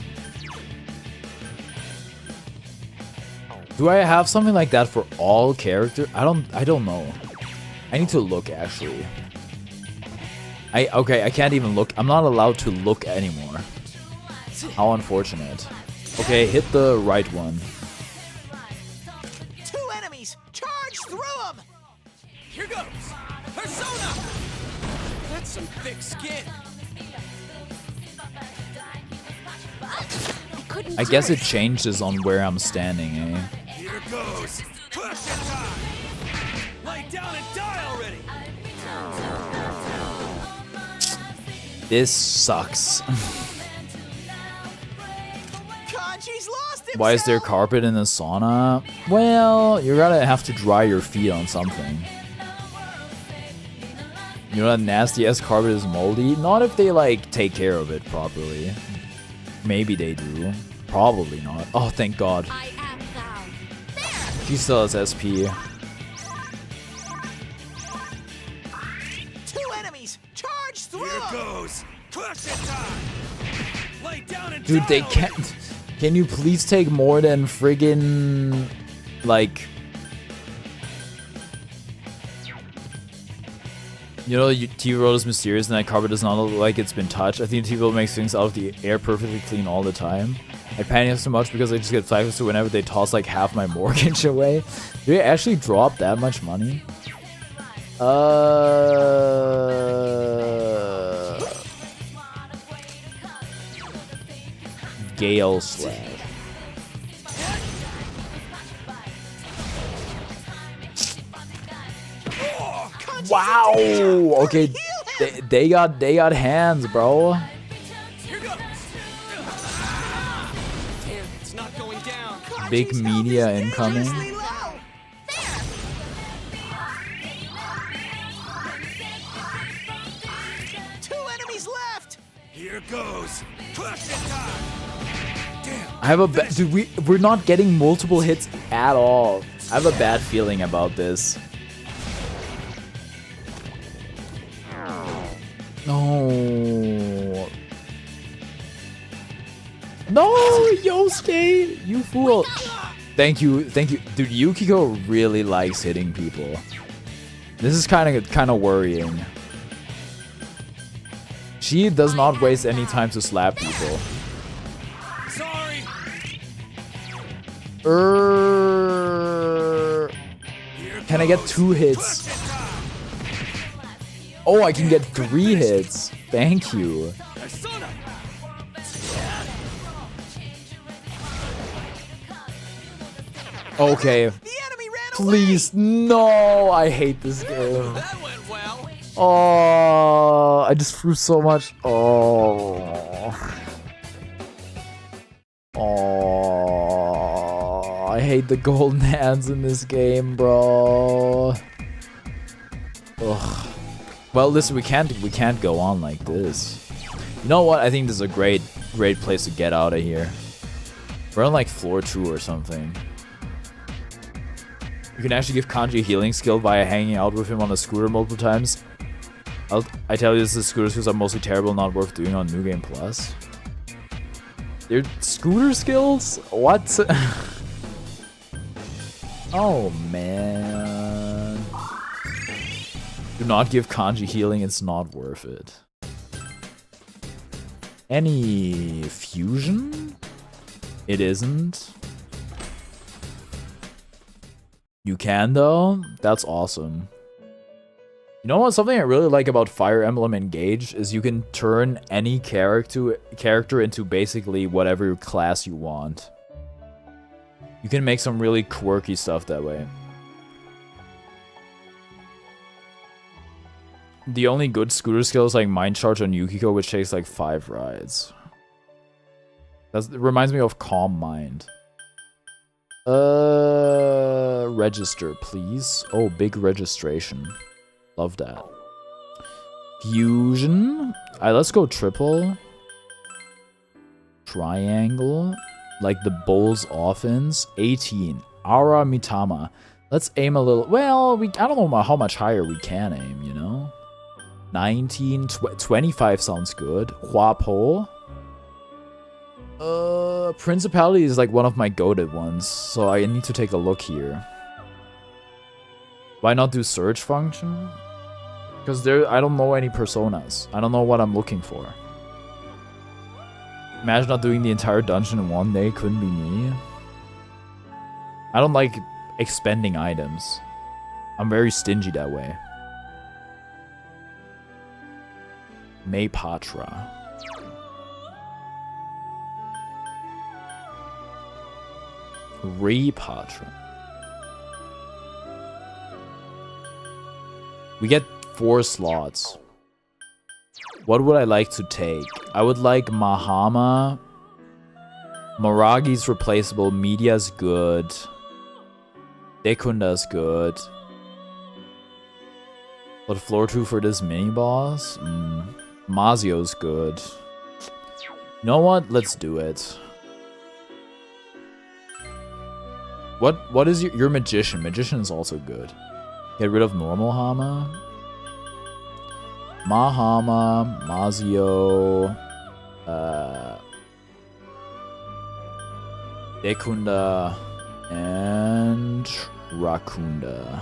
Do I have something like that for all characters? I don't know. I need to look actually. Okay, I can't even look. I'm not allowed to look anymore. How unfortunate. Okay, hit the right one. 2 enemies! Charge through them! Here goes! Persona! That's some thick skin. I guess it changes on where I'm standing, eh? Here goes. Question time. Lay down and die already. This sucks. Kanji's lost himself. Why is there carpet in the sauna? Well, you're gonna have to dry your feet on something. You know that nasty ass carpet is moldy? Not if they like take care of it properly. Maybe they do. Probably not. Oh, thank God. She still has SP. 2 enemies! Charge through Here them! goes. Question time. Lay down and Dude, die they already. can't. Can you please take more than friggin' like? You know, TV roll is mysterious and that carpet does not look like it's been touched. I think TV roll makes things out of the air perfectly clean all the time. I panic so much because I just get flagged to whenever they toss like half my mortgage away. Do they actually drop that much money? Gale Slag. Wow. Okay, they got hands, bro. Here goes. Damn, it's not going down. Big Kanji's media health is incoming. dangerously low. Two enemies left. Here goes. Question time. Damn. I have a dude. We're not getting multiple hits at all. I have a bad feeling about this. No. No, Yosuke, you fool. Thank you. Dude, Yukiko really likes hitting people. This is kind of worrying. She does not waste any time to slap people. Sorry. Can I get 2 hits? Oh, I can get 3 hits. Thank you. Persona. Okay. The enemy ran Please, no. I hate this game. away. That went well. Oh, I just threw so much. Oh. Oh. I hate the golden hands in this game, bro. Ugh. Well, listen, we can't go on like this. You know what? I think this is a great place to get out of here. We're on like floor 2 or something. You can actually give Kanji a healing skill via hanging out with him on a scooter multiple times. I tell you, this is scooter skills are mostly terrible, not worth doing on New Game Plus. They're scooter skills? What? Oh man. Do not give kanji healing, it's not worth it. Any fusion? It isn't. You can though? That's awesome. You know what? Something I really like about Fire Emblem Engage is you can turn any character into basically whatever class you want. You can make some really quirky stuff that way. The only good scooter skill is like Mind Charge on Yukiko, which takes like 5 rides. It reminds me of Calm Mind. Register, please. Oh, big registration. Love that. Fusion. Alright, let's go triple. Triangle. Like the Bull's offense. 18. Aura Mitama. Let's aim a little. Well, I don't know how much higher we can aim, you know? 19. 25 sounds good. Huapo. Principality is like one of my goated ones, so I need to take a look here. Why not do search function? Because I don't know any personas. I don't know what I'm looking for. Imagine not doing the entire dungeon in one day. Couldn't be me. I don't like expending items. I'm very stingy that way. Maypatra. Repatra. We get 4 slots. What would I like to take? I would like Mahama. Maragi's replaceable. Media's good. Dekunda's good. But floor 2 for this mini boss? Mazio's good. You know what? Let's do it. What is your magician? Magician is also good. Get rid of normal Hama. Mahama, Mazio, Dekunda, and Rakunda.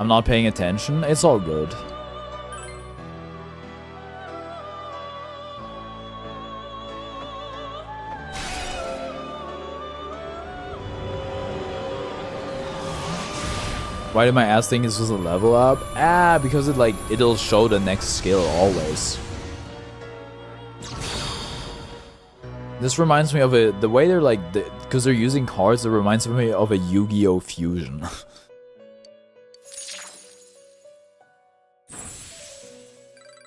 I'm not paying attention. It's all good. Why did my ass think this was a level up? Because it'll show the next skill always. This reminds me of the way they're like, because they're using cards, it reminds me of a Yu-Gi-Oh! Fusion.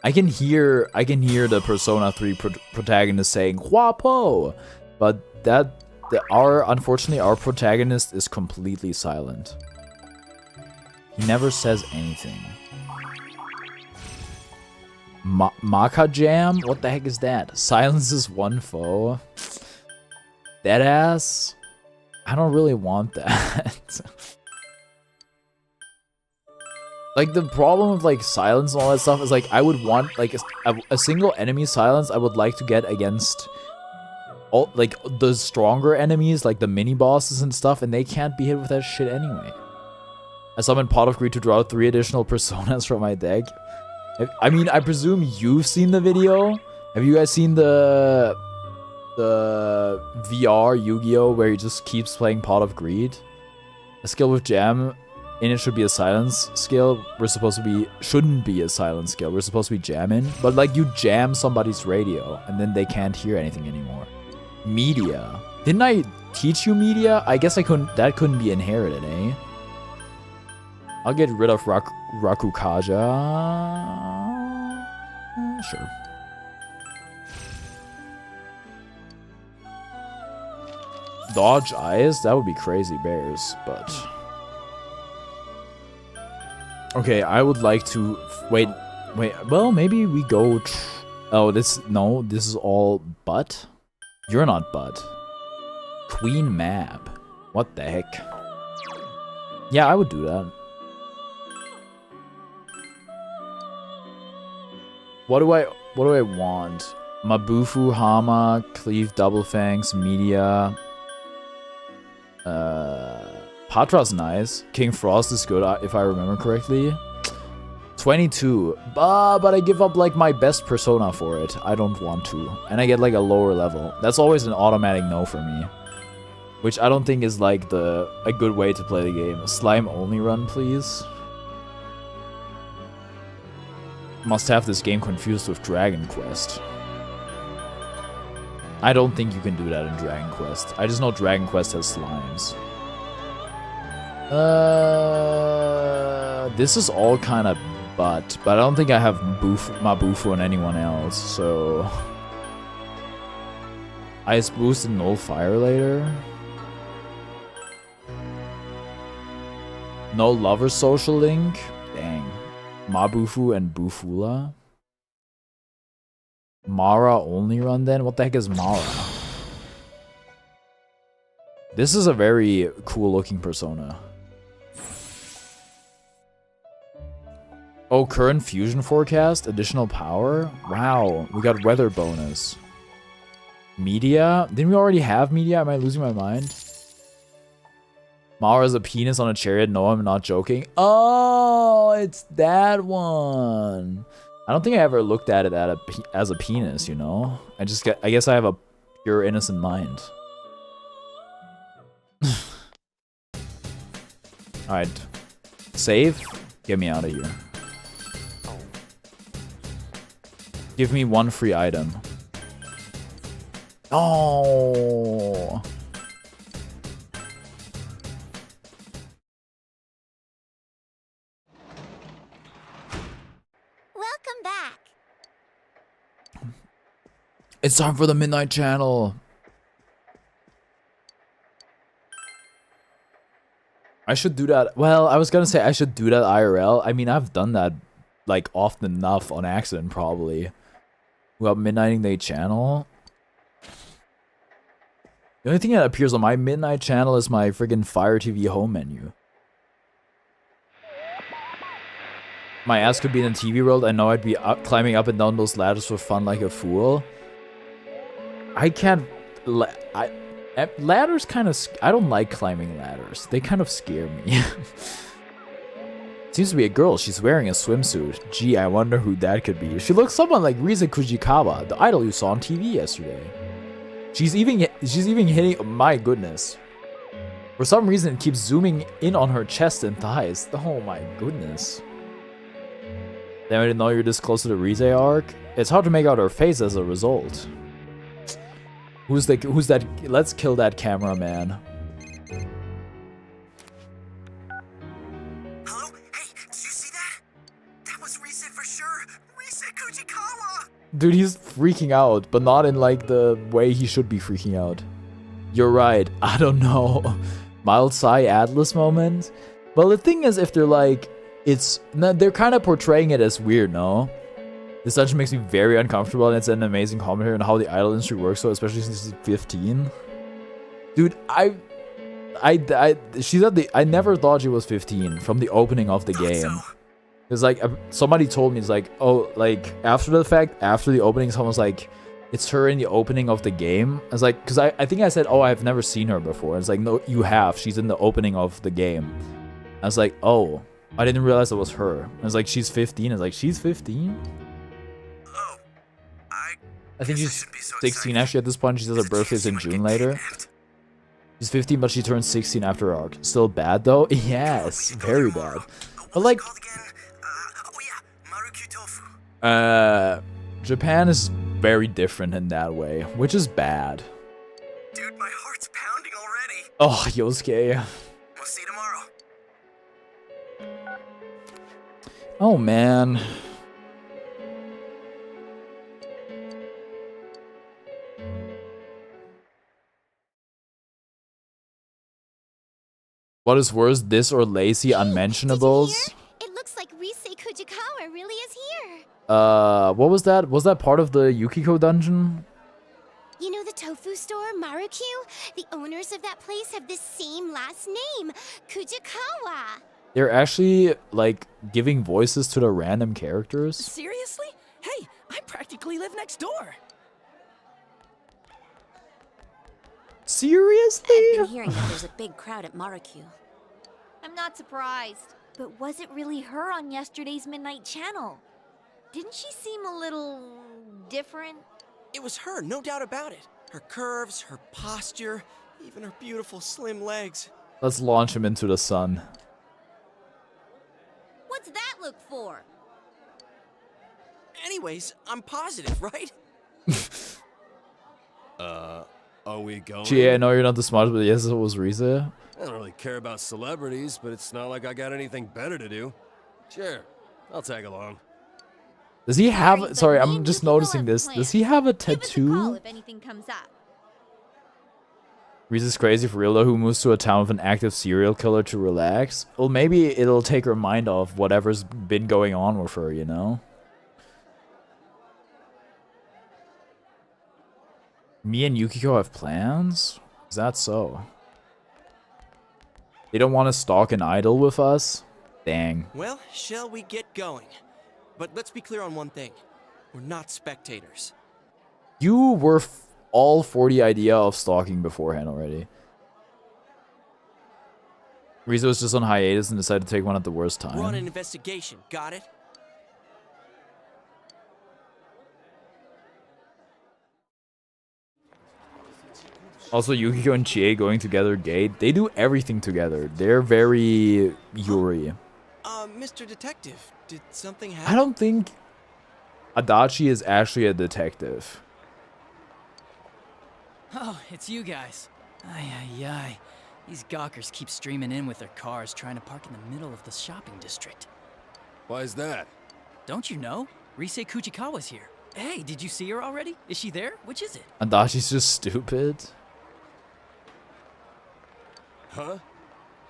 I can hear the Persona 3 protagonist saying "Huapo," but unfortunately our protagonist is completely silent. He never says anything. Maka Jam? What the heck is that? Silences one foe. Deadass? I don't really want that. Like, the problem with, like, silence and all that stuff is, like, I would want, like, a single enemy silence I would like to get against, all, like, the stronger enemies, like the mini-bosses and stuff, and they can't be hit with that shit anyway. I summoned Pot of Greed to draw 3 additional personas from my deck. I mean, I presume you've seen the video. Have you guys seen the VR Yu-Gi-Oh! Where he just keeps playing Pot of Greed? A skill with Jam in it should be a silence skill. Shouldn't be a silence skill. We're supposed to be jamming. But like, you jam somebody's radio and then they can't hear anything anymore. Media. Didn't I teach you media? I guess that couldn't be inherited, eh? I'll get rid of Rakukaja. Sure. Dodge eyes? That would be crazy bears, but... Okay, I would like to... Wait. Well, maybe we go... Oh, this is all butt? You're not butt. Queen Mab. What the heck? Yeah, I would do that. What do I want? Mabufu, Hama, Cleave, Double Fangs, Media. Patra's nice. King Frost is good if I remember correctly. 22. But I give up like my best persona for it. I don't want to. And I get like a lower level. That's always an automatic no for me. Which I don't think is like a good way to play the game. Slime only run, please. Must have this game confused with Dragon Quest. I don't think you can do that in Dragon Quest. I just know Dragon Quest has slimes. This is all kind of but I don't think I have Mabufu and anyone else, so... Ice Boost and Null Fire later. No Lover Social Link? Dang. Mabufu and Bufula? Mara only run then? What the heck is Mara? This is a very cool looking persona. Oh, current fusion forecast? Additional power? Wow, we got weather bonus. Media? Didn't we already have media? Am I losing my mind? Mara's a penis on a chariot. No, I'm not joking. Oh, it's that one. I don't think I ever looked at it as a penis, you know? I guess I have a pure innocent mind. Alright. Save. Get me out of here. Give me one free item. Oh. Welcome back. It's time for the Midnight Channel. I should do that. Well, I was gonna say I should do that IRL. I mean, I've done that like often enough on accident, probably. Well, Midnighting the Channel. The only thing that appears on my Midnight Channel is my friggin' Fire TV home menu. My ass could be in a TV world. I know I'd be climbing up and down those ladders for fun like a fool. I can't... ladders kind of... I don't like climbing ladders. They kind of scare me. Seems to be a girl. She's wearing a swimsuit. Gee, I wonder who that could be. She looks somewhat like Riza Kujikawa, the idol you saw on TV yesterday. She's even hitting... My goodness. For some reason, it keeps zooming in on her chest and thighs. Oh my goodness. Damn, I didn't know you were this close to the Rize arc. It's hard to make out her face as a result. Who's that? Let's kill that cameraman. Hello? Hey, did you see that? That was Rise for sure. Rise Kujikawa! Dude, he's freaking out, but not in like the way he should be freaking out. You're right. I don't know. Mild Psy Atlas moment. Well, the thing is, if they're like, they're kind of portraying it as weird, no? This dungeon makes me very uncomfortable, and it's an amazing commentary on how the idol industry works, so especially since she's 15. Dude, I never thought she was 15 from the opening of the game. It's like, somebody told me, it's like, oh, like, after the fact, after the opening, someone's like, it's her in the opening of the game. I was like, because I think I said, oh, I've never seen her before. It's like, no, you have. She's in the opening of the game. I was like, oh, I didn't realize it was her. I was like, she's 15. I was like, she's 15? Oh, I think she's 16 actually at this point. She says her birthday's in June later. She's 15, but she turns 16 after her arc. Still bad though? Yes, very bad. But like, Japan is very different in that way, which is bad. Dude, my heart's pounding already. Oh, Yosuke. We'll see you tomorrow. Oh man. What is worse, this or lazy unmentionables? It looks like Rise Kujikawa really is here. What was that? Was that part of the Yukiko dungeon? You know the tofu store, Marukyu? The owners of that place have the same last name, Kujikawa. They're actually, like, giving voices to the random characters? Seriously? Hey, I practically live next door. Seriously? I've been hearing that there's a big crowd at Maruku. I'm not surprised. But was it really her on yesterday's Midnight Channel? Didn't she seem a little different? It was her, no doubt about it. Her curves, her posture, even her beautiful slim legs. Let's launch him into the sun. What's that look for? Anyways, I'm positive, right? Are we going? Gee, I know you're not the smartest, but yes, it was Rize. I don't really care about celebrities, but it's not like I got anything better to do. Sure, I'll tag along. Does he have? but Sorry, me I'm and just Yukiko noticing have this. plans. Does he have a Give us a call tattoo? if anything comes up. Rize's crazy for real though, who moves to a town with an active serial killer to relax. Well, maybe it'll take her mind off whatever's been going on with her, you know? Me and Yukiko have plans? Is that so? They don't want to stalk an idol with us? Dang. Well, shall we get going? But let's be clear on one thing. We're not spectators. You were all for the idea of stalking beforehand already. Rize was just on hiatus and decided to take one at the worst We're on an time. investigation, got it? Also, Yukiko and Chie going together gay. They do everything together. They're very Yuri. Mr. Detective, did something happen? I don't think Adachi is actually a detective. Oh, it's you guys. Ay, ay, ay. These gawkers keep streaming in with their cars trying to park in the middle of the shopping district. Why is that? Don't you know? Rise Kuchikawa's here. Hey, did you see her already? Is she there? Which is it? Adachi's just stupid. Huh?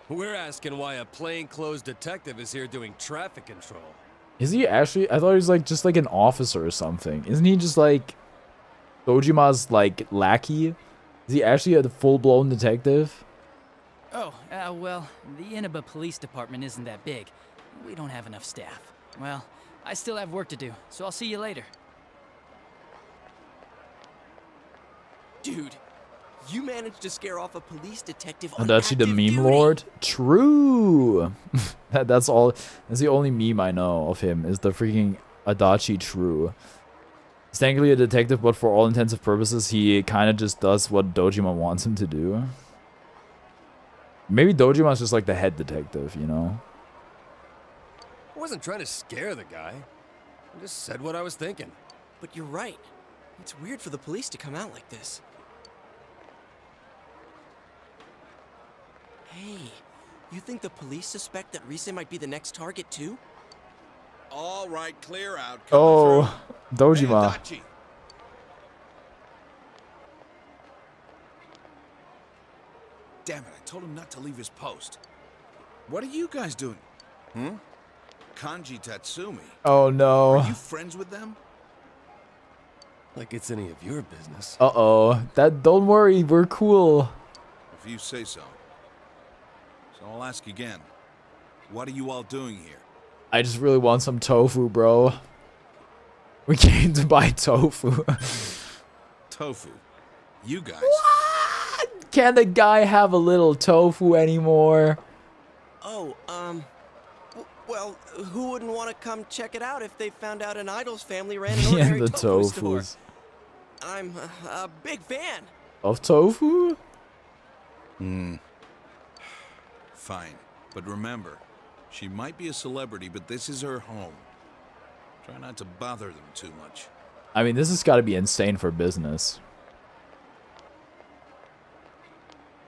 We're asking why a plainclothes detective is here doing traffic control. Is he actually? I thought he was like just like an officer or something. Isn't he just like Dojima's like lackey? Is he actually a full-blown detective? Oh, well, the Inaba Police Department isn't that big. We don't have enough staff. Well, I still have work to do, so I'll see you later. Dude, you managed to scare off a police detective on Adachi the active meme duty. lord? True. That's all. That's the only meme I know of him is the freaking Adachi true. He's technically a detective, but for all intents and purposes, he kind of just does what Dojima wants him to do. Maybe Dojima's just like the head detective, you know? I wasn't trying to scare the guy. I just said what I was thinking. But you're right. It's weird for the police to come out like this. Hey, you think the police suspect that Rise might be the next target too? All right, clear out. Oh, Dojima. Adachi. Damn it, I told him not to leave his post. What are you guys doing? Kanji Tatsumi. Oh no. Are you friends with them? Like it's any of your business. Uh-oh. Don't worry, we're cool. If you say so. So I'll ask again. What are you all doing here? I just really want some tofu, bro. We came to buy tofu. Tofu. You guys. What? Can the guy have a little tofu anymore? Oh, well, who wouldn't want to come check it out if they found out an idol's family ran an Yeah, ordinary the tofu store? tofus. I'm a big fan. Of tofu? Fine. But remember, she might be a celebrity, but this is her home. Try not to bother them too much. I mean, this has got to be insane for business.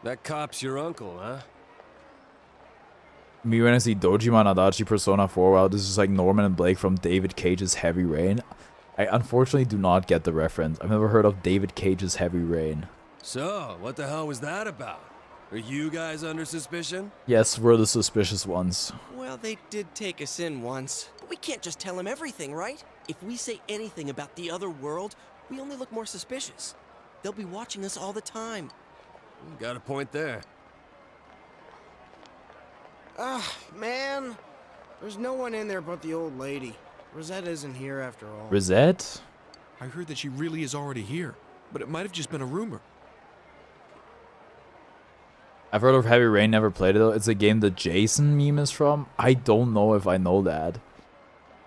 That cop's your uncle, huh? Me when I see Dojima and Adachi Persona 4, wow, this is like Norman and Blake from David Cage's Heavy Rain. I unfortunately do not get the reference. I've never heard of David Cage's Heavy Rain. So, what the hell was that about? Are you guys under suspicion? Yes, we're the suspicious ones. Well, they did take us in once. But we can't just tell them everything, right? If we say anything about the other world, we only look more suspicious. They'll be watching us all the time. Got a point there. Man. There's no one in there but the old lady. Rosette isn't here after all. Rosette? I heard that she really is already here, but it might have just been a rumor. I've heard of Heavy Rain, never played it though. It's a game the Jason meme is from. I don't know if I know that.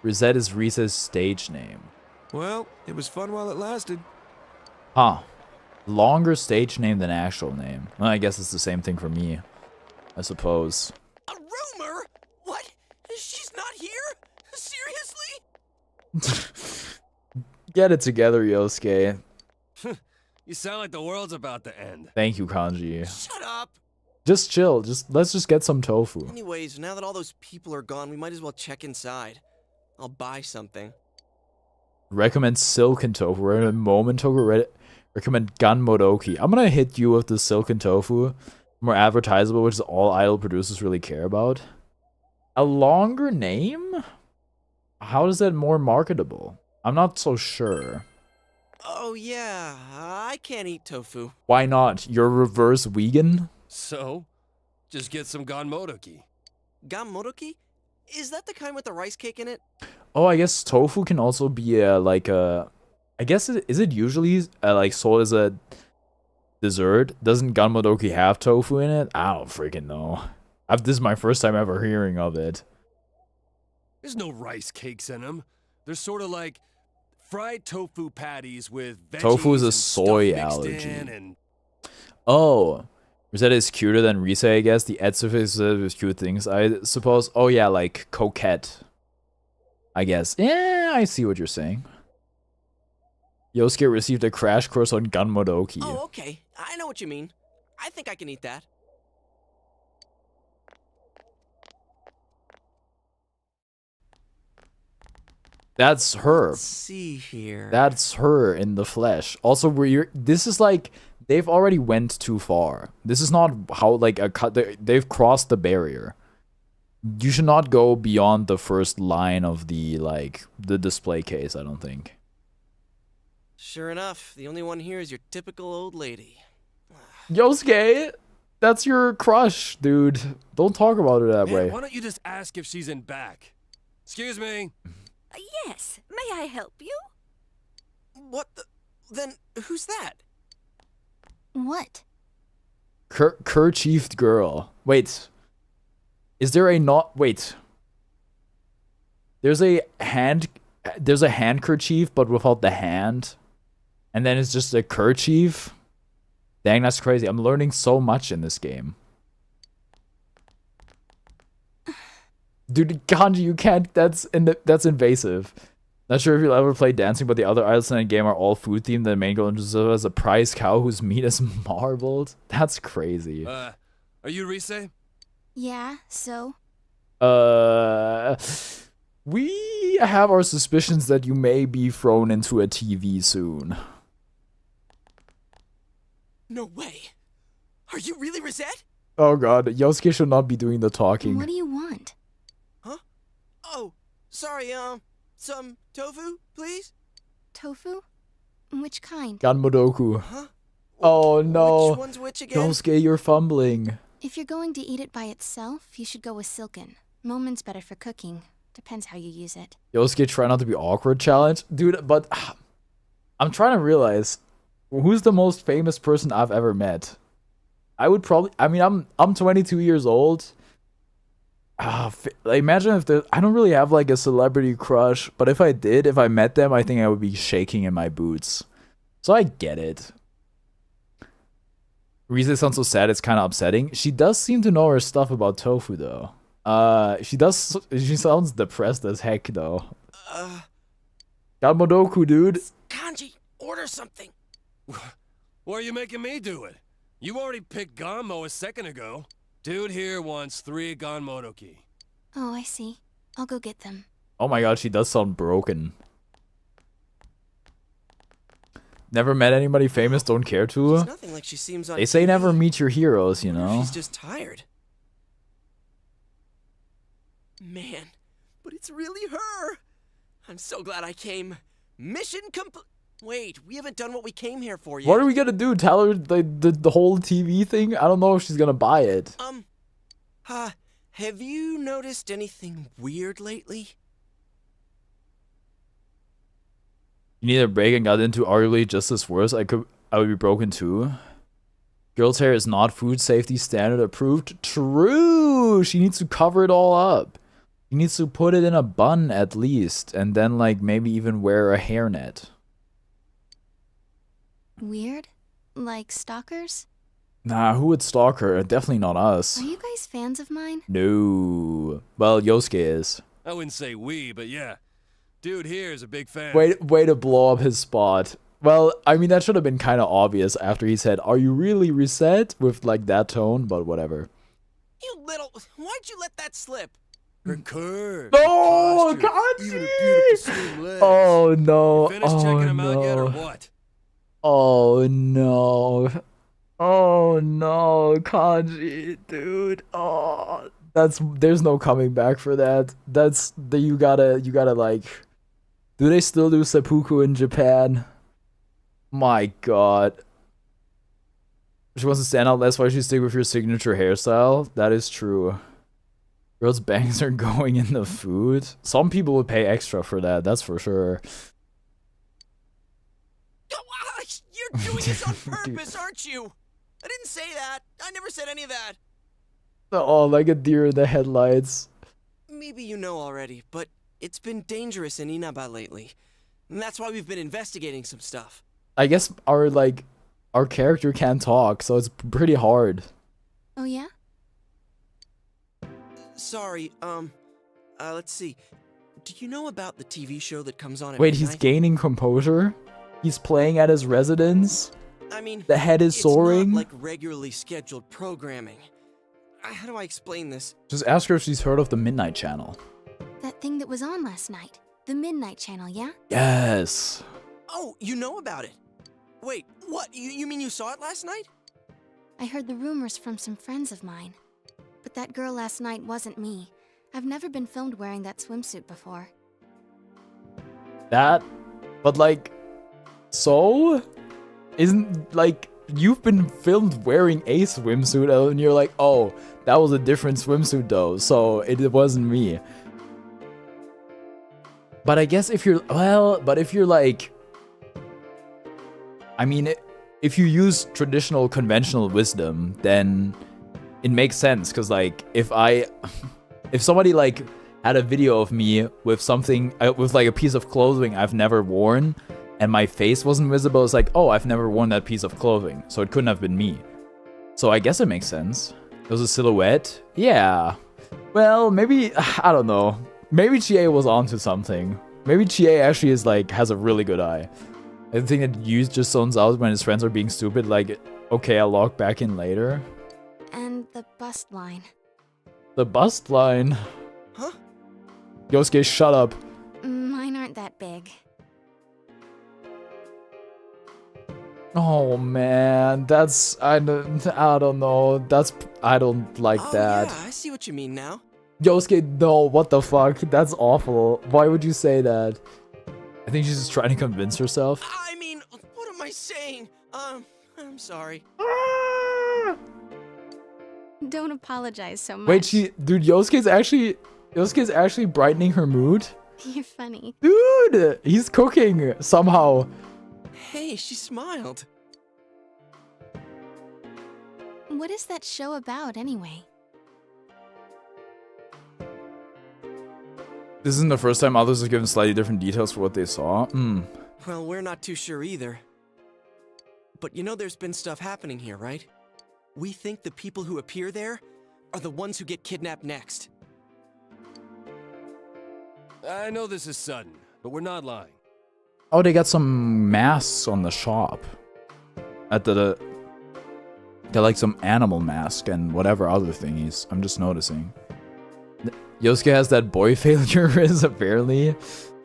Rosette is Risa's stage name. Well, it was fun while it lasted. Huh. Longer stage name than actual name. Well, I guess it's the same thing for me, I suppose. A rumor? What? She's not here? Seriously? Get it together, Yosuke. You sound like the world's about to end. Thank you, Kanji. Shut up. Just chill. Let's just get some tofu. Anyways, now that all those people are gone, we might as well check inside. I'll buy something. Recommend silken tofu. Recommend moment tofu. Recommend gun modoki. I'm gonna hit you with the silken tofu. More advertisable, which is all idol producers really care about. A longer name? How is that more marketable? I'm not so sure. Oh yeah, I can't eat tofu. Why not? You're reverse vegan? So, just get some Ganmodoki. Ganmodoki? Is that the kind with the rice cake in it? Oh, I guess tofu can also be like a... I guess is it usually like sold as a dessert? Doesn't Ganmodoki have tofu in it? I don't freaking know. This is my first time ever hearing of it. There's no rice cakes in them. They're sort of like fried tofu patties with veggies Tofu is a and soy stuff mixed allergy. in and... Oh, Rosetta is cuter than Rise, I guess. The Etsufi is cute things, I suppose. Oh yeah, like coquette, I guess. Yeah, I see what you're saying. Yosuke received a crash course on Ganmodoki. Oh, okay. I know what you mean. I think I can eat that. That's her. Let's see here. That's her in the flesh. Also, this is like they've already went too far. This is not how like a cut. They've crossed the barrier. You should not go beyond the first line of the display case. I don't think. Sure enough, the only one here is your typical old lady. Yosuke, that's your crush, dude. Don't talk about her that Man, way. why don't you just ask if she's in back? Excuse me. Yes, may I help you? What the? Then who's that? What? Kerchiefed girl. Wait. Is there a not? Wait. There's a handkerchief, but without the hand, and then it's just a kerchief. Dang, that's crazy. I'm learning so much in this game. Dude, Kanji, you can't. That's invasive. Not sure if you'll ever play dancing, but the other idols in the game are all food themed. The main girl introduces as a prize cow whose meat is marbled. That's crazy. Are you Rise? Yeah, so? We have our suspicions that you may be thrown into a TV soon. No way. Are you really Rosette? Oh god, Yosuke should not be doing the talking. What do you want? Huh? Oh, sorry, some tofu, please? Tofu? Which kind? Ganmodoku. Huh? Oh no. Which one's which again? Yosuke, you're fumbling. If you're going to eat it by itself, you should go with silken. Momen's better for cooking. Depends how you use it. Yosuke, try not to be awkward challenge. Dude, but I'm trying to realize who's the most famous person I've ever met. I would probably, I mean, I'm 22 years old. Imagine if I don't really have like a celebrity crush, but if I did, if I met them, I think I would be shaking in my boots. So I get it. Rize sounds so sad, it's kind of upsetting. She does seem to know her stuff about tofu though. She sounds depressed as heck though. Ganmodoku, dude. Kanji, order something. Why are you making me do it? You already picked Ganmo a second ago. Dude here wants 3 Ganmodoki. Oh, I see. I'll go get them. Oh my god, she does sound broken. Never met anybody famous, don't care to. She's nothing like she seems on They say TV. never meet your heroes, you know? She's just tired. Man, but it's really her. I'm so glad I came. Mission complete. Wait, we haven't done what we came here for yet. What are we gonna do? Tell her the whole TV thing? I don't know if she's gonna buy it. Have you noticed anything weird lately? You need a break and got into arguably just as worse. I would be broken too. Girl's hair is not food safety standard approved. True. She needs to cover it all up. She needs to put it in a bun at least, and then like maybe even wear a hairnet. Weird? Like stalkers? Nah, who would stalk her? Definitely not us. Are you guys fans of mine? No. Well, Yosuke is. I wouldn't say we, but yeah. Dude here is a big fan. Way to blow up his spot. Well, I mean, that should have been kind of obvious after he said, "Are you really reset?" with like that tone, but whatever. You little... Why'd you let that slip? Her curve. No, Even a beautiful slim legs. Oh no. You finished checking him out yet or what? Oh no. Oh no, Kanji, dude. Oh, there's no coming back for that. You gotta like. Do they still do seppuku in Japan? My god. She wants to stand out less. Why should you stick with your signature hairstyle? That is true. Girls' bangs are going in the food. Some people would pay extra for that, that's for sure. You're doing this on purpose, aren't you? I didn't say that. I never said any of that. Oh, like a deer in the headlights. Maybe you know already, but it's been dangerous in Inaba lately. And that's why we've been investigating some stuff. I guess our character can't talk, so it's pretty hard. Oh yeah? Sorry, let's see. Do you know about the TV show that comes on at Wait, midnight? he's gaining composure? He's playing at his residence? I mean, the head is soaring? It's not like regularly scheduled programming. How do I explain this? Just ask her if she's heard of the Midnight Channel. That thing that was on last night. The Midnight Channel, yeah? Yes. Oh, you know about it. Wait, what? You mean you saw it last night? I heard the rumors from some friends of mine. But that girl last night wasn't me. I've never been filmed wearing that swimsuit before. But like, so? Isn't, like, you've been filmed wearing a swimsuit and you're like, oh, that was a different swimsuit though, so it wasn't me. But I guess if you're like, I mean, if you use traditional conventional wisdom, then it makes sense, because like, if somebody like had a video of me with something, with like a piece of clothing I've never worn, and my face wasn't visible, it's like, oh, I've never worn that piece of clothing, so it couldn't have been me. So I guess it makes sense. It was a silhouette? Yeah. Well, maybe, I don't know. Maybe Chie was onto something. Maybe Chie actually is like, has a really good eye. I think that Yu just zones out when his friends are being stupid, like, okay, I'll log back in later. And the bust line. The bust line? Huh? Yosuke, shut up. Mine aren't that big. Oh man, that's, I don't know, I don't like that. Yeah, I see what you mean now. Yosuke, no, what the fuck? That's awful. Why would you say that? I think she's just trying to convince herself. I mean, what am I saying? I'm sorry. Don't apologize so much. Wait, dude, Yosuke's actually brightening her mood? You're funny. Dude, he's cooking somehow. Hey, she smiled. What is that show about, anyway? This isn't the first time others have given slightly different details for what they saw. Well, we're not too sure either. But you know there's been stuff happening here, right? We think the people who appear there are the ones who get kidnapped next. I know this is sudden, but we're not lying. Oh, they got some masks on the shop. They're like some animal mask and whatever other thingies. I'm just noticing. Yosuke has that boy failure is apparently.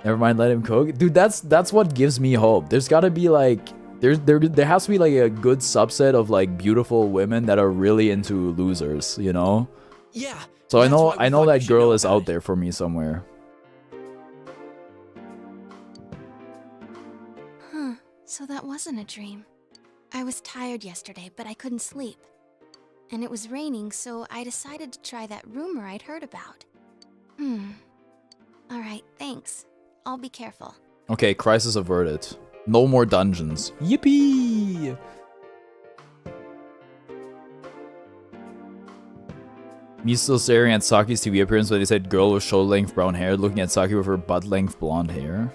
Never mind, let him cook. Dude, that's what gives me hope. There's gotta be like, there has to be like a good subset of like beautiful women that are really into losers, you know? Yeah. So I know that girl is out there for me somewhere. Huh, so that wasn't a dream. I was tired yesterday, but I couldn't sleep. And it was raining, so I decided to try that rumor I'd heard about. Alright, thanks. I'll be careful. Okay, crisis averted. No more dungeons. Yippee! Me still staring at Saki's TV appearance when they said girl with shoulder-length brown hair, looking at Saki with her butt-length blonde hair.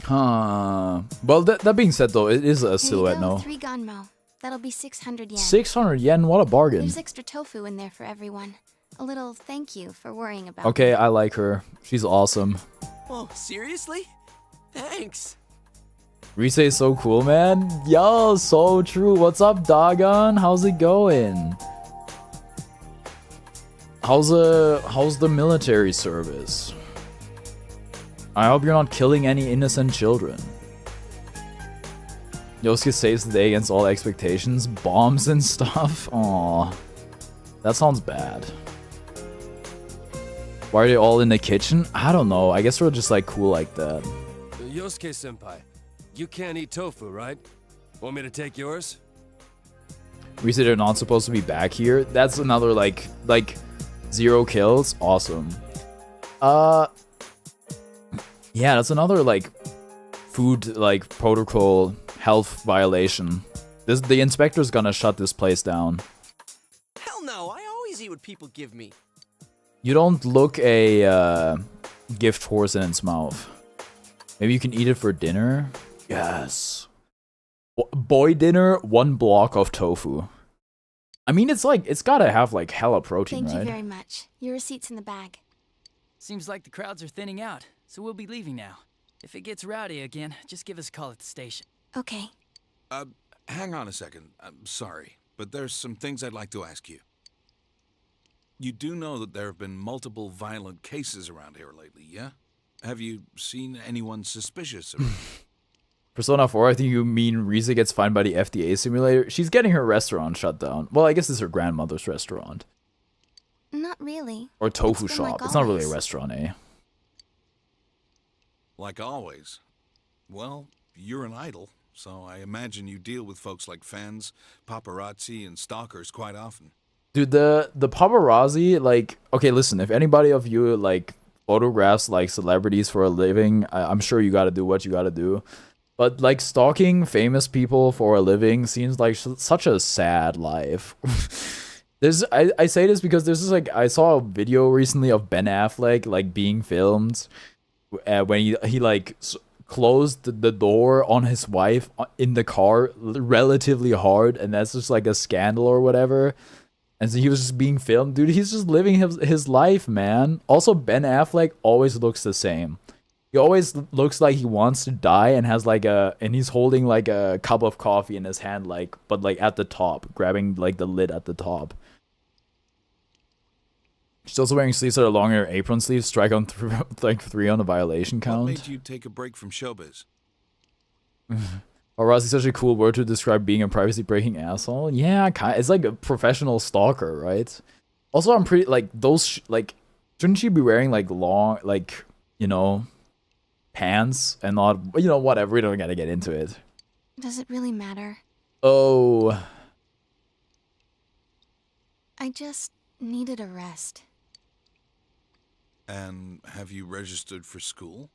Huh. Well, that being said, though, it is a silhouette, no? 3 Ganmo. That'll be 600 yen. 600 yen? What a bargain. There's extra tofu in there for everyone. A little thank you for worrying about Okay, me. I like her. She's awesome. Oh, seriously? Thanks. Rise is so cool, man. Yo, so true. What's up, Dagon? How's it going? How's the military service? I hope you're not killing any innocent children. Yosuke saves the day against all expectations. Bombs and stuff. Aww. That sounds bad. Why are they all in the kitchen? I don't know. I guess we're just like cool like that. Yosuke-senpai, you can't eat tofu, right? Want me to take yours? We say they're not supposed to be back here. That's another like 0 kills. Awesome. Yeah, that's another like food like protocol health violation. The inspector's gonna shut this place down. Hell no, I always eat what people give me. You don't look a gift horse in its mouth. Maybe you can eat it for dinner? Yes. Boy dinner, 1 block of tofu. I mean, it's gotta have like hella protein, Thank right? you very much. Your receipt's in the bag. Seems like the crowds are thinning out, so we'll be leaving now. If it gets rowdy again, just give us a call at the station. Okay. Hang on a second. I'm sorry, but there's some things I'd like to ask you. You do know that there have been multiple violent cases around here lately, yeah? Have you seen anyone suspicious of it? Persona 4, I think you mean Riza gets fined by the FDA simulator. She's getting her restaurant shut down. Well, I guess it's her grandmother's restaurant. Not really. Or tofu It's been shop. like It's not really a always. restaurant, eh? Like always. Well, you're an idol, so I imagine you deal with folks like fans, paparazzi, and stalkers quite often. Dude, the paparazzi, like, okay, listen, if anybody of you, like, photographs, like, celebrities for a living, I'm sure you gotta do what you gotta do. But, like, stalking famous people for a living seems like such a sad life. I say this because there's this, like, I saw a video recently of Ben Affleck, like, being filmed when he like, closed the door on his wife in the car relatively hard, and that's just, like, a scandal or whatever. And so he was just being filmed. Dude, he's just living his life, man. Also, Ben Affleck always looks the same. He always looks like he wants to die and has like and he's holding like a cup of coffee in his hand, like, but like at the top, grabbing like the lid at the top. She's also wearing sleeves that are longer apron sleeves, strike on like 3 on the violation count. What made you take a break from showbiz? Paparazzi is such a cool word to describe being a privacy-breaking asshole. Yeah, it's like a professional stalker, right? Also, I'm pretty, like, those, like, shouldn't she be wearing, like, long, like, you know, pants and not, you know, whatever, we don't gotta get into it. Does it really matter? Oh. I just needed a rest. And have you registered for school?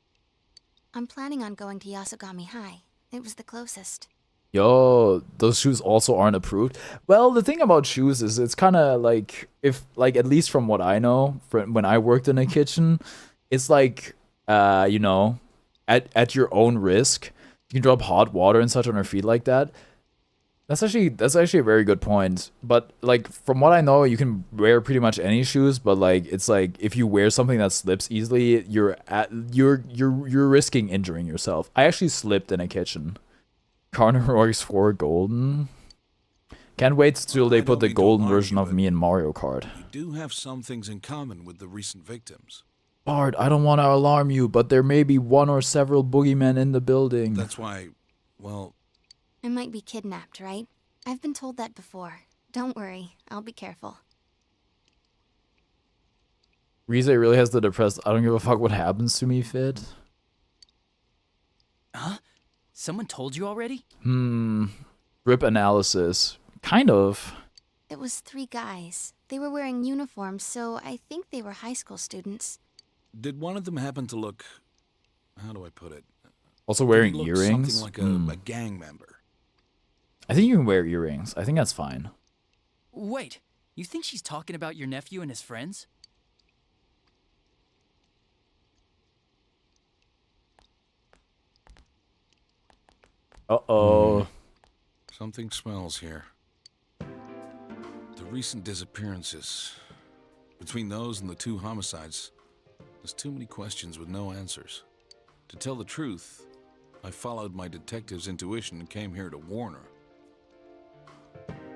I'm planning on going to Yasogami High. It was the closest. Yo, those shoes also aren't approved. Well, the thing about shoes is it's kind of like, if, like, at least from what I know, from when I worked in a kitchen, it's like, you know, at your own risk, you can drop hot water and such on your feet like that. That's actually a very good point. But like, from what I know, you can wear pretty much any shoes, but like, it's like if you wear something that slips easily, you're risking injuring yourself. I actually slipped in a kitchen. Carnivores 4 golden. Can't wait till they put the golden version of me in Mario Kart. You do have some things in common with the recent victims. Bard, I don't want to alarm you, but there may be one or several boogeymen in the building. That's why, well... I might be kidnapped, right? I've been told that before. Don't worry, I'll be careful. Rize really has the depressed, I don't give a fuck what happens to me fit. Huh? Someone told you already? Grip analysis. Kind of. It was 3 guys. They were wearing uniforms, so I think they were high school students. Did one of them happen to look... How do I put it? Also Did wearing he look earrings? something like a gang member. I think you can wear earrings. I think that's fine. Wait, you think she's talking about your nephew and his friends? Uh-oh. Something smells here. The recent disappearances. Between those and the 2 homicides, there's too many questions with no answers. To tell the truth, I followed my detective's intuition and came here to warn her.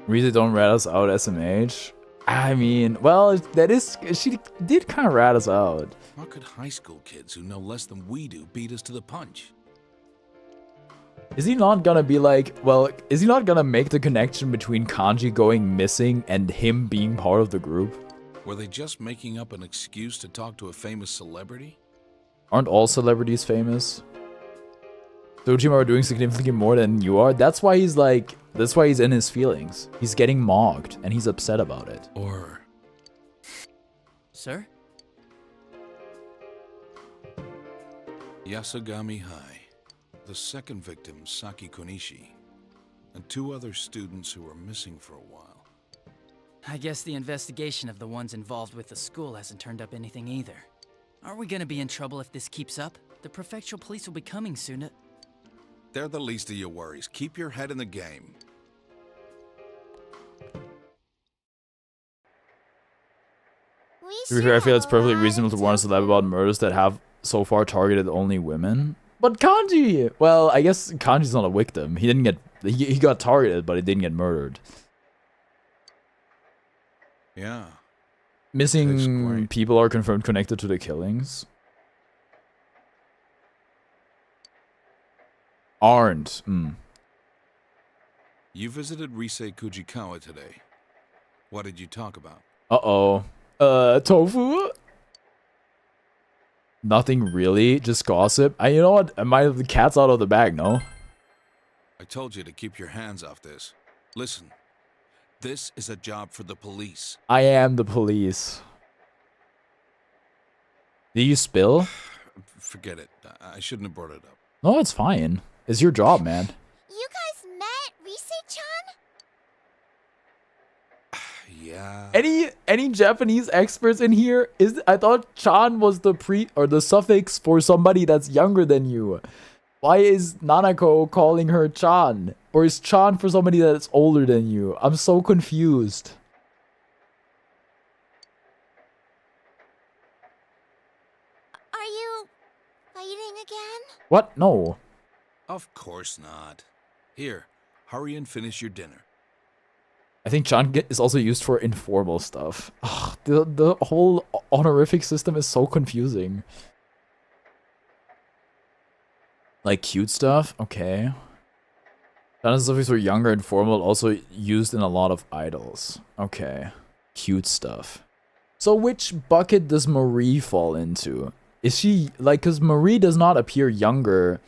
Really don't rat us out, SMH? I mean, well, that is... She did kind of rat us out. How could high school kids who know less than we do beat us to the punch? Is he not gonna be like... Well, is he not gonna make the connection between Kanji going missing and him being part of the group? Were they just making up an excuse to talk to a famous celebrity? Aren't all celebrities famous? Dojima are doing significantly more than you are. That's why he's like... That's why he's in his feelings. He's getting mocked, and he's upset about it. Or... Sir? Yasogami High. The second victim, Saki Konishi. And 2 other students who were missing for a while. I guess the investigation of the ones involved with the school hasn't turned up anything either. Aren't we gonna be in trouble if this keeps up? The prefectural police will be coming soon. They're the least of your worries. Keep your head in the game. To be fair, I feel it's perfectly reasonable to warn a celeb about murders that have so far targeted only women. But Kanji! Well, I guess Kanji's not a victim. He didn't get... He got targeted, but he didn't get murdered. Yeah. Missing people are confirmed connected to the killings. Aren't. You visited Risei Kujikawa today. What did you talk about? Uh-oh. Tofu? Nothing really, just gossip. You know what? The cat's out of the bag, no? I told you to keep your hands off this. Listen, this is a job for the police. I am the police. Did you spill? Forget it. I shouldn't have brought it up. No, it's fine. It's your job, man. You guys met Risei-chan? Yeah. Any Japanese experts in here? I thought chan was the suffix for somebody that's younger than you. Why is Nanako calling her chan? Or is chan for somebody that's older than you? I'm so confused. Are you fighting again? What? No. Of course not. Here, hurry and finish your dinner. I think chan is also used for informal stuff. Ugh, the whole honorific system is so confusing. Like cute stuff? Okay. Chan is a suffix for younger and formal, also used in a lot of idols. Okay. Cute stuff. So which bucket does Marie fall into? Is she, like, because Marie does not appear younger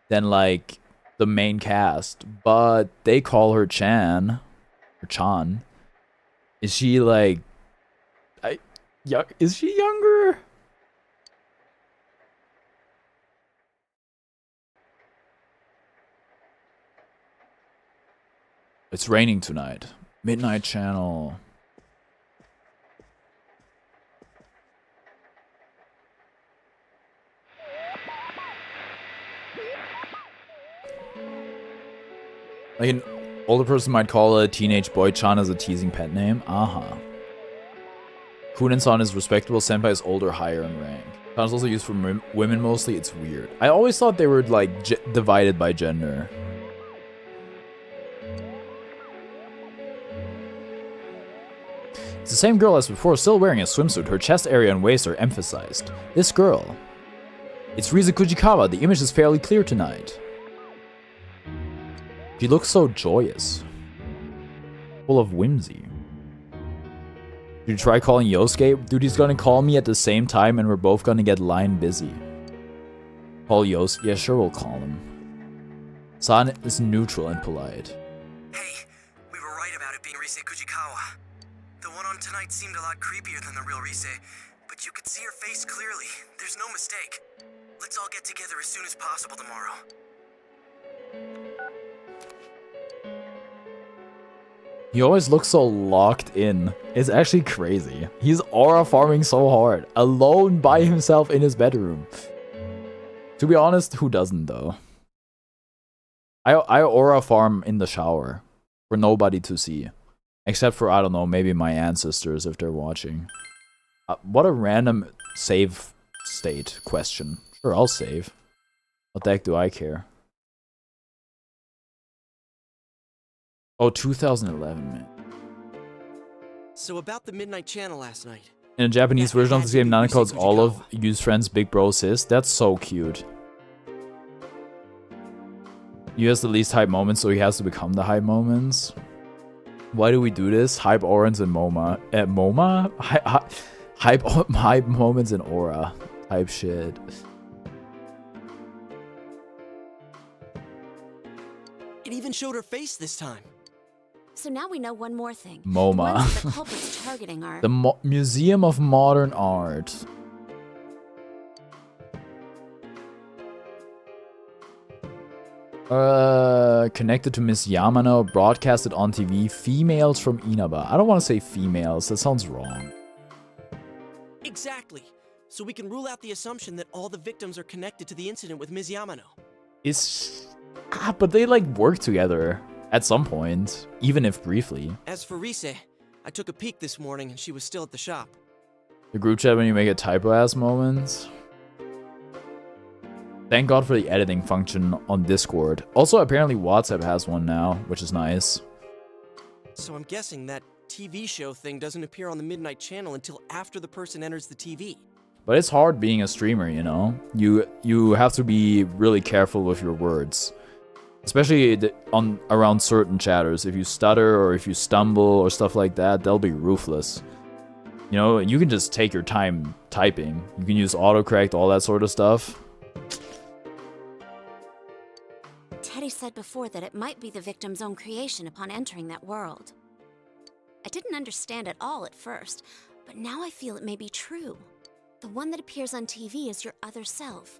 than, like, the main cast, but they call her Chan. Or Chan. Is she, like, is she younger? It's raining tonight. Midnight Channel. Like an older person might call a teenage boy Chan as a teasing pet name. Uh-huh. Kunin-san is respectable. Senpai is older, higher in rank. Chan is also used for women mostly. It's weird. I always thought they were, like, divided by gender. It's the same girl as before, still wearing a swimsuit. Her chest area and waist are emphasized. This girl. It's Riza Kujikawa. The image is fairly clear tonight. She looks so joyous. Full of whimsy. Did you try calling Yosuke? Dude, he's gonna call me at the same time and we're both gonna get line busy. Call Yosuke? Yeah, sure, we'll call him. San is neutral and polite. Hey, we were right about it being Risei Kujikawa. The one on tonight seemed a lot creepier than the real Risei, but You could see her face clearly. There's no mistake. Let's all get together as soon as possible tomorrow. He always looks so locked in. It's actually crazy. He's aura farming so hard, alone by himself in his bedroom. To be honest, who doesn't though? I aura farm in the shower for nobody to see. Except for, I don't know, maybe my ancestors if they're watching. What a random save state question. Sure, I'll save. What the heck do I care? Oh, 2011, man. So about the Midnight Channel last night. In a Japanese version of this game, Nana calls Olive use friends Big Bro Sis. That's so cute. He has the least hype moments, so he has to become the hype moments. Why do we do this? Hype Orans and MoMA. MoMA? Hype moments in Aura. Type shit. It even showed her face this time. So now we know one more thing. MoMA. The ones the culprits targeting are... The Museum of Modern Art. Connected to Miss Yamano, broadcasted on TV, females from Inaba. I don't want to say females, that sounds wrong. Exactly. So we can rule out the assumption that all the victims are connected to the incident with Ms. Yamano. But they like work together at some point, even if briefly. As for Rise, I took a peek this morning and she was still at the shop. The group chat when you make a typo-ass moment. Thank God for the editing function on Discord. Also, apparently WhatsApp has one now, which is nice. So I'm guessing that TV show thing doesn't appear on the Midnight Channel until after the person enters the TV. But it's hard being a streamer, you know? You have to be really careful with your words. Especially around certain chatters. If you stutter or if you stumble or stuff like that, they'll be ruthless. You know, you can just take your time typing. You can use autocorrect, all that sort of stuff. Teddy said before that it might be the victim's own creation upon entering that world. I didn't understand it all at first, but now I feel it may be true. The one that appears on TV is your other self.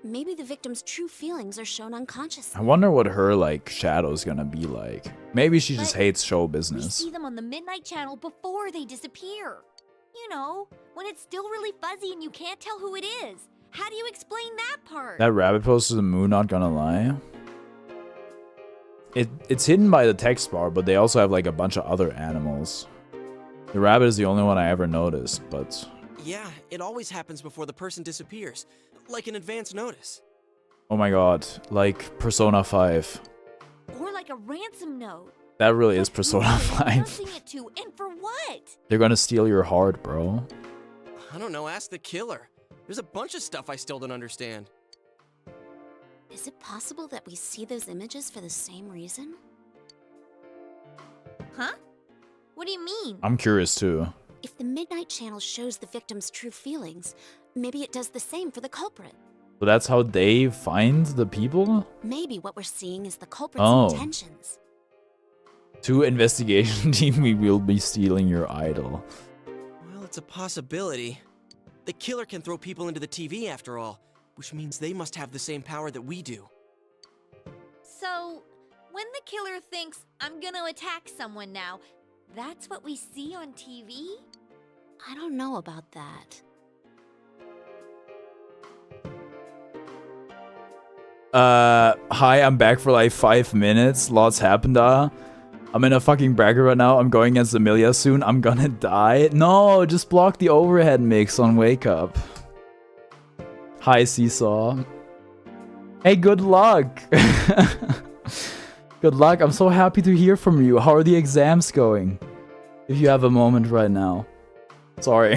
Maybe the victim's true feelings are shown unconsciously. I wonder what her, like, shadow's gonna be like. Maybe she just hates show We business. see them on the Midnight Channel before they disappear. You know, when it's still really fuzzy and you can't tell who it is. How do you explain that part? That rabbit pose to the moon, not gonna lie. It's hidden by the text bar, but they also have like a bunch of other animals. The rabbit is the only one I ever noticed, but... Yeah, it always happens before the person disappears. Like an advance notice. Oh my god, like Persona 5. Or like a ransom note. That really is Persona Who are they 5. announcing it to, and for what? They're gonna steal your heart, bro. I don't know, ask the killer. There's a bunch of stuff I still don't understand. Is it possible that we see those images for the same reason? Huh? What do you mean? I'm curious too. If the Midnight Channel shows the victim's true feelings, maybe it does the same for the culprit. So that's how they find the people? Maybe what we're seeing is the culprit's Oh. intentions. To investigation team, we will be stealing your idol. Well, it's a possibility. The killer can throw people into the TV after all, which means they must have the same power that we do. So, when the killer thinks, I'm gonna attack someone now, that's what we see on TV? I don't know about that. Hi, I'm back for like 5 minutes. Lots happened, I'm in a fucking bracket right now. I'm going against Amelia soon. I'm gonna die. No, just block the overhead mix on Wake Up. Hi, Seesaw. Hey, good luck. Good luck. I'm so happy to hear from you. How are the exams going? If you have a moment right now. Sorry.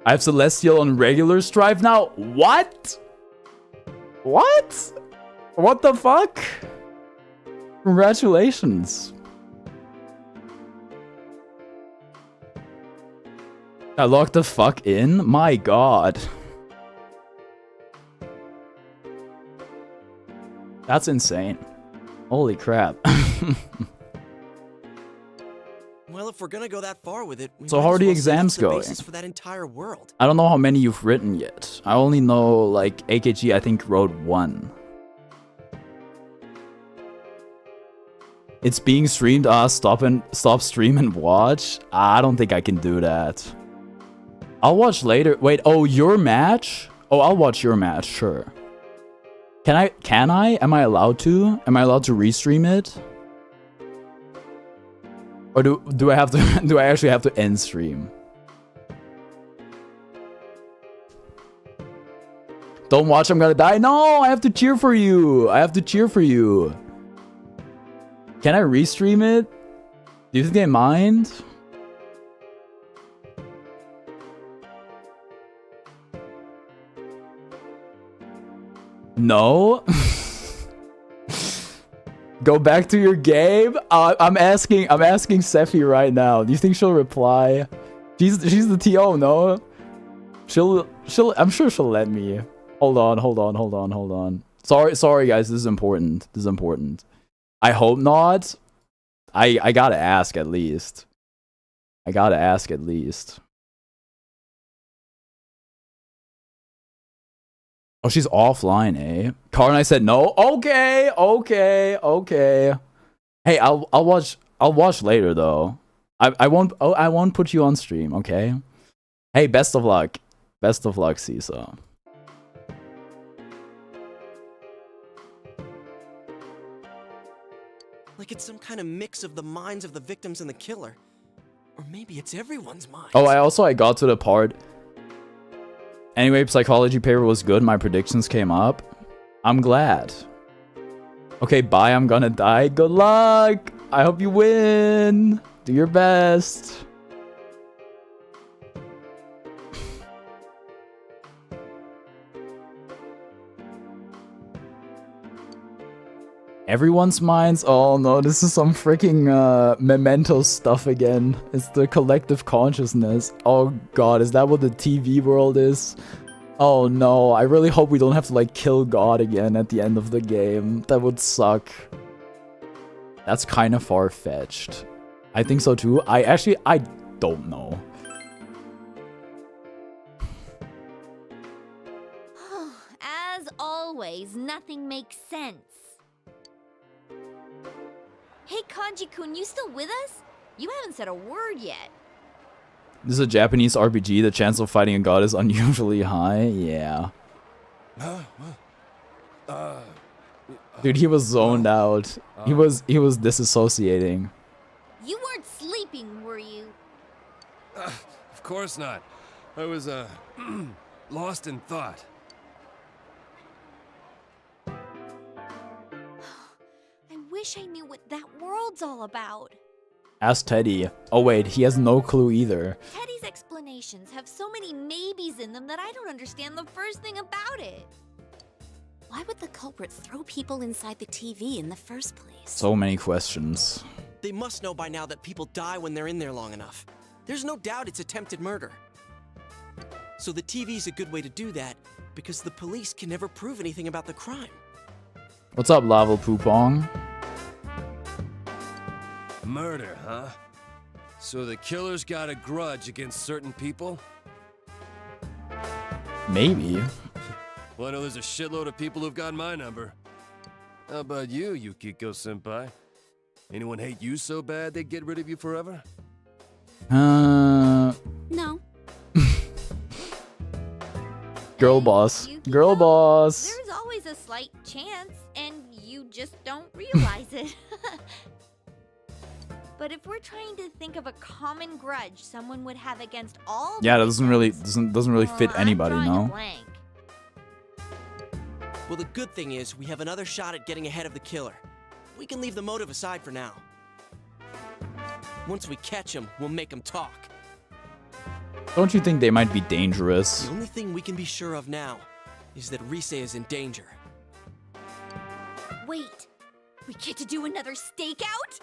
I have Celestial on regular strive now. What? What? What the fuck? Congratulations. I logged the fuck in? My god. That's insane. Holy crap. Well, if we're gonna go that far with it, we So might how as are the well say exams that's the going? basis for that entire world. I don't know how many you've written yet. I only know, like, AKG, I think, wrote 1. It's being streamed. Stop stream and watch. I don't think I can do that. I'll watch later. Wait, oh, your match? Oh, I'll watch your match, sure. Can I? Am I allowed to? Am I allowed to restream it? Or do I have to do I actually have to end stream? Don't watch, I'm gonna die. No, I have to cheer for you. I have to cheer for you. Can I restream it? Do you think they mind? No? Go back to your game? I'm asking Sephi right now. Do you think she'll reply? She's the TO, no? I'm sure she'll let me. Hold on. Sorry guys, this is important. I hope not. I gotta ask at least. Oh, she's offline, eh? Car and I said no. Okay. Hey, I'll watch later though. I won't put you on stream, okay? Hey, best of luck, Cisa. Like it's some kind of mix of the minds of the victims and the killer. Or maybe it's everyone's minds. Oh, I got to the part. Anyway, psychology paper was good. My predictions came up. I'm glad. Okay, bye. I'm gonna die. Good luck. I hope you win. Do your best. Everyone's minds? Oh no, this is some freaking Memento stuff again. It's the collective consciousness. Oh god, is that what the TV world is? Oh no, I really hope we don't have to like kill God again at the end of the game. That would suck. That's kind of far-fetched. I think so too. I don't know. As always, nothing makes sense. Hey, Kanji-kun, you still with us? You haven't said a word yet. This is a Japanese RPG. The chance of fighting a god is unusually high. Yeah. Dude, he was zoned out. He was disassociating. You weren't sleeping, were you? Of course not. I was, lost in thought. I wish I knew what that world's all about. Ask Teddy. Oh wait, he has no clue either. Teddy's explanations have so many maybes in them that I don't understand the first thing about it. Why would the culprits throw people inside the TV in the first place? So many questions. They must know by now that people die when they're in there long enough. There's no doubt it's attempted murder. So the TV's a good way to do that, because the police can never prove anything about the crime. What's up, Laval Poopong? Murder, huh? So the killer's got a grudge against certain people? Maybe. Well, I know there's a shitload of people who've got my number. How about you, Yukiko-senpai? Anyone hate you so bad they'd get rid of you forever? No. Girl boss. Yukiko, Girl boss. There's always a slight chance, and you just don't realize it. But if we're trying to think of a common grudge someone would have against all Yeah, that victims, doesn't really fit anybody, I'm drawing a no? blank. Well, the good thing is we have another shot at getting ahead of the killer. We can leave the motive aside for now. Once we catch him, we'll make him talk. Don't you think they might be dangerous? The only thing we can be sure of now is that Rise is in danger. Wait, we get to do another stakeout?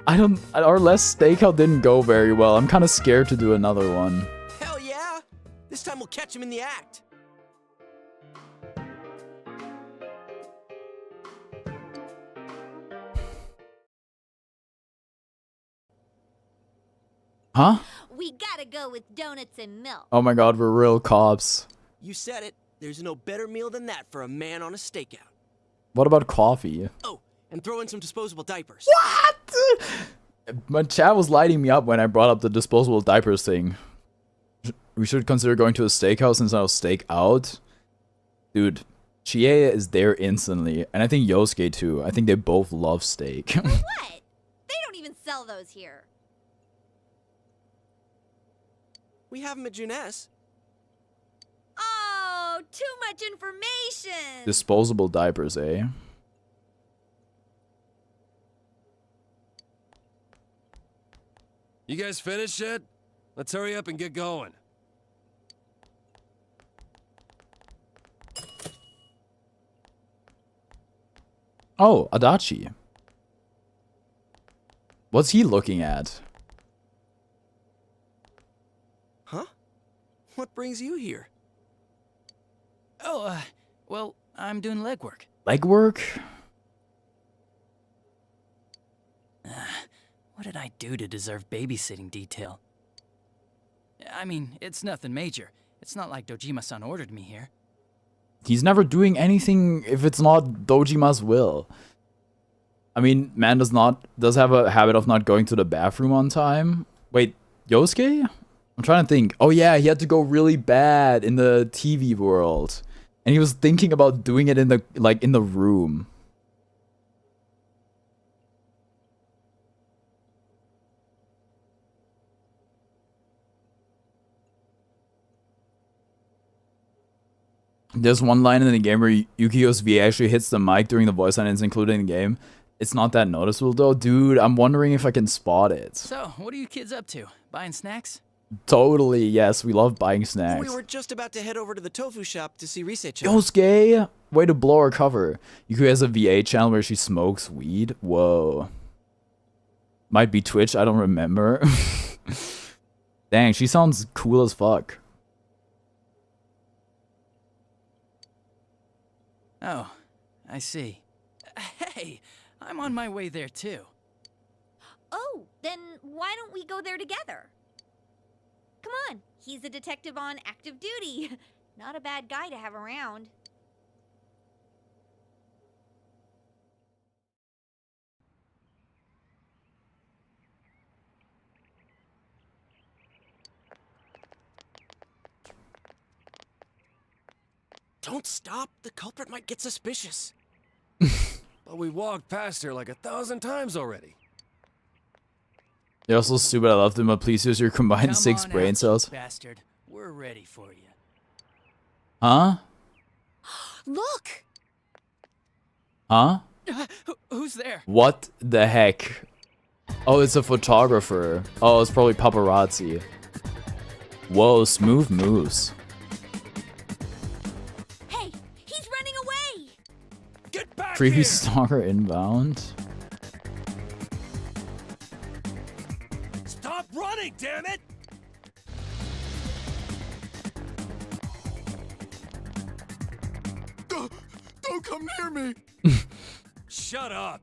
Our last stakeout didn't go very well. I'm kind of scared to do another one. Hell yeah! This time we'll catch him in the act. Huh? We gotta go with donuts and milk. Oh my god, we're real cops. You said it. There's no better meal than that for a man on a stakeout. What about coffee? Oh, and throw in some disposable diapers. What? My chat was lighting me up when I brought up the disposable diapers thing. We should consider going to a steakhouse instead of steak out. Dude, Chie is there instantly. And I think Yosuke too. I think they both love steak. What? They don't even sell those here. We have them at Juness. Oh, too much information. Disposable diapers, eh? You guys finished yet? Let's hurry up and get going. Oh, Adachi. What's he looking at? Huh? What brings you here? Oh, well, I'm doing legwork. Legwork? What did I do to deserve babysitting detail? I mean, it's nothing major. It's not like Dojima-san ordered me here. He's never doing anything if it's not Dojima's will. I mean, man does have a habit of not going to the bathroom on time. Wait, Yosuke? I'm trying to think. Oh yeah, he had to go really bad in the TV world. And he was thinking about doing it in the room. There's one line in the game where Yukio's VA actually hits the mic during the voice line and it's included in the game. It's not that noticeable though. Dude, I'm wondering if I can spot it. So, what are you kids up to? Buying snacks? Totally, yes. We love buying snacks. We were just about to head over to the tofu shop to see Rise-chan. Yosuke! Way to blow her cover. Yukio has a VA channel where she smokes weed. Whoa. Might be Twitch, I don't remember. Dang, she sounds cool as fuck. Oh, I see. Hey, I'm on my way there too. Oh, then why don't we go there together? Come on, he's a detective on active duty. Not a bad guy to have around. Don't stop. The culprit might get suspicious. But we walked past her like 1,000 times already. You're also stupid. I love them, but please use your combined Come 6 on brain out, cells. Bastard. We're ready for you. Huh? Look! Huh? Who's there? What the heck? Oh, it's a photographer. Oh, it's probably paparazzi. Whoa, smooth moves. Hey, he's running away! Get back Creepy here! stalker inbound. Stop running, damn it! Don't come near me! Shut up!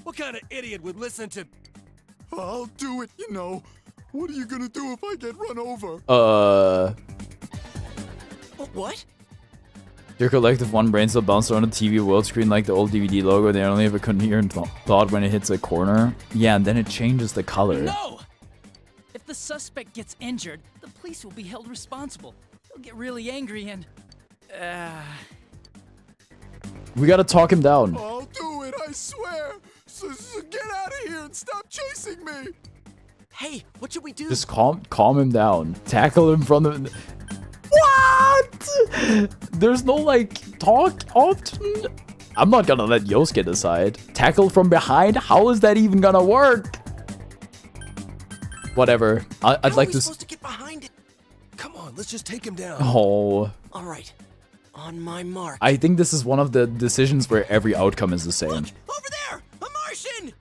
What kind of idiot would listen to... I'll do it, you know. What are you gonna do if I get run over? What? Your collective one brain cell bounced around the TV world screen like the old DVD logo. They only have a coherent thought when it hits a corner. Yeah, and then it changes the color. No! If the suspect gets injured, the police will be held responsible. They'll get really angry and... We gotta talk him down. I'll do it, I swear. So get out of here and stop chasing me. Hey, what should we do? Just calm him down. Tackle him from the... What? There's no, like, talk option? I'm not gonna let Yosuke decide. Tackle from behind? How is that even gonna work? Whatever. I'd like to... supposed to get behind it? Come on, let's just take him down. Oh. All right. On my mark. I think this is one of the decisions where every outcome is the same. Look, over there! A Martian!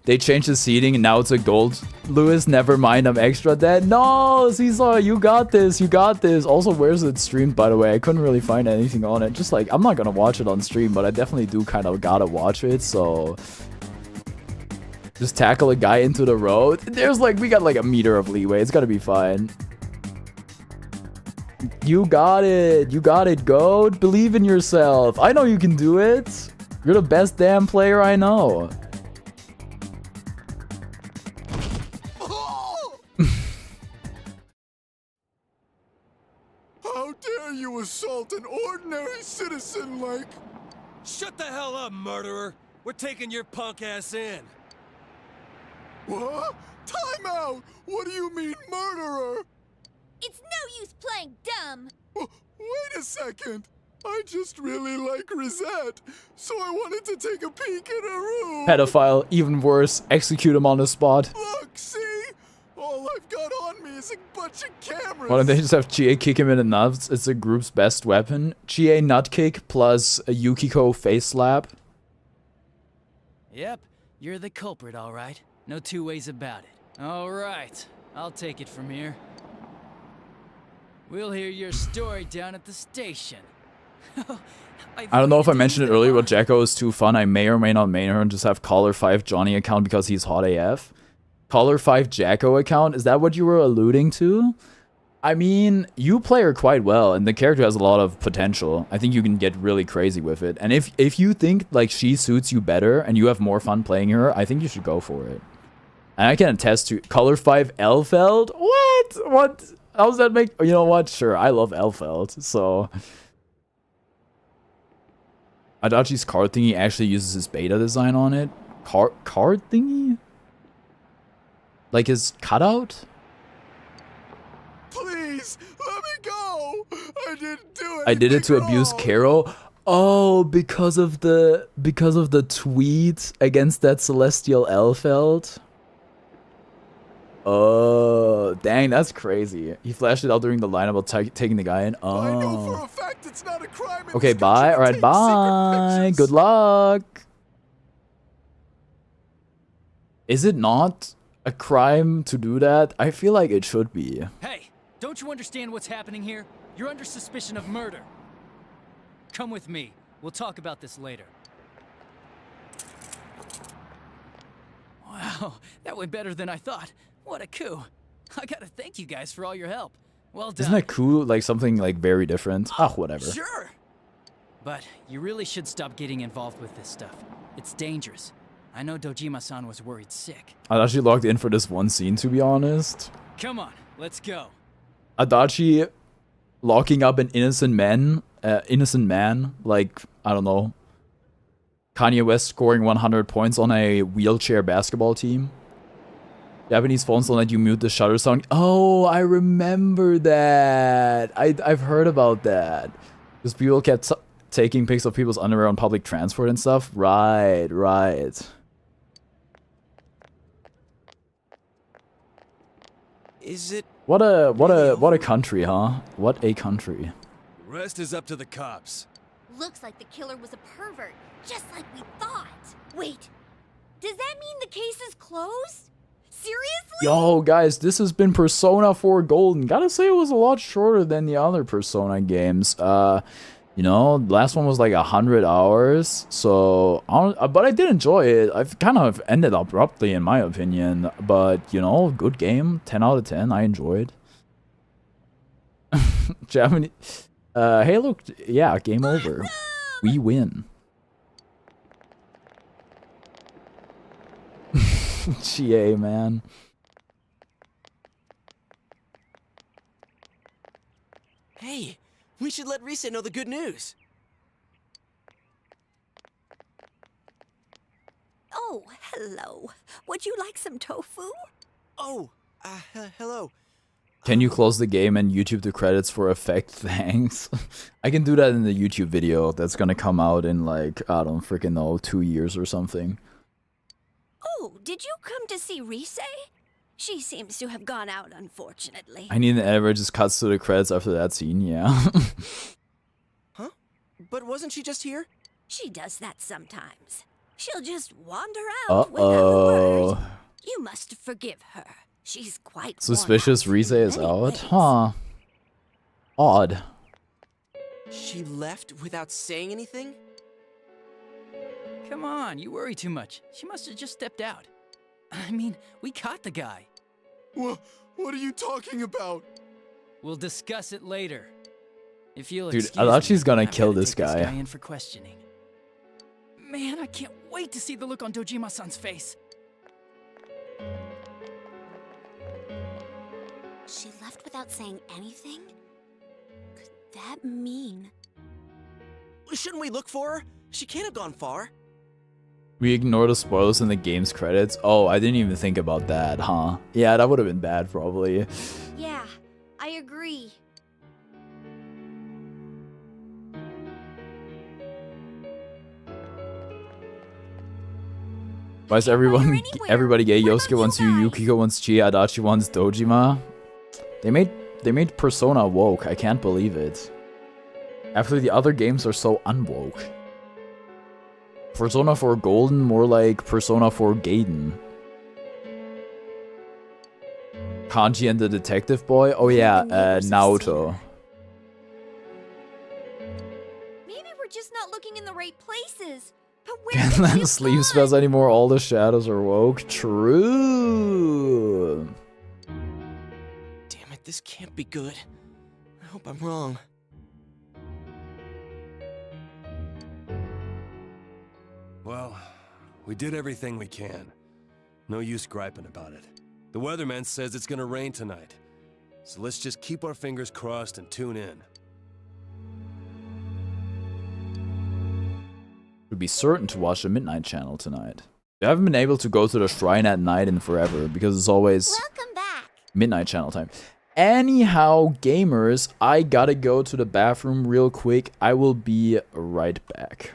They changed the seating and now it's a gold. Lewis, never mind, I'm extra dead. No, Caesar, you got this, you got this. Also, where's it streamed, by the way? I couldn't really find anything on it. Just like, I'm not gonna watch it on stream, but I definitely do kind of gotta watch it, so... Just tackle a guy into the road. There's like, we got like a meter of leeway. It's gotta be fine. You got it. You got it, Goat. Believe in yourself. I know you can do it. You're the best damn player I know. How dare you assault an ordinary citizen like... Shut the hell up, murderer! We're taking your punk ass in. What? Time out! What do you mean, murderer? It's no use playing dumb. Wait a second. I just really like Rosette, so I wanted to take a peek in her room. Pedophile, even worse. Execute him on the spot. Look, see? All I've got on me is a bunch of cameras. Why don't they just have Chie kick him in the nuts? It's the group's best weapon. Chie nut kick plus a Yukiko face slap. Yep, you're the culprit, all right. No two ways about it. All right, I'll take it from here. We'll hear your story down at the station. I don't know if I mentioned it earlier, but Jacko is too fun. I may or may not main her and just have Caller 5 Johnny account because he's hot AF. Caller 5 Jacko account, is that what you were alluding to? I mean, you play her quite well, and the character has a lot of potential. I think you can get really crazy with it. And if you think like she suits you better and you have more fun playing her, I think you should go for it. And I can attest to Color 5 Elfeld. What? How does that make? You know what? Sure, I love Elfeld. So Adachi's card thingy actually uses his beta design on it. Card thingy? Like his cutout? Please, let me go. I didn't do it. I did it to abuse Karo. Oh, because of the tweet against that Celestial Elfeld. Oh, dang, that's crazy. He flashed it out during the line about taking the guy in. Oh. I know for a fact it's not a crime in Okay, this bye. country to Alright, take bye. secret pictures. Good luck. Is it not a crime to do that? I feel like it should be. Hey, don't you understand what's happening here? You're under suspicion of murder. Come with me. We'll talk about this later. Wow, that went better than I thought. What a coup. I gotta thank you guys for all your help. Well done. Isn't that cool? Like something like very different. Ah, whatever. Sure. But you really should stop getting involved with this stuff. It's dangerous. I know Dojima-san was worried sick. Adachi logged in for this one scene, to be honest. Come on, let's go. Adachi locking up an innocent man, like, I don't know, Kanye West scoring 100 points on a wheelchair basketball team. Japanese phones don't let you mute the shutter sound. Oh, I remember that. I've heard about that. Because people kept taking pics of people's underwear on public transport and stuff. Right. Is it... What a country, huh? What a country. The rest is up to the cops. Looks like the killer was a pervert, just like we thought. Wait, does that mean the case is closed? Seriously? Yo, guys, this has been Persona 4 Golden. Gotta say it was a lot shorter than the other Persona games. You know, the last one was like 100 hours. So, but I did enjoy it. I've kind of ended abruptly, in my opinion. But, you know, good game. 10 out of 10. I enjoyed. Japanese... hey, look. Yeah, game over. We win. GA, man. Hey, we should let Risa know the good news. Oh, hello. Would you like some tofu? Oh, hello. Can you close the game and YouTube the credits for effect? Thanks. I can do that in the YouTube video that's gonna come out in like, I don't freaking know, 2 years or something. Oh, did you come to see Rise? She seems to have gone out, unfortunately. I need an editor just cuts to the credits after that scene, yeah. Huh? But wasn't she just here? She does that sometimes. She'll just wander out without a word. You must forgive her. She's quite Suspicious Rise is out? Huh. Odd. She left without saying anything? Come on, you worry too much. She must have just stepped out. I mean, we caught the guy. What are you talking about? We'll discuss it later. If you'll Dude, excuse Adachi's me, gonna I've kill gotta this take guy. This guy in for questioning. Man, I can't wait to see the look on Dojima-san's face. She left without saying anything? Could that mean... Shouldn't we look for her? She can't have gone far. We ignore the spoilers in the game's credits. Oh, I didn't even think about that, huh? Yeah, that would have been bad, probably. Yeah, I agree. Why is everybody gay? Yosuke wants you, Yukiko wants Chi, Adachi wants Dojima. They made Persona woke. I can't believe it. After the other games are so unwoke. Persona 4 Golden, more like Persona 4 Gaiden. Kanji and the Detective Boy? Oh yeah, Naoto. Maybe we're just not looking in the right places. But where Can't lend sleep spells anymore, all the shadows are woke. True. Damn it, this can't be good. I hope I'm wrong. Well, we did everything we can. No use griping about it. The weatherman says it's gonna rain tonight. So let's just keep our fingers crossed and tune in. Would be certain to watch the Midnight Channel tonight. I haven't been able to go to the shrine at night in forever because it's always Welcome back. Midnight Channel time. Anyhow, gamers, I gotta go to the bathroom real quick. I will be right back.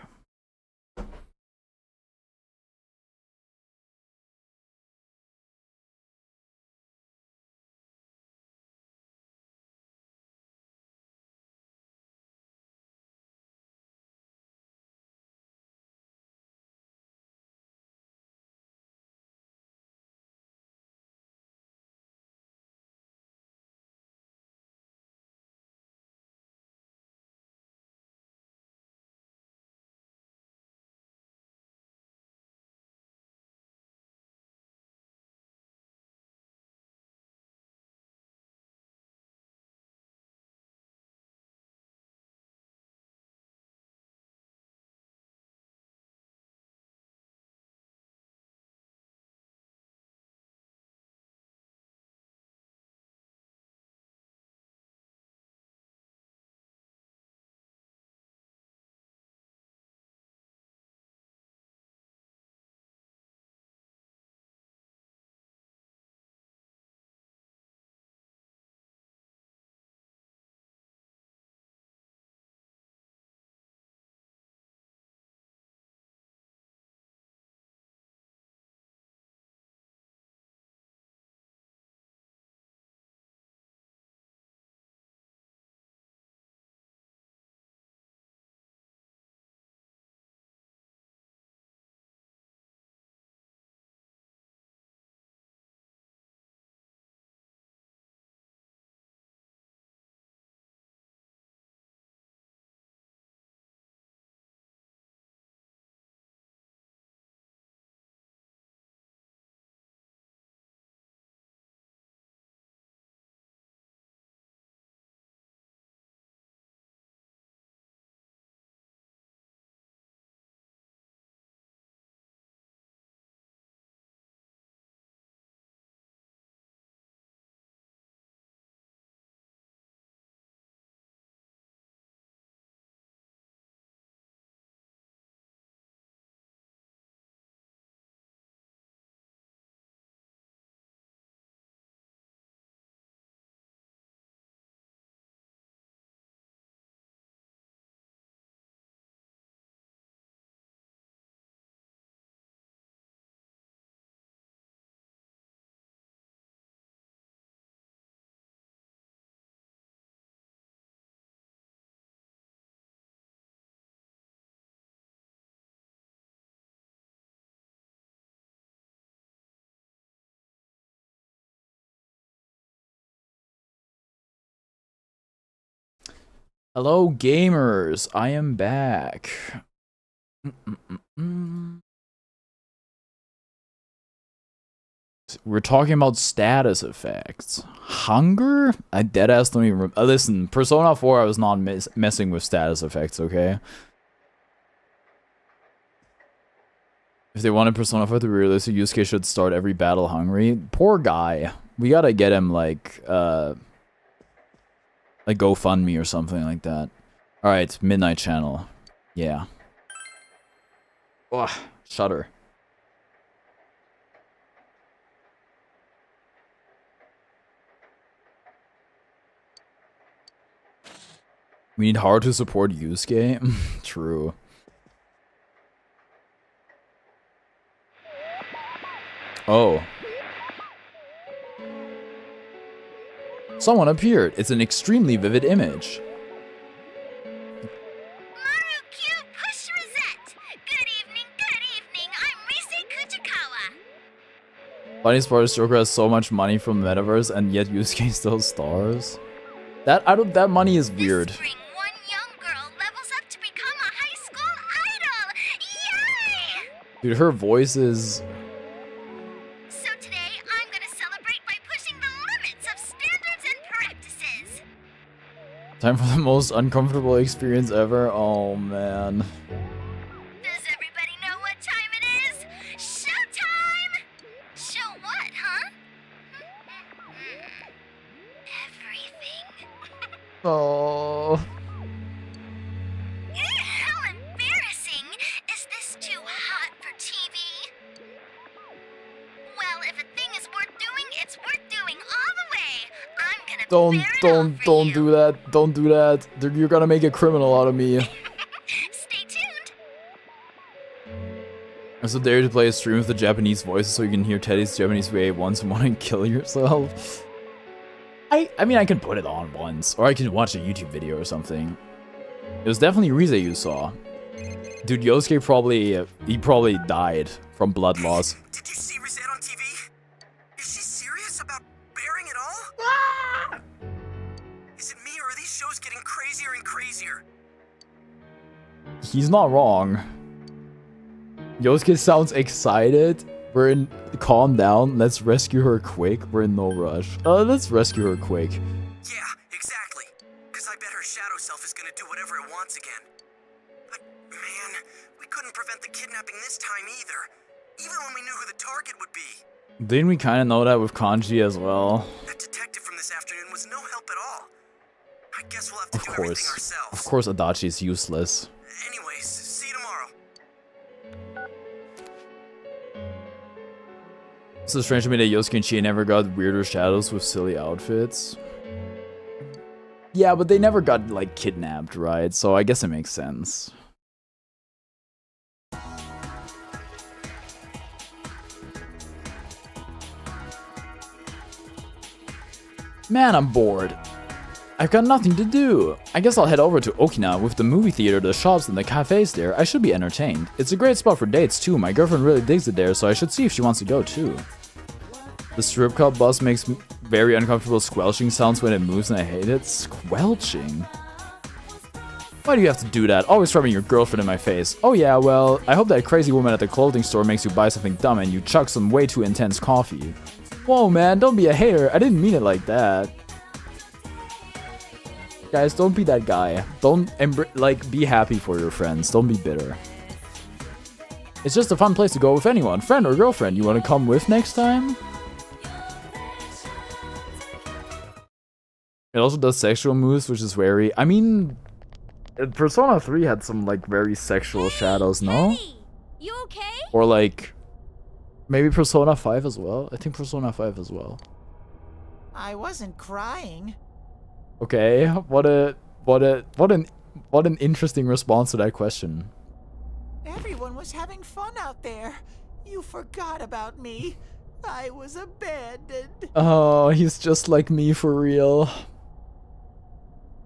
Hello, gamers. I am back. We're talking about status effects. Hunger? I deadass don't even listen, Persona 4, I was not messing with status effects, okay? If they wanted Persona 5 to be realistic, Yusuke should start every battle hungry. Poor guy. We gotta get him, like GoFundMe or something like that. Alright, Midnight Channel. Yeah. Ugh, shudder. We need hard to support Yusuke. True. Oh. Someone appeared. It's an extremely vivid image. Funniest part is Joker has so much money from the metaverse and yet Yusuke still stars. That money is weird. Dude, her voice is... So today, I'm gonna celebrate by pushing the limits of standards and practices. Time for the most uncomfortable experience ever. Oh, man. Does everybody know what time it is? Showtime! Show what, huh? Everything. Oh. How embarrassing! Is this too hot for TV? Well, if a thing is worth doing, it's worth doing all the way. I'm gonna Don't do that. Don't do that. You're gonna make a criminal out of me. Stay tuned. I so dare you to play a stream with the Japanese voices so you can hear Teddy's Japanese way once and want to kill yourself. I mean, I can put it on once, or I can watch a YouTube video or something. It was definitely Rize you saw. Dude, Yosuke probably died from blood loss. Did you see Rizette on TV? Is she serious about bearing it all? Is it me, or are these shows getting crazier and crazier? He's not wrong. Yosuke sounds excited. We're in... Calm down. Let's rescue her quick. We're in no rush. Let's rescue her quick. Yeah, exactly. Because I bet her shadow self is gonna do whatever it wants again. But, man, we couldn't prevent the kidnapping this time either. Even when we knew who the target would be. Didn't we kind of know that with Kanji as well? That detective from this afternoon was no help at all. I guess we'll have to do everything ourselves. Of course Adachi is useless. Anyways, see you tomorrow. It's so strange to me that Yosuke and Chie never got weirder shadows with silly outfits. Yeah, but they never got, like, kidnapped, right? So I guess it makes sense. Man, I'm bored. I've got nothing to do. I guess I'll head over to Okinawa with the movie theater, the shops, and the cafes there. I should be entertained. It's a great spot for dates too. My girlfriend really digs it there, so I should see if she wants to go too. The strip club bus makes very uncomfortable squelching sounds when it moves and I hate it. Squelching? Why do you have to do that? Always rubbing your girlfriend in my face. Oh yeah, well, I hope that crazy woman at the clothing store makes you buy something dumb and you chug some way too intense coffee. Whoa man, don't be a hater. I didn't mean it like that. Guys, don't be that guy. Don't, be happy for your friends. Don't be bitter. It's just a fun place to go with anyone. Friend or girlfriend. You want to come with next time? It also does sexual moves, which is wary. I mean, Persona 3 had some, like, very sexual shadows, no? Hey, you okay? Or, like, maybe Persona 5 as well? I think Persona 5 as well. I wasn't crying. Okay, what an interesting response to that question. Everyone was having fun out there. You forgot about me. I was abandoned. Oh, he's just like me for real.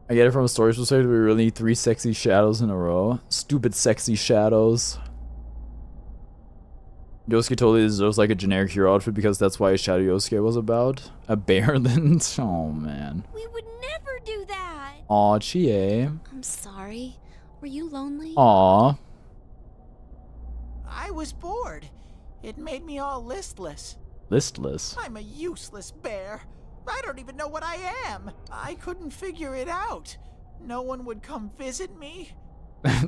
I get it from a story's perspective, we really need 3 sexy shadows in a row. Stupid sexy shadows. Yosuke totally deserves like a generic hero outfit because that's why Shadow Yosuke was about. A bear then? Oh man. We would never do that. Aw, Chie. I'm sorry. Were you lonely? Aw. I was bored. It made me all listless. Listless. I'm a useless bear. I don't even know what I am. I couldn't figure it out. No one would come visit me.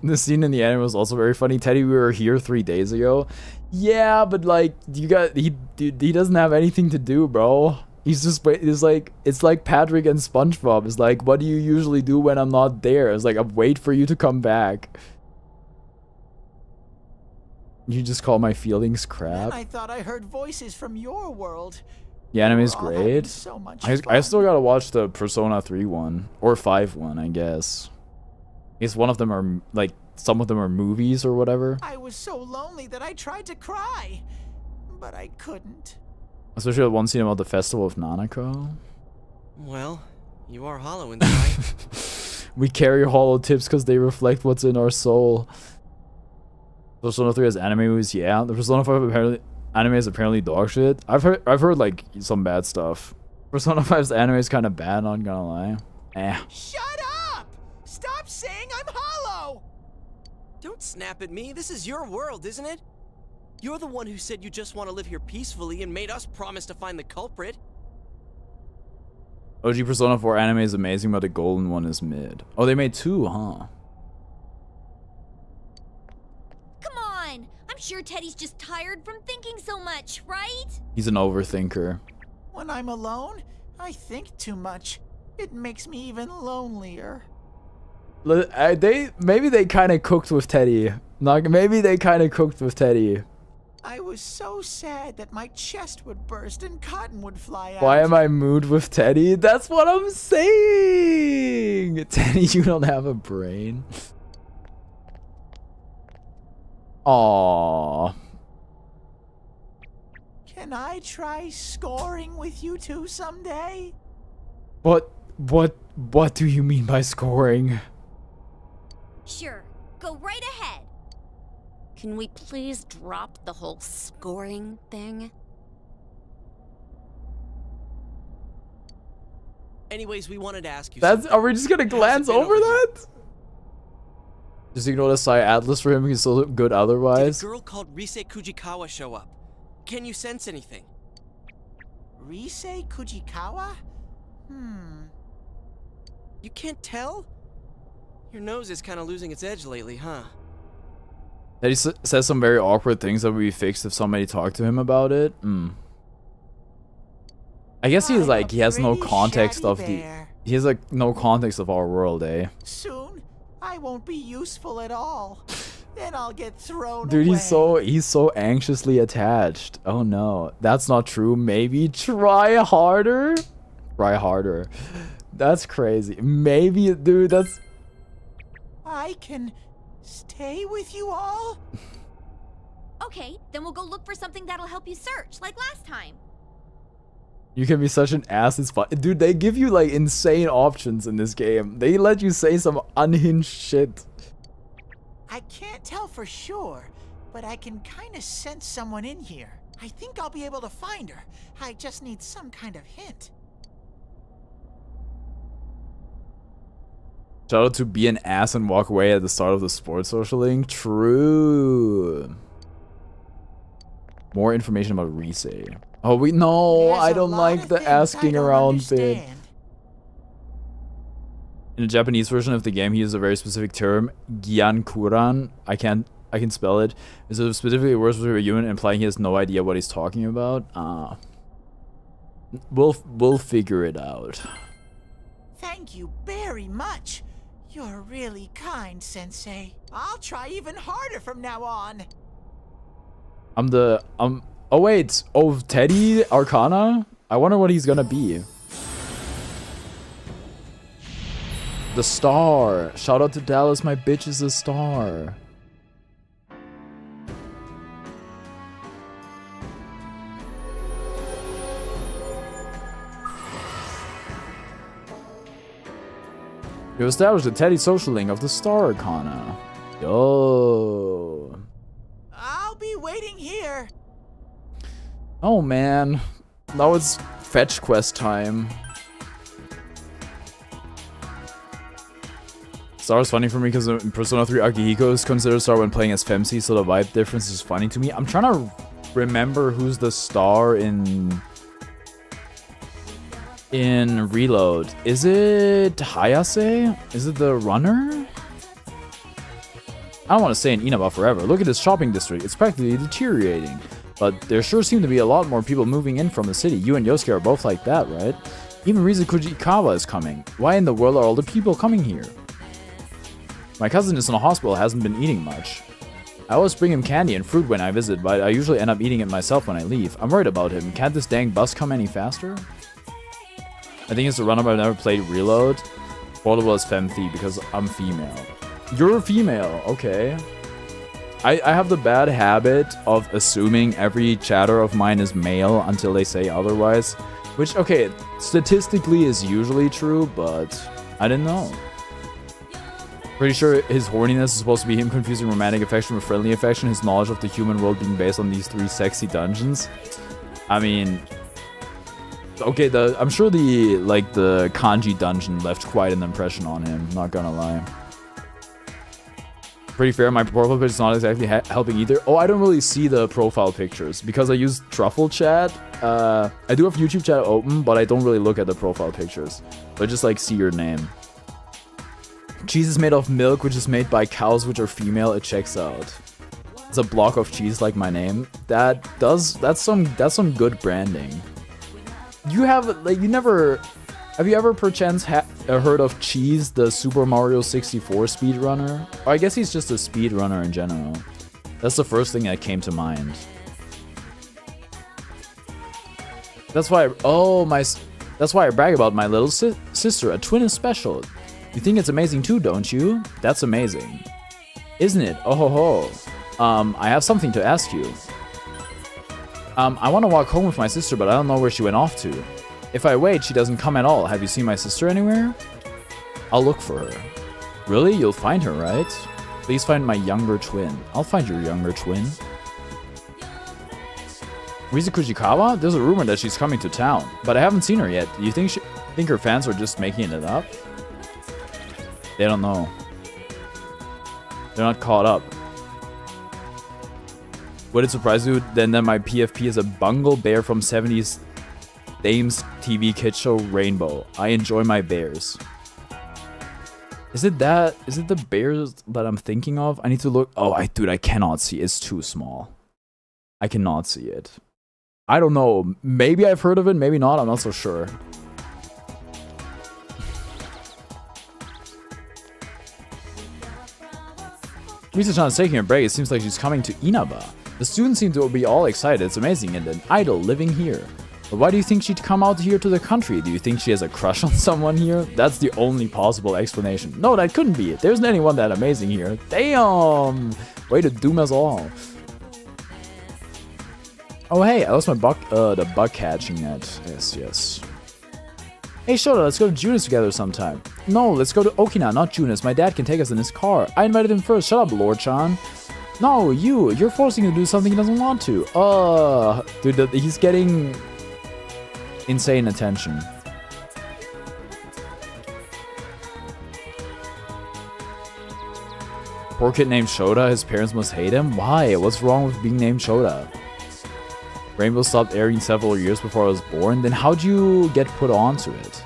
The scene in the anime was also very funny. Teddy, we were here 3 days ago. Yeah, but like he doesn't have anything to do, bro. It's like Patrick and SpongeBob. It's like, what do you usually do when I'm not there? It's like, I wait for you to come back. You just call my feelings crap. Then I thought I heard voices from your world. The anime is We're all having great. so much I fun. still gotta watch the Persona 3 one or 5 one, I guess. I guess one of them are like some of them are movies or whatever. I was so lonely that I tried to cry, but I couldn't. Especially the one scene about the festival of Nanako. Well, you are hollow inside. We carry hollow tips because they reflect what's in our soul. Persona 3 has anime movies, yeah. The Persona 5 apparently anime is apparently dog shit. I've heard like some bad stuff. Persona 5's anime is kind of bad, not gonna lie. Shut up! Stop saying I'm hollow! Don't snap at me. This is your world, isn't it? You're the one who said you just want to live here peacefully and made us promise to find the culprit. OG Persona 4 anime is amazing, but the golden one is mid. Oh, they made 2, huh? Come on! I'm sure Teddy's just tired from thinking so much, right? He's an overthinker. When I'm alone, I think too much. It makes me even lonelier. Maybe they kind of cooked with Teddy. Maybe they kind of cooked with Teddy. I was so sad that my chest would burst and cotton would fly out. Why am I mood with Teddy? That's what I'm saying! Teddy, you don't have a brain. Aww. Can I try scoring with you two someday? What do you mean by scoring? Sure, go right ahead. Can we please drop the whole scoring thing? Anyways, we wanted to ask you Are we just gonna glance over that? Just ignore the Psy Atlas for him, he's so good otherwise. Did a girl called Rise Kujikawa show up? Can you sense anything? Rise Kujikawa? You can't tell? Your nose is kind of losing its edge lately, huh? That he says some very awkward things that would be fixed if somebody talked to him about it. I guess he's like, he has no context of he has like no context of our world, eh? Soon, I won't be useful at all. Then I'll get thrown Dude, away. he's so anxiously attached. Oh no, that's not true. Maybe try harder. Try harder. That's crazy. Maybe, dude, that's... I can stay with you all? Okay, then we'll go look for something that'll help you search, like last time. You can be such an ass, it's fun. Dude, they give you like insane options in this game. They let you say some unhinged shit. I can't tell for sure, but I can kind of sense someone in here. I think I'll be able to find her. I just need some kind of hint. Shout out to be an ass and walk away at the start of the sports social link. True. More information about Rise. Oh, I don't like the asking around bit. In the Japanese version of the game, he uses a very specific term, Gyankuran. I can spell it. It's a specifically words for a human, implying he has no idea what he's talking about. We'll figure it out. Thank you very much. You're really kind, Sensei. I'll try even harder from now on. Oh wait, Teddy Arcana? I wonder what he's gonna be. The star. Shout out to Dallas, my bitch is a star. You established the Teddy social link of the Star Arcana. Yo. I'll be waiting here. Oh man. Now it's fetch quest time. Star is funny for me because in Persona 3 Akihiko is considered Star when playing as Femsi, so the vibe difference is funny to me. I'm trying to remember who's the star in Reload. Is it Hayase? Is it the runner? I don't want to stay in Inaba forever. Look at this shopping district. It's practically deteriorating. But there sure seem to be a lot more people moving in from the city. You and Yosuke are both like that, right? Even Riza Kujikawa is coming. Why in the world are all the people coming here? My cousin is in a hospital, hasn't been eating much. I always bring him candy and fruit when I visit, but I usually end up eating it myself when I leave. I'm worried about him. Can't this dang bus come any faster? I think it's a run-up. I've never played Reload. Portable as femthy because I'm female. You're female, okay. I have the bad habit of assuming every chatter of mine is male until they say otherwise. Which, okay, statistically is usually true, but I didn't know. Pretty sure his horniness is supposed to be him confusing romantic affection with friendly affection, his knowledge of the human world being based on these 3 sexy dungeons. I mean, okay, I'm sure the kanji dungeon left quite an impression on him, not gonna lie. Pretty fair, my profile picture is not exactly helping either. Oh, I don't really see the profile pictures because I use Truffle Chat. I do have YouTube chat open, but I don't really look at the profile pictures. I just like see your name. Cheese is made of milk, which is made by cows which are female. It checks out. It's a block of cheese like my name. That's some good branding. You have have you ever perchance heard of Cheese, the Super Mario 64 speedrunner? Or I guess he's just a speedrunner in general. That's the first thing that came to mind. That's why I brag about my little sister. A twin is special. You think it's amazing too, don't you? That's amazing. Isn't it? Oh ho ho. I have something to ask you. I want to walk home with my sister, but I don't know where she went off to. If I wait, she doesn't come at all. Have you seen my sister anywhere? I'll look for her. Really? You'll find her, right? Please find my younger twin. I'll find your younger twin. Riza Kujikawa? There's a rumor that she's coming to town, but I haven't seen her yet. Do you think her fans are just making it up? They don't know. They're not caught up. Would it surprise you then that my PFP is a bungle bear from 70s Dames TV kid show Rainbow? I enjoy my bears. Is it the bears that I'm thinking of? I need to look. Oh, dude, I cannot see. It's too small. I cannot see it. I don't know. Maybe I've heard of it, maybe not. I'm not so sure. Risa-chan is taking a break. It seems like she's coming to Inaba. The students seem to be all excited. It's amazing, and an idol living here. But why do you think she'd come out here to the country? Do you think she has a crush on someone here? That's the only possible explanation. No, that couldn't be it. There isn't anyone that amazing here. Damn! Way to doom us all. Oh hey, I lost my the bug catching net. Yes. Hey Shota, let's go to Junis together sometime. No, let's go to Okina, not Junis. My dad can take us in his car. I invited him first. Shut up, Lord-chan. No, you're forcing him to do something he doesn't want to. Dude, he's getting insane attention. Poor kid named Shota, his parents must hate him? Why? What's wrong with being named Shota? Rainbow stopped airing several years before I was born, then how'd you get put onto it?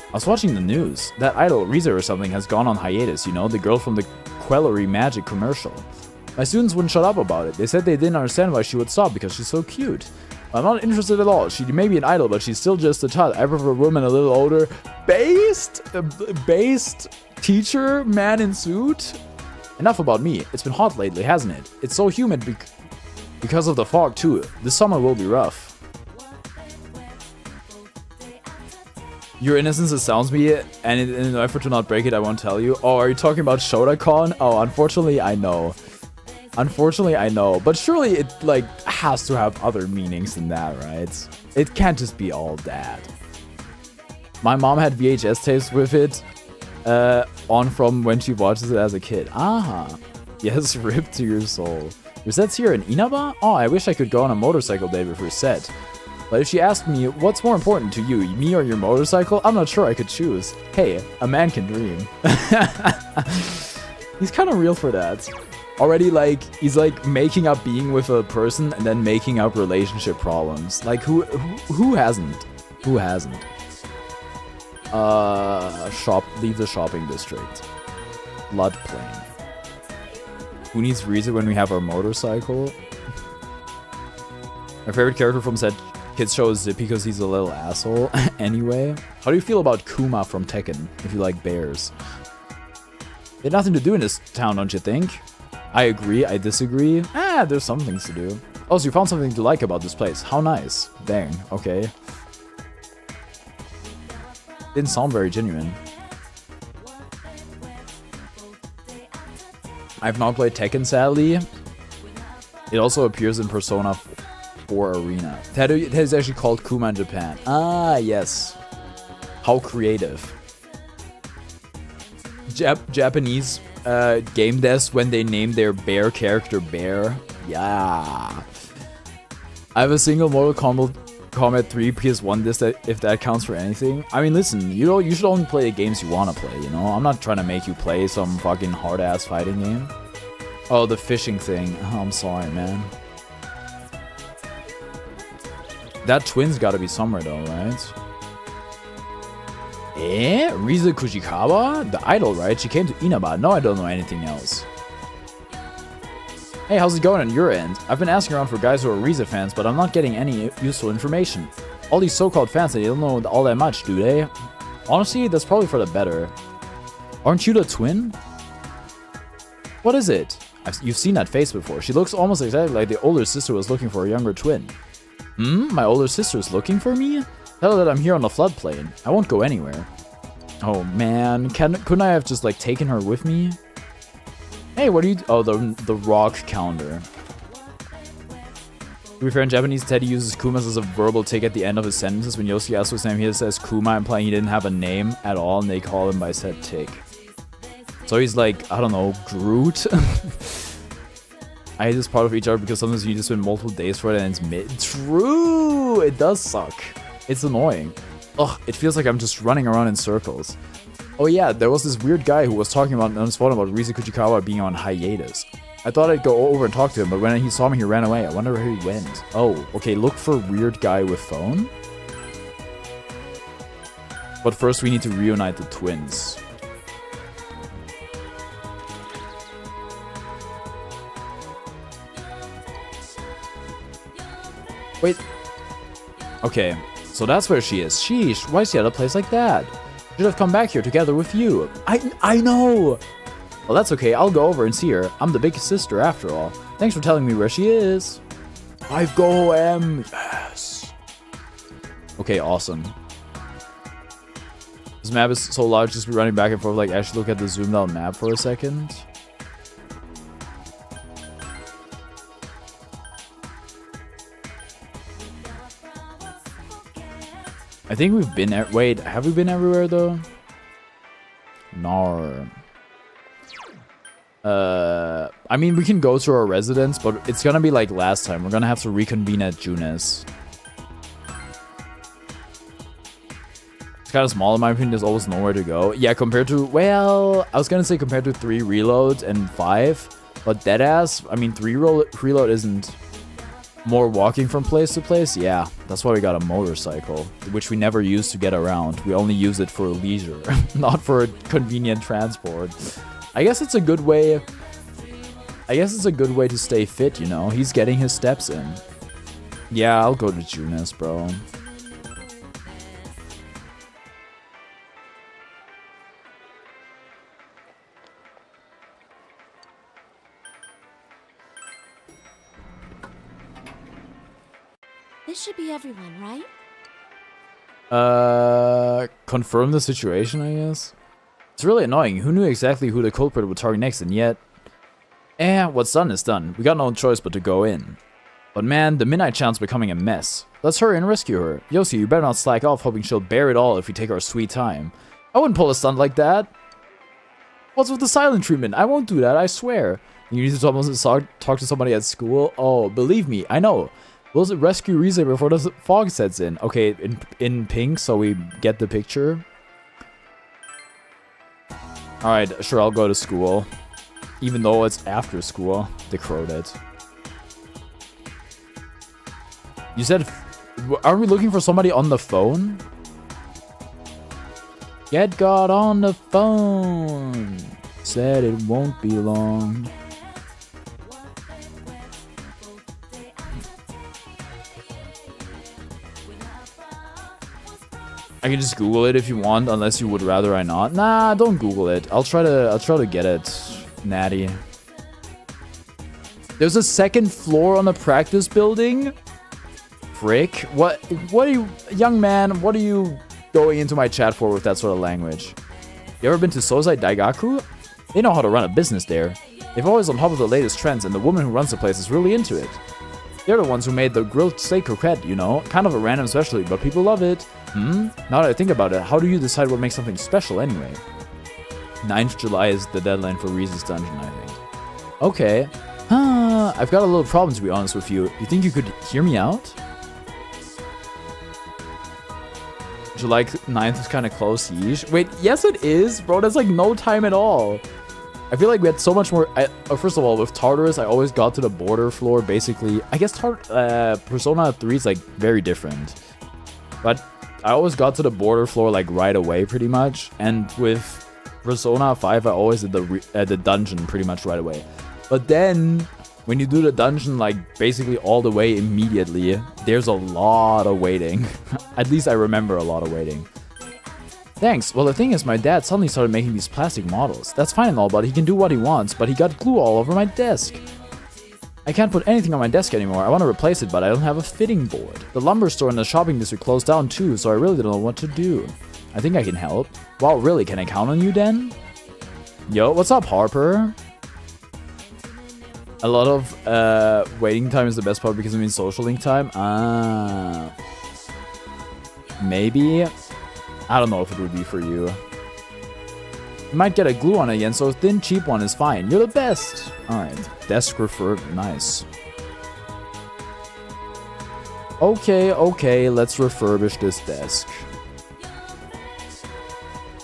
I was watching the news. That idol, Riza or something, has gone on hiatus, you know, the girl from the Quellery Magic commercial. My students wouldn't shut up about it. They said they didn't understand why she would stop because she's so cute. I'm not interested at all. She may be an idol, but she's still just a child. I prefer a woman a little older. Based teacher, man in suit. Enough about me. It's been hot lately, hasn't it? It's so humid because of the fog too. This summer will be rough. Your innocence astounds me, and in an effort to not break it, I won't tell you. Oh, are you talking about Shota-con? Oh, unfortunately, I know. Unfortunately, I know. But surely it, has to have other meanings than that, right? It can't just be all that. My mom had VHS tapes with it on from when she watches it as a kid. Aha. Yes, rip to your soul. Reset's here in Inaba? Oh, I wish I could go on a motorcycle date with Reset. But if she asked me, what's more important to you, me or your motorcycle? I'm not sure I could choose. Hey, a man can dream. He's kind of real for that. Already, like, he's like making up being with a person and then making up relationship problems. Like, who hasn't? Who hasn't? Leave the shopping district. Floodplain. Who needs reason when we have our motorcycle? My favorite character from said kids show is Zippy because he's a little asshole. Anyway, how do you feel about Kuma from Tekken, if you like bears? They had nothing to do in this town, don't you think? I agree, I disagree. There's some things to do. Oh, so you found something to like about this place. How nice. Dang, okay. Didn't sound very genuine. I've not played Tekken, sadly. It also appears in Persona 4 Arena. That is actually called Kuma in Japan. Ah, yes. How creative. Japanese game devs when they name their bear character Bear. Yeah. I have a single Mortal Kombat 3 PS1 disc if that counts for anything. I mean, listen, you should only play the games you want to play, you know? I'm not trying to make you play some fucking hard-ass fighting game. Oh, the fishing thing. Oh, I'm sorry, man. That twin's gotta be somewhere though, right? Rize Kujikawa? The idol, right? She came to Inaba. No, I don't know anything else. Hey, how's it going on your end? I've been asking around for guys who are Rize fans, but I'm not getting any useful information. All these so-called fans, they don't know all that much, do they? Honestly, that's probably for the better. Aren't you the twin? What is it? You've seen that face before. She looks almost exactly like the older sister was looking for a younger twin. My older sister's looking for me? Tell her that I'm here on the floodplain. I won't go anywhere. Oh man, couldn't I have just like taken her with me? Hey, what are you? Oh, the rock calendar. To be fair, in Japanese, Teddy uses Kumas as a verbal tick at the end of his sentences. When Yosuke asks his name, he says Kuma, implying he didn't have a name at all, and they call him by said tick. So he's like, I don't know, Groot? I hate this part of each art because sometimes you just spend multiple days for it and it's True! It does suck. It's annoying. Ugh, it feels like I'm just running around in circles. Oh yeah, there was this weird guy who was talking on his phone about Rize Kujikawa being on hiatus. I thought I'd go over and talk to him, but when he saw me, he ran away. I wonder where he went. Oh, okay, look for weird guy with phone. But first we need to reunite the twins. Wait. Okay, so that's where she is. Sheesh, why is she at a place like that? Should have come back here together with you. I know! Well, that's okay. I'll go over and see her. I'm the big sister after all. Thanks for telling me where she is. 5-Go M. Yes. Okay, awesome. This map is so large, just be running back and forth. Like, actually look at the zoomed out map for a second. I think we've been wait, have we been everywhere though? No. I mean, we can go to our residence, but it's gonna be like last time. We're gonna have to reconvene at Junes. It's kind of small in my opinion. There's always nowhere to go. Yeah, compared to, well, I was gonna say compared to 3 reloads and 5, but deadass, I mean 3 reload isn't more walking from place to place. Yeah, that's why we got a motorcycle, which we never use to get around. We only use it for leisure, not for convenient transport. I guess it's a good way. I guess it's a good way to stay fit, you know. He's getting his steps in. Yeah, I'll go to Junes, bro. This should be everyone, right? Confirm the situation, I guess. It's really annoying. Who knew exactly who the culprit would target next, and yet... what's done is done. We got no choice but to go in. But man, the Midnight Child's becoming a mess. Let's hurry and rescue her. Yoshi, you better not slack off, hoping she'll bear it all if we take our sweet time. I wouldn't pull a stunt like that. What's with the silent treatment? I won't do that, I swear. You need to talk to somebody at school? Oh, believe me, I know. We'll rescue Rize before the fog sets in. Okay, in pink, so we get the picture. Alright, sure, I'll go to school. even though it's after school. The crow did. You said, are we looking for somebody on the phone? Get God on the phone. Said it won't be long. I can just Google it if you want, unless you would rather I not. Nah, don't Google it. I'll try to get it, Natty. There's a second floor on the practice building. Frick. What are you, young man? What are you going into my chat for with that sort of language? You ever been to Sozai Daigaku? They know how to run a business there. They're always on top of the latest trends, and the woman who runs the place is really into it. They're the ones who made the grilled steak croquette, you know? Kind of a random specialty, but people love it. Now that I think about it, how do you decide what makes something special anyway? 9th July is the deadline for Reese's Dungeon, I think. Okay. I've got a little problem, to be honest with you. You think you could hear me out? July 9th is kind of close, yeesh. Wait, yes it is, bro. That's like no time at all. I feel like we had so much more. First of all, with Tartarus, I always got to the border floor, basically. I guess Persona 3 is like very different. But I always got to the border floor like right away, pretty much. And with Persona 5, I always did the dungeon pretty much right away. But then, when you do the dungeon like basically all the way immediately, there's a lot of waiting. At least I remember a lot of waiting. Thanks. Well, the thing is, my dad suddenly started making these plastic models. That's fine and all, but he can do what he wants, but he got glue all over my desk. I can't put anything on my desk anymore. I want to replace it, but I don't have a fitting board. The lumber store in the shopping district closed down too, so I really don't know what to do. I think I can help. Wow, really? Can I count on you then? Yo, what's up, Harper? A lot of waiting time is the best part because it means social link time. Maybe. I don't know if it would be for you. You might get a glue on it again, so a thin, cheap one is fine. You're the best. Alright. Desk referred. Nice. Okay, let's refurbish this desk.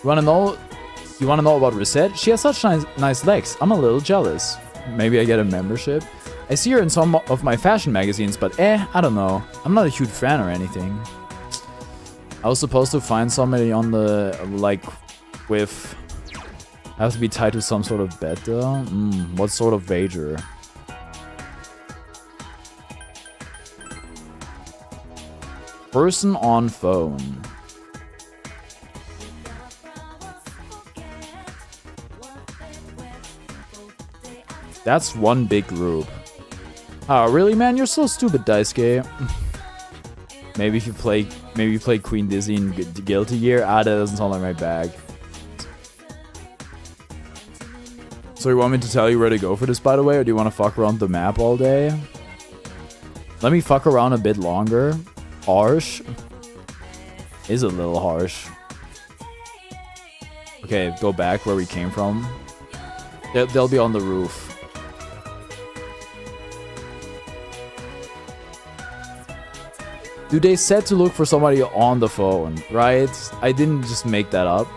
You wanna know about Reset? She has such nice legs. I'm a little jealous. Maybe I get a membership. I see her in some of my fashion magazines, but I don't know. I'm not a huge fan or anything. I was supposed to find somebody on the, like, with... I have to be tied to some sort of bet, though? What sort of wager? Person on phone. That's one big group. Oh, really, man? You're so stupid, Daisuke. Maybe if you play Queen Dizzy in Guilty Gear. That doesn't sound like my bag. So you want me to tell you where to go for this, by the way, or do you want to fuck around the map all day? Let me fuck around a bit longer. Harsh. Is a little harsh. Okay, go back where we came from. They'll be on the roof. Dude, they said to look for somebody on the phone, right? I didn't just make that up.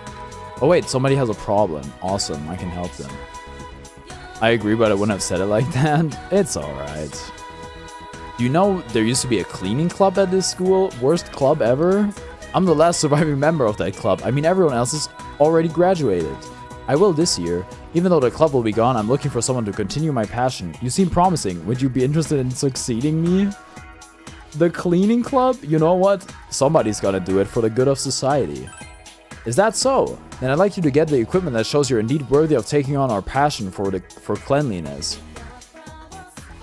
Oh wait, somebody has a problem. Awesome, I can help them. I agree, but I wouldn't have said it like that. It's alright. Do you know there used to be a cleaning club at this school? Worst club ever? I'm the last surviving member of that club. I mean, everyone else has already graduated. I will this year. Even though the club will be gone, I'm looking for someone to continue my passion. You seem promising. Would you be interested in succeeding me? The cleaning club? You know what? Somebody's gotta do it for the good of society. Is that so? Then I'd like you to get the equipment that shows you're indeed worthy of taking on our passion for cleanliness.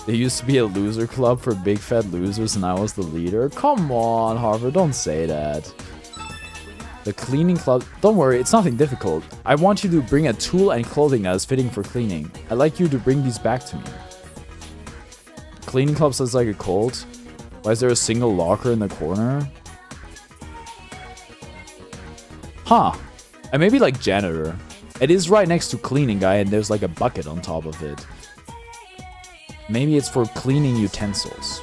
There used to be a loser club for big fat losers and I was the leader. Come on, Harvard, don't say that. The cleaning club... Don't worry, it's nothing difficult. I want you to bring a tool and clothing that is fitting for cleaning. I'd like you to bring these back to me. Cleaning club sounds like a cult. Why is there a single locker in the corner? Huh. And maybe like janitor. It is right next to cleaning guy and there's like a bucket on top of it. Maybe it's for cleaning utensils.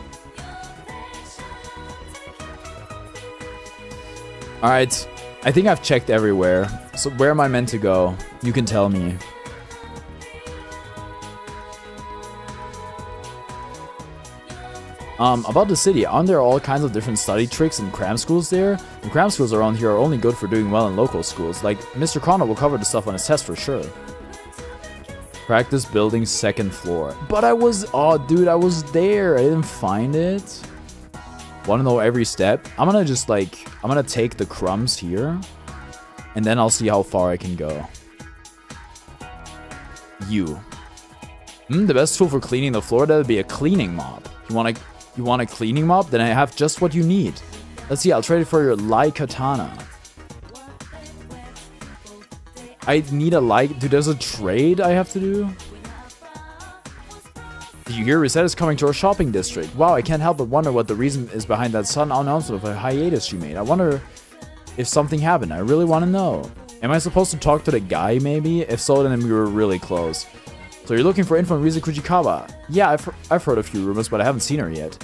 Alright. I think I've checked everywhere. So where am I meant to go? You can tell me. About the city, aren't there all kinds of different study tricks and cram schools there? The cram schools around here are only good for doing well in local schools. Like, Mr. Connor will cover the stuff on his test for sure. Practice building 2nd floor. But I was, oh dude, I was there. I didn't find it. Want to know every step? I'm gonna just like, I'm gonna take the crumbs here. And then I'll see how far I can go. The best tool for cleaning the floor, that would be a cleaning mop. You want a cleaning mop? Then I have just what you need. Let's see, I'll trade it for your light katana. I need a light. Dude, there's a trade I have to do? Did you hear Reset is coming to our shopping district? Wow, I can't help but wonder what the reason is behind that sudden announcement of a hiatus she made. I wonder if something happened. I really want to know. Am I supposed to talk to the guy, maybe? If so, then we were really close. So you're looking for info on Rise Kujikawa? Yeah, I've heard a few rumors, but I haven't seen her yet.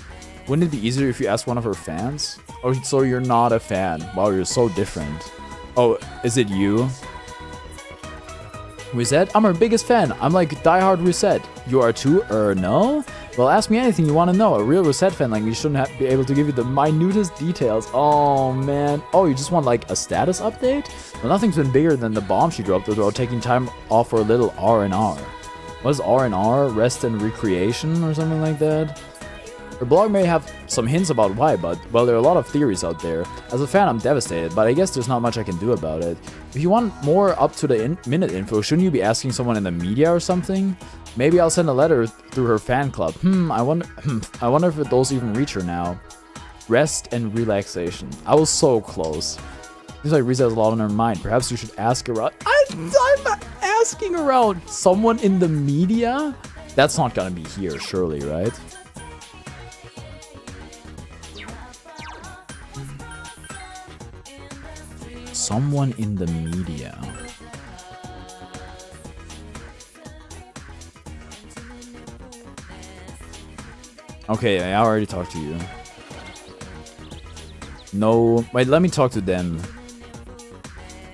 Wouldn't it be easier if you asked one of her fans? Oh, so you're not a fan. Wow, you're so different. Oh, is it you? Reset? I'm her biggest fan. I'm like diehard Reset. You are too? No? Well, ask me anything you want to know. A real Reset fan like me shouldn't be able to give you the minutest details. Oh, man. Oh, you just want like a status update? Well, nothing's been bigger than the bomb she dropped about taking time off for a little R&R. What is R&R? Rest and recreation or something like that? Her blog may have some hints about why, but, well, there are a lot of theories out there. As a fan, I'm devastated, but I guess there's not much I can do about it. If you want more up-to-the-minute info, shouldn't you be asking someone in the media or something? Maybe I'll send a letter through her fan club. I wonder if those even reach her now. Rest and relaxation. I was so close. Seems like Risa has a lot on her mind. Perhaps you should ask around. I'm asking around someone in the media? That's not gonna be here, surely, right? Someone in the media. Okay, I already talked to you. No, wait, let me talk to them.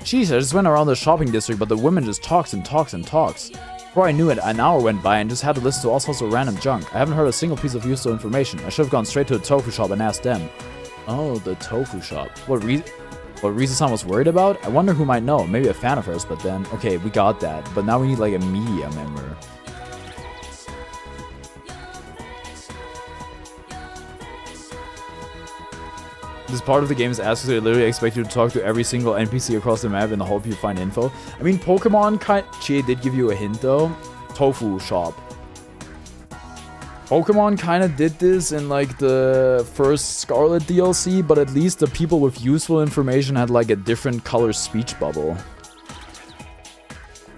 Jeez, I just went around the shopping district, but the woman just talks and talks and talks. Before I knew it, an hour went by and just had to listen to all sorts of random junk. I haven't heard a single piece of useful information. I should have gone straight to the tofu shop and asked them. Oh, the tofu shop. What Risa-san was worried about? I wonder who might know. Maybe a fan of hers, but then... Okay, we got that. But now we need like a media member. This part of the game is asked so they literally expect you to talk to every single NPC across the map in the hope you find info. I mean, Pokemon Chie did give you a hint though. Tofu shop. Pokemon kind of did this in like the first Scarlet DLC, but at least the people with useful information had like a different color speech bubble.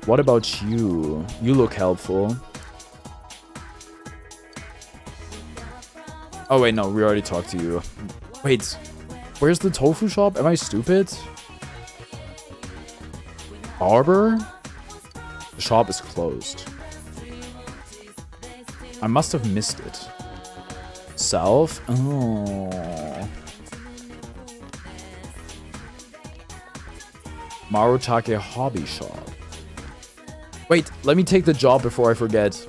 What about you? You look helpful. Oh wait, no, we already talked to you. Wait. Where's the tofu shop? Am I stupid? Barber? The shop is closed. I must have missed it. South? Oh. Marutake Hobby Shop. Wait, let me take the job before I forget.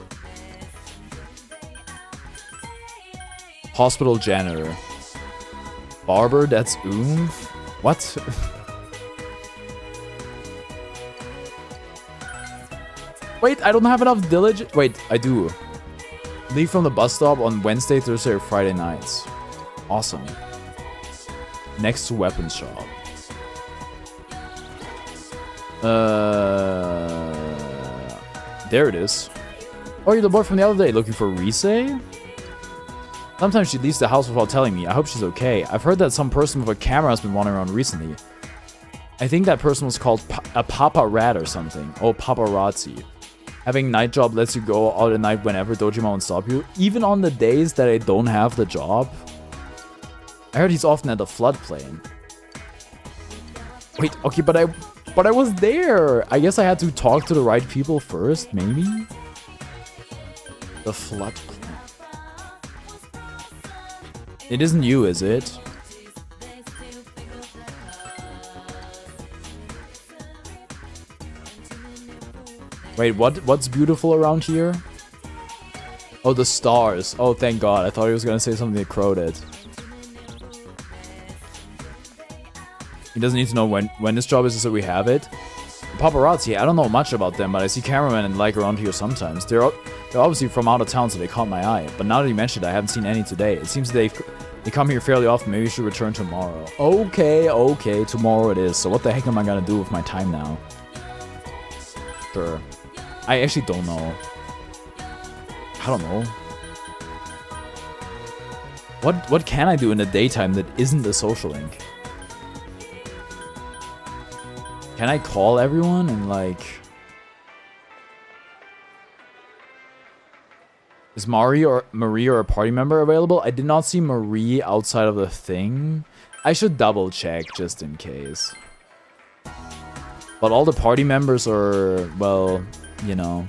Hospital janitor. Barber, that's oomph. What? Wait, I don't have enough diligence. Wait, I do. Leave from the bus stop on Wednesday, Thursday, or Friday nights. Awesome. Next to weapons shop. There it is. Oh, you're the boy from the other day looking for Rise? Sometimes she leaves the house without telling me. I hope she's okay. I've heard that some person with a camera has been wandering around recently. I think that person was called a Papa Rat or something. Oh, paparazzi. Having night job lets you go out at night whenever Dojima won't stop you. Even on the days that I don't have the job. I heard he's often at the floodplain. Wait, okay, but I was there. I guess I had to talk to the right people first, maybe? The floodplain. It isn't you, is it? Wait, what's beautiful around here? Oh, the stars. Oh, thank God. I thought he was gonna say something that Crow did. He doesn't need to know when this job is so we have it. Paparazzi, I don't know much about them, but I see cameramen and like around here sometimes. They're obviously from out of town, so they caught my eye. But now that you mentioned it, I haven't seen any today. It seems they come here fairly often. Maybe we should return tomorrow. Okay, tomorrow it is. So what the heck am I gonna do with my time now? Sure. I actually don't know. I don't know. What can I do in the daytime that isn't a social link? Can I call everyone and like... Is Marie or a party member available? I did not see Marie outside of the thing. I should double check just in case. But all the party members are, well, you know...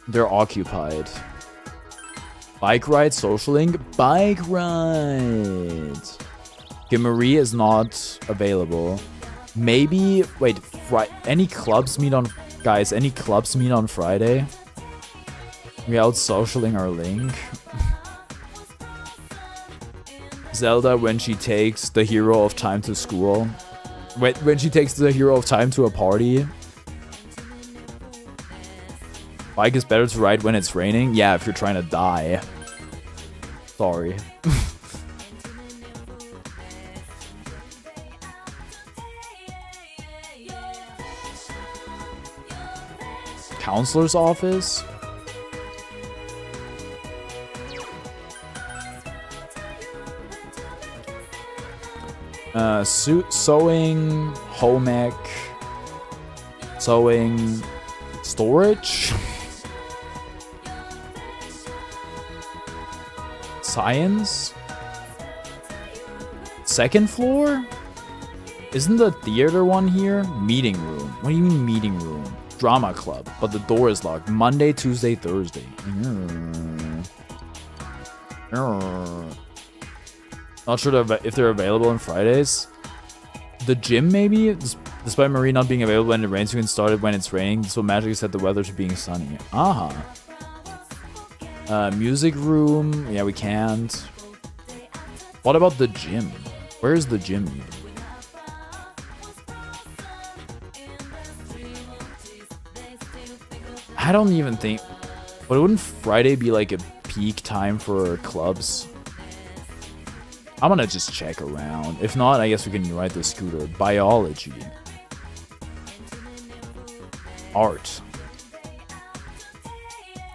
They're occupied. Bike ride, social link, bike ride. Okay, Marie is not available. Maybe, wait, any clubs meet on, guys, any clubs meet on Friday? We out socialing our link. Zelda when she takes the hero of time to school. Wait, when she takes the hero of time to a party. Bike is better to ride when it's raining? Yeah, if you're trying to die. Sorry. Counselor's office? Sewing, home ec, sewing, storage, science, second floor? Isn't the theater one here? Meeting room. What do you mean meeting room? Drama club, but the door is locked. Monday, Tuesday, Thursday. Not sure if they're available on Fridays. The gym, maybe? Despite Marie not being available when it rains, you can start it when it's raining. This will magically set the weather to being sunny. Music room. Yeah, we can't. What about the gym? Where is the gym even? I don't even think... But wouldn't Friday be like a peak time for clubs? I'm gonna just check around. If not, I guess we can ride the scooter. Biology. Art.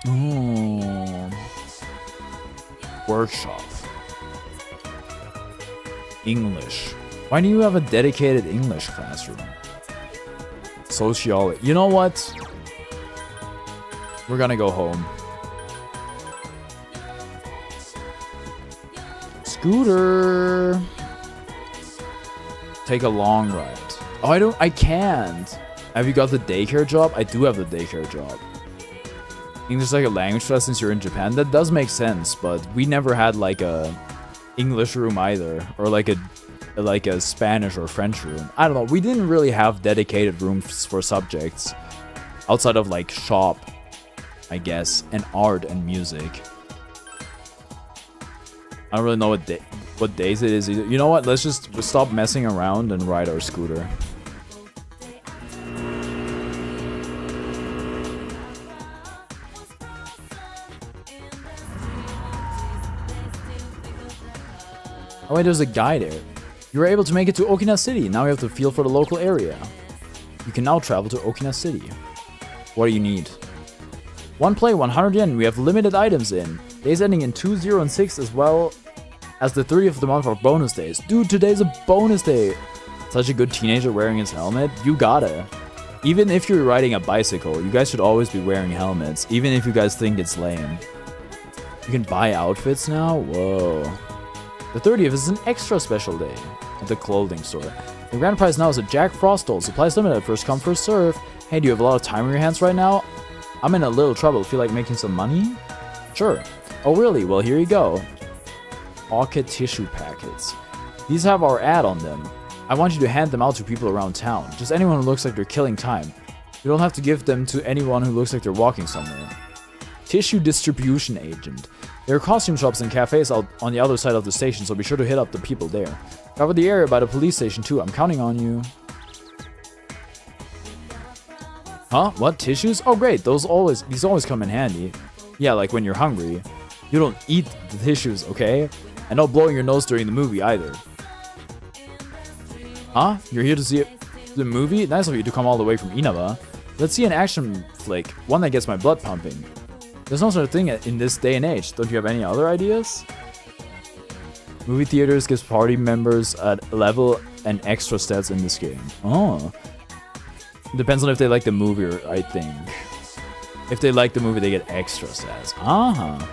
Oh. Workshop. English. Why do you have a dedicated English classroom? Sociology. You know what? We're gonna go home. Scooter. Take a long ride. Oh, I can't. Have you got the daycare job? I do have the daycare job. English like a language class since you're in Japan. That does make sense, but we never had like a English room either, or like a Spanish or French room. I don't know. We didn't really have dedicated rooms for subjects outside of like shop, I guess, and art and music. I don't really know what days it is either. You know what? Let's just stop messing around and ride our scooter. Oh wait, there's a guy there. You were able to make it to Okina City. Now you have to feel for the local area. You can now travel to Okina City. What do you need? One play, 100 yen. We have limited items in. Days ending in 2, 0, and 6, as well as the 30th of the month are bonus days. Dude, today's a bonus day. Such a good teenager wearing his helmet. You gotta. Even if you're riding a bicycle, you guys should always be wearing helmets, even if you guys think it's lame. You can buy outfits now? Whoa. The 30th is an extra special day at the clothing store. The grand prize now is a Jack Frost doll. Supplies limited. First come, first serve. Hey, do you have a lot of time on your hands right now? I'm in a little trouble. Feel like making some money? Sure. Oh, really? Well, here you go. Pocket tissue packets. These have our ad on them. I want you to hand them out to people around town. Just anyone who looks like they're killing time. You don't have to give them to anyone who looks like they're walking somewhere. Tissue distribution agent. There are costume shops and cafes out on the other side of the station, so be sure to hit up the people there. Cover the area by the police station too. I'm counting on you. Huh? What? Tissues? Oh great, these always come in handy. Yeah, like when you're hungry. You don't eat the tissues, okay? And no blowing your nose during the movie either. Huh? You're here to see the movie? Nice of you to come all the way from Inaba. Let's see an action flick, one that gets my blood pumping. There's no such thing in this day and age. Don't you have any other ideas? Movie theaters gives party members a level and extra stats in this game. Oh. Depends on if they like the movie, I think. If they like the movie, they get extra stats. Uh-huh.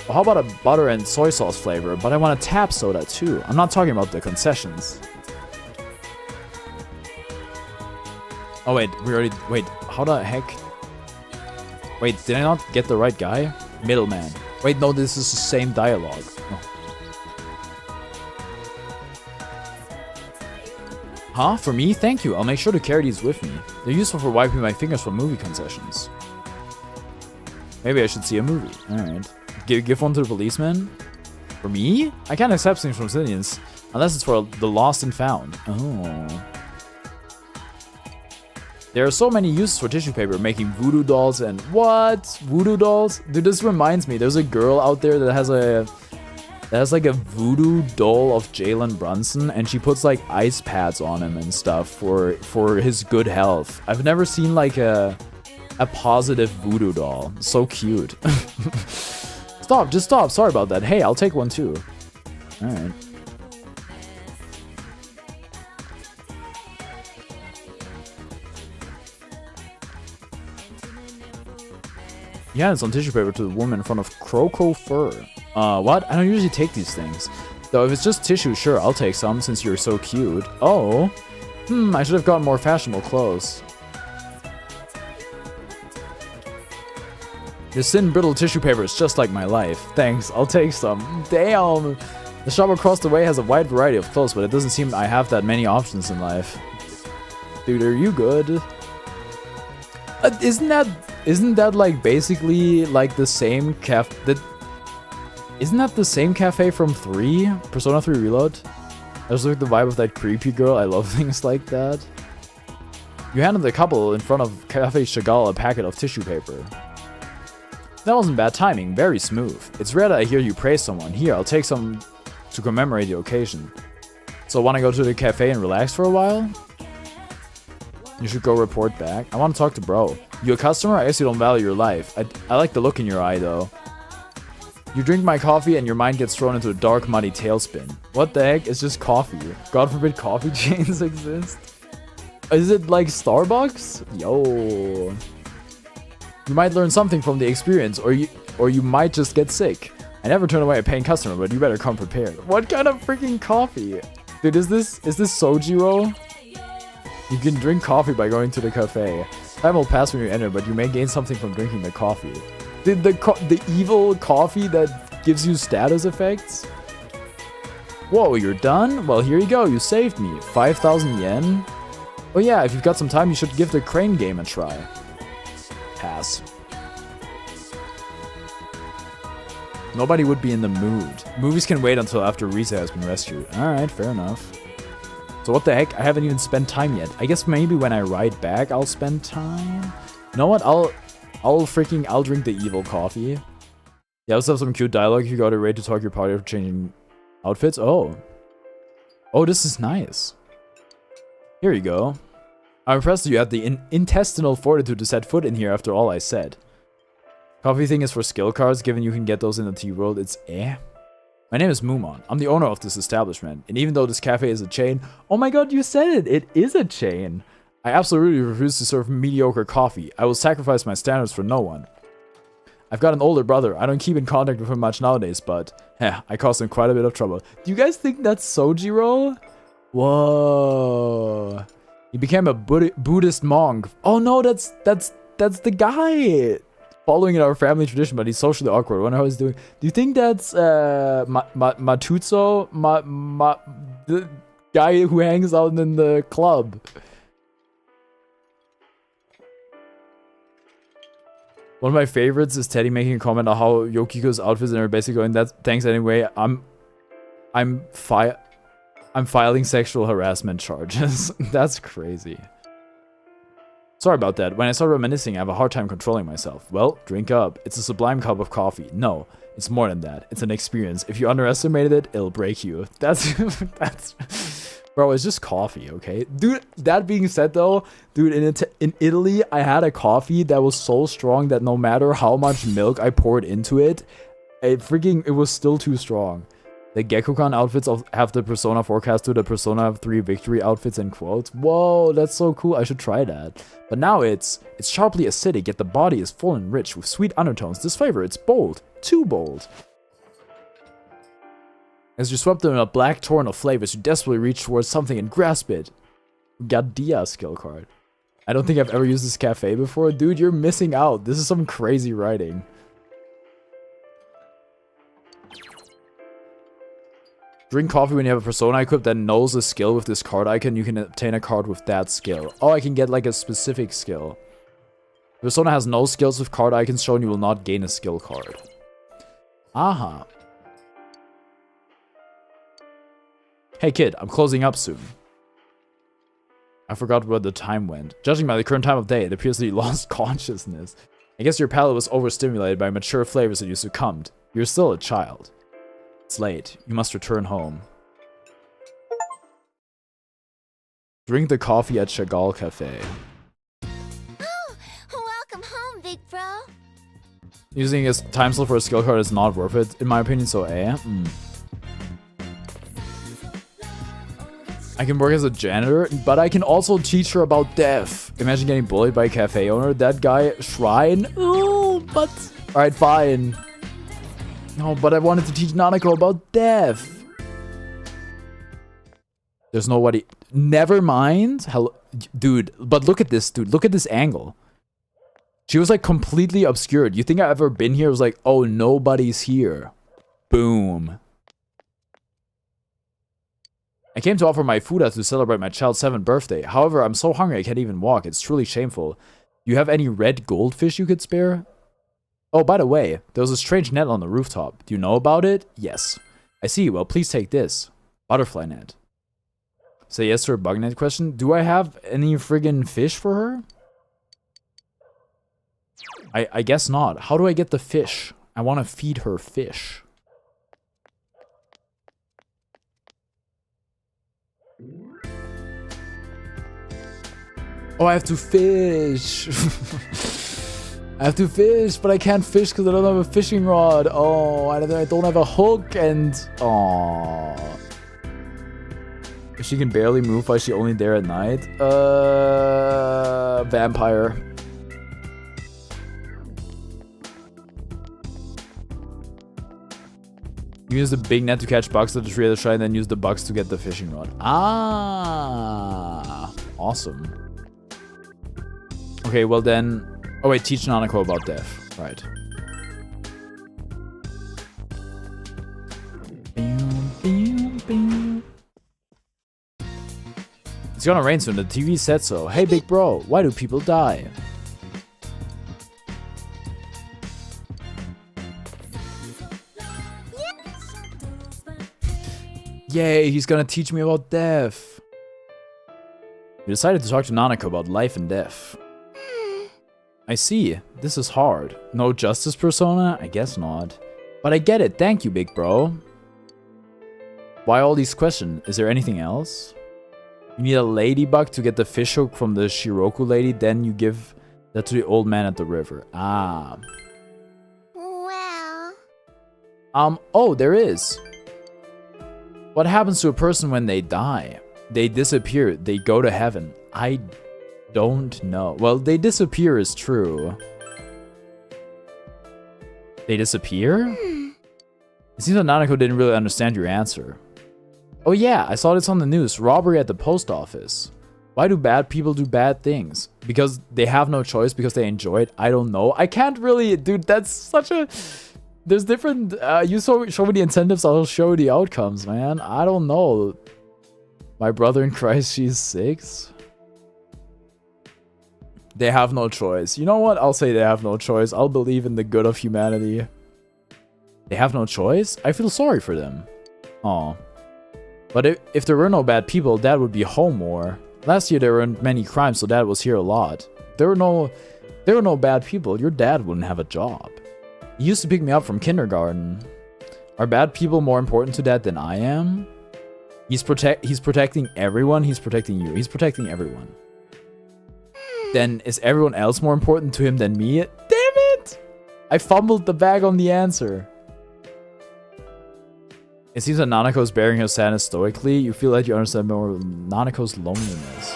Well, how about a butter and soy sauce flavor? But I want a tap soda too. I'm not talking about the concessions. Oh wait, wait, how the heck? Wait, did I not get the right guy? Middleman. Wait, no, this is the same dialogue. Oh. Huh? For me? Thank you. I'll make sure to carry these with me. They're useful for wiping my fingers from movie concessions. Maybe I should see a movie. Alright. Give one to the policeman? For me? I can't accept things from civilians. Unless it's for the lost and found. Oh. There are so many uses for tissue paper, making voodoo dolls and... What? Voodoo dolls? Dude, this reminds me. There's a girl out there that has like a voodoo doll of Jalen Brunson, and she puts like ice pads on him and stuff for his good health. I've never seen like a positive voodoo doll. So cute. Stop, just stop. Sorry about that. Hey, I'll take one too. Alright. Yeah, it's on tissue paper to the woman in front of Croco Fur. What? I don't usually take these things. Though if it's just tissue, sure, I'll take some since you're so cute. Oh. I should have gotten more fashionable clothes. This thin, brittle tissue paper is just like my life. Thanks, I'll take some. Damn! The shop across the way has a wide variety of clothes, but it doesn't seem I have that many options in life. Dude, are you good? Isn't that like basically like the same isn't that the same cafe from 3? Persona 3 Reload? I just like the vibe of that creepy girl. I love things like that. You handed the couple in front of Cafe Chagall a packet of tissue paper. That wasn't bad timing, very smooth. It's rare that I hear you praise someone. Here, I'll take some to commemorate the occasion. So wanna go to the cafe and relax for a while? You should go report back. I want to talk to bro. You a customer? I guess you don't value your life. I like the look in your eye though. You drink my coffee and your mind gets thrown into a dark, muddy tailspin. What the heck? It's just coffee. God forbid coffee chains exist. Is it like Starbucks? Yo. You might learn something from the experience, or you might just get sick. I never turn away a paying customer, but you better come prepared. What kind of freaking coffee? Dude, is this Sojiro? You can drink coffee by going to the cafe. Time will pass when you enter, but you may gain something from drinking the coffee. The evil coffee that gives you status effects? Whoa, you're done? Well, here you go. You saved me. 5,000 yen? Oh yeah, if you've got some time, you should give the crane game a try. Pass. Nobody would be in the mood. Movies can wait until after Rise has been rescued. Alright, fair enough. So what the heck? I haven't even spent time yet. I guess maybe when I ride back, I'll spend time. You know what? I'll drink the evil coffee. Yeah, let's have some cute dialogue. You got a rate to talk your party for changing outfits. Oh, this is nice. Here you go. I'm impressed that you had the intestinal fortitude to set foot in here after all I said. Coffee thing is for skill cards, given you can get those in the tea world. It's eh. My name is Mumon. I'm the owner of this establishment, and even though this cafe is a chain... Oh my god, you said it! It is a chain! I absolutely refuse to serve mediocre coffee. I will sacrifice my standards for no one. I've got an older brother. I don't keep in contact with him much nowadays, but... I caused him quite a bit of trouble. Do you guys think that's Sojiro? Whoa... He became a Buddhist monk. Oh no, that's the guy! Following in our family tradition, but he's socially awkward. I wonder how he's doing. Do you think that's Matutso? The guy who hangs out in the club? One of my favorites is Teddy making a comment on how Yokiko's outfits and are basically going, "That's thanks anyway. I'm filing sexual harassment charges." That's crazy. Sorry about that. When I start reminiscing, I have a hard time controlling myself. Well, drink up. It's a sublime cup of coffee. No, it's more than that. It's an experience. If you underestimated it, it'll break you. That's bro, it's just coffee, okay? Dude, that being said though, dude, in Italy, I had a coffee that was so strong that no matter how much milk I poured into it, it was still too strong. The Gekkokan outfits have the Persona forecast to the Persona 3 victory outfits and quotes. Whoa, that's so cool. I should try that. But now it's sharply acidic, yet the body is full and rich with sweet undertones. This flavor, it's bold. Too bold. As you swept in a black torrent of flavors, you desperately reach towards something and grasp it. Gadia skill card. I don't think I've ever used this cafe before. Dude, you're missing out. This is some crazy writing. Drink coffee when you have a persona equipped that knows a skill with this card icon. You can obtain a card with that skill. Oh, I can get like a specific skill. If persona has no skills with card icons shown, you will not gain a skill card. Aha. Hey kid, I'm closing up soon. I forgot where the time went. Judging by the current time of day, it appears that you lost consciousness. I guess your palate was overstimulated by mature flavors and you succumbed. You're still a child. It's late. You must return home. Drink the coffee at Chagall Cafe. Oh, welcome home, big bro. Using a time slot for a skill card is not worth it, in my opinion, so I can work as a janitor, but I can also teach her about death. Imagine getting bullied by a cafe owner. That guy, Shrine. Ooh, but... Alright, fine. No, but I wanted to teach Nanako about death. There's nobody. Never mind. Hello, dude. But look at this, dude. Look at this angle. She was like completely obscured. You think I've ever been here? It was like, oh, nobody's here. Boom. I came to offer my food out to celebrate my child's 7th birthday. However, I'm so hungry I can't even walk. It's truly shameful. You have any red goldfish you could spare? Oh, by the way, there was a strange net on the rooftop. Do you know about it? Yes. I see. Well, please take this. Butterfly net. Say yes to her bug net question. Do I have any friggin' fish for her? I guess not. How do I get the fish? I want to feed her fish. Oh, I have to fish. I have to fish, but I can't fish because I don't have a fishing rod. Oh, I don't have a hook and... Aww. If she can barely move, why is she only there at night? Vampire. You use the big net to catch bugs at the tree of the shrine, then use the bugs to get the fishing rod. Ah, awesome. Okay, well then... Oh wait, teach Nanako about death. Right. It's gonna rain soon, the TV said so. Hey big bro, why do people die? Yay, he's gonna teach me about death. We decided to talk to Nanako about life and death. I see. This is hard. No justice persona? I guess not. But I get it. Thank you, big bro. Why all these questions? Is there anything else? You need a ladybug to get the fish hook from the Shiroku lady, then you give that to the old man at the river. Ah. Well... Oh, there is. What happens to a person when they die? They disappear. They go to heaven. I don't know. Well, they disappear is true. They disappear? It seems that Nanako didn't really understand your answer. Oh yeah, I saw this on the news. Robbery at the post office. Why do bad people do bad things? Because they have no choice, because they enjoy it? I don't know. I can't really... Dude, that's such a... There's different... you show me the incentives, I'll show you the outcomes, man. I don't know. My brother in Christ, she's 6. They have no choice. You know what? I'll say they have no choice. I'll believe in the good of humanity. They have no choice? I feel sorry for them. Aw. But if there were no bad people, Dad would be home more. Last year there weren't many crimes, so Dad was here a lot. If there were no bad people, your dad wouldn't have a job. He used to pick me up from kindergarten. Are bad people more important to Dad than I am? He's protecting everyone. He's protecting you. He's protecting everyone. Then is everyone else more important to him than me? Damn it! I fumbled the bag on the answer. It seems that Nanako is bearing her sadness stoically. You feel like you understand more of Nanako's loneliness.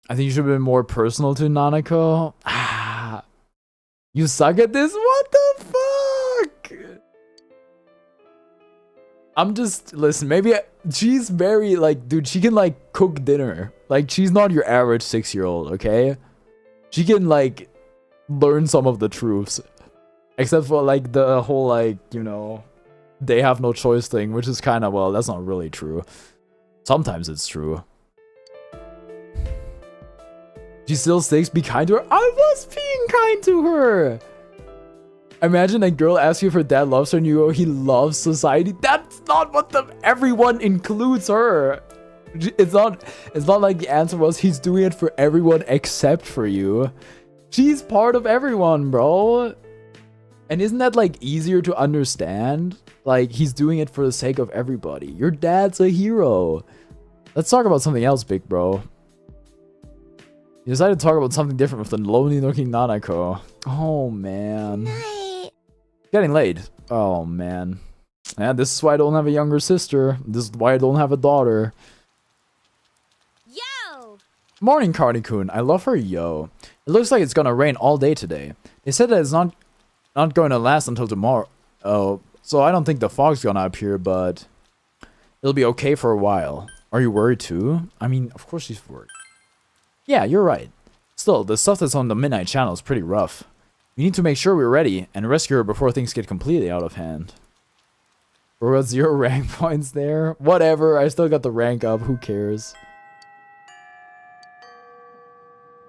I think you should have been more personal to Nanako. Ah, you suck at this? What the fuck? I'm just, listen, maybe she's very, like, dude, she can, like, cook dinner. Like, she's not your average 6-year-old, okay? She can, like, learn some of the truths. Except for, like, the whole, like, you know, they have no choice thing, which is kind of, well, that's not really true. Sometimes it's true. She still sticks, be kind to her. I was being kind to her. Imagine a girl asks you if her dad loves her and you go, he loves society. That's not what everyone includes her. It's not like the answer was he's doing it for everyone except for you. She's part of everyone, bro. And isn't that, like, easier to understand? Like, he's doing it for the sake of everybody. Your dad's a hero. Let's talk about something else, big bro. You decided to talk about something different with the lonely-looking Nanako. Oh, man. Night. Getting late. Oh, man. Yeah, this is why I don't have a younger sister. This is why I don't have a daughter. Yo! Morning, Cardi-kun. I love her yo. It looks like it's gonna rain all day today. They said that it's not going to last until tomorrow. Oh, so I don't think the fog's gonna appear, but it'll be okay for a while. Are you worried too? I mean, of course she's worried. Yeah, you're right. Still, the stuff that's on the Midnight Channel is pretty rough. We need to make sure we're ready and rescue her before things get completely out of hand. We're at 0 rank points there. Whatever, I still got the rank up. Who cares?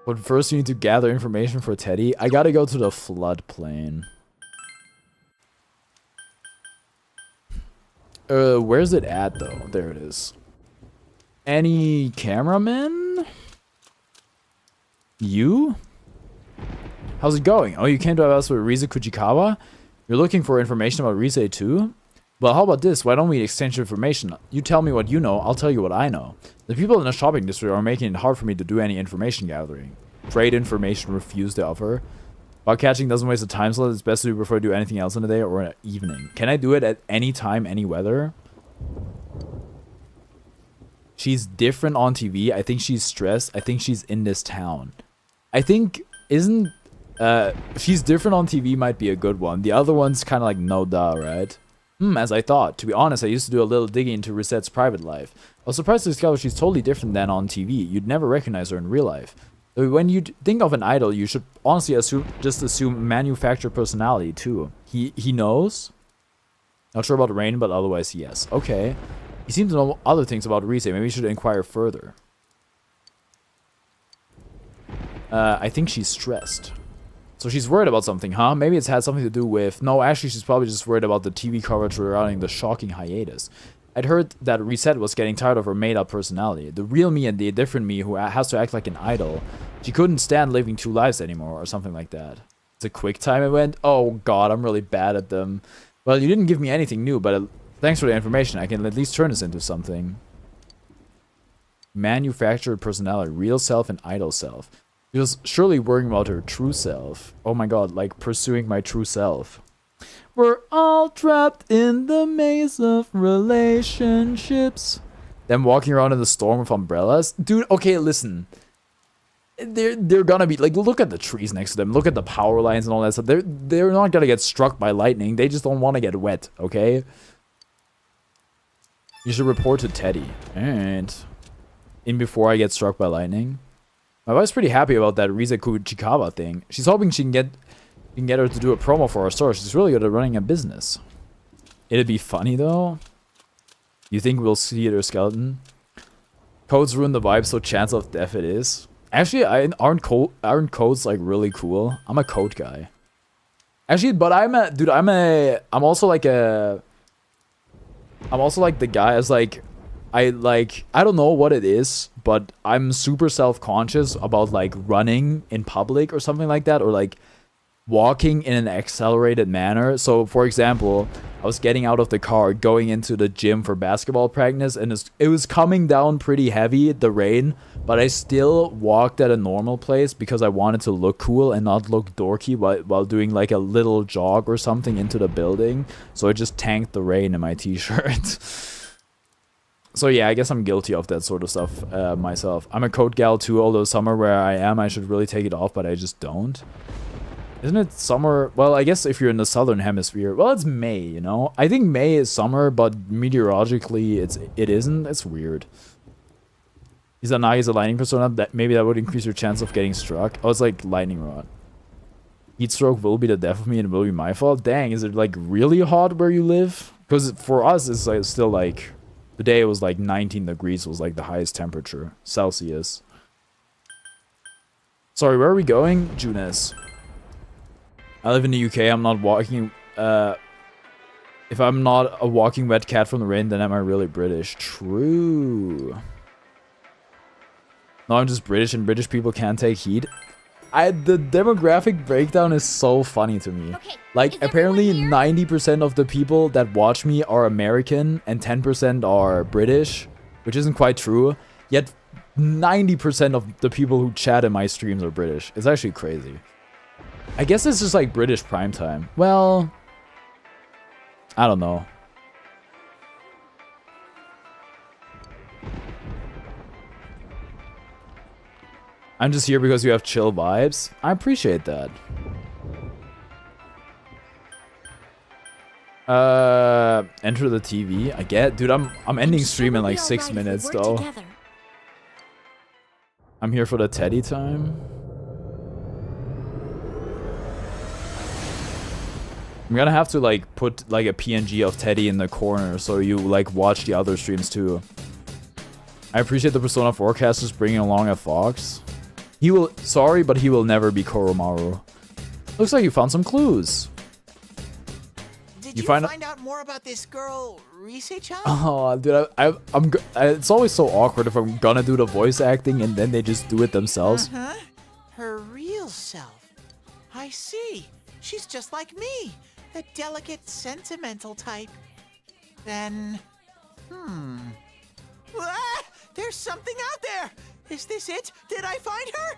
But first, you need to gather information for Teddy. I gotta go to the floodplain. Where's it at, though? There it is. Any cameramen? You? How's it going? Oh, you came to us with Rise Kujikawa? You're looking for information about Rise too? Well, how about this? Why don't we exchange information? You tell me what you know, I'll tell you what I know. The people in the shopping district are making it hard for me to do any information gathering. Trade information refused to offer. While catching doesn't waste a time slot, it's best to prefer to do anything else in the day or in the evening. Can I do it at any time, any weather? She's different on TV. I think she's stressed. I think she's in this town. I think, she's different on TV might be a good one. The other one's kind of like no duh, right? As I thought. To be honest, I used to do a little digging into Risette's private life. I was surprised to discover she's totally different than on TV. You'd never recognize her in real life. When you think of an idol, you should honestly assume manufactured personality too. He knows? Not sure about Rain, but otherwise yes. Okay. He seems to know other things about Rise. Maybe we should inquire further. I think she's stressed. So she's worried about something, huh? Maybe it's had something to do with... No, actually, she's probably just worried about the TV coverage regarding the shocking hiatus. I'd heard that Reset was getting tired of her made-up personality. The real me and the different me who has to act like an idol. She couldn't stand living 2 lives anymore, or something like that. It's a quick time event? Oh god, I'm really bad at them. Well, you didn't give me anything new, but thanks for the information. I can at least turn this into something. Manufactured personality, real self and idol self. She was surely worrying about her true self. Oh my god, like pursuing my true self. We're all trapped in the maze of relationships. Them walking around in the storm with umbrellas. Dude, okay, listen. They're gonna be, like, look at the trees next to them. Look at the power lines and all that stuff. They're not gonna get struck by lightning. They just don't want to get wet, okay? You should report to Teddy. And in before I get struck by lightning. My wife's pretty happy about that Rise Kujikawa thing. She's hoping she can get her to do a promo for our store. She's really good at running a business. It'd be funny though. You think we'll see her skeleton? Codes ruin the vibe, so chance of death it is. Actually, aren't codes like really cool? I'm a code guy. Actually, but I'm also like the guy as like, I don't know what it is, but I'm super self-conscious about like running in public or something like that, or like walking in an accelerated manner. So for example, I was getting out of the car, going into the gym for basketball practice, and it was coming down pretty heavy, the rain, but I still walked at a normal pace because I wanted to look cool and not look dorky while doing like a little jog or something into the building. So I just tanked the rain in my t-shirt. So yeah, I guess I'm guilty of that sort of stuff myself. I'm a code gal too, although summer where I am, I should really take it off, but I just don't. Isn't it summer? Well, I guess if you're in the southern hemisphere, well, it's May, you know? I think May is summer, but meteorologically it isn't. It's weird. Izanagi is a lightning persona. Maybe that would increase your chance of getting struck. Oh, it's like lightning rod. Heat stroke will be the death of me and it will be my fault. Dang, is it like really hot where you live? Because for us, it's like still like... Today it was like 19 degrees was like the highest temperature. Celsius. Sorry, where are we going? Junes. I live in the UK. I'm not walking... if I'm not a walking wet cat from the rain, then am I really British? True. No, I'm just British and British people can't take heat. The demographic breakdown is so funny to me. Okay, like, apparently 90% of the people that watch me are American and 10% are British, which isn't quite true. Yet 90% of the people who chat in my streams are British. It's actually crazy. I guess it's just like British primetime. Well, I don't know. I'm just here because you have chill vibes. I appreciate that. Enter the TV. I get, dude. I'm ending stream in like 6 minutes though. Together. I'm here for the Teddy time. I'm gonna have to like put like a PNG of Teddy in the corner so you like watch the other streams too. I appreciate the Persona forecasters bringing along a fox. He will, sorry, but he will never be Koromaru. Looks like you found some clues. Did you find out more about this girl, Rise-chan? Oh, dude, it's always so awkward if I'm gonna do the voice acting and then they just do it themselves. Her real self. I see. She's just like me. The delicate, sentimental type. Then... Ah, there's something out there! Is this it? Did I find her?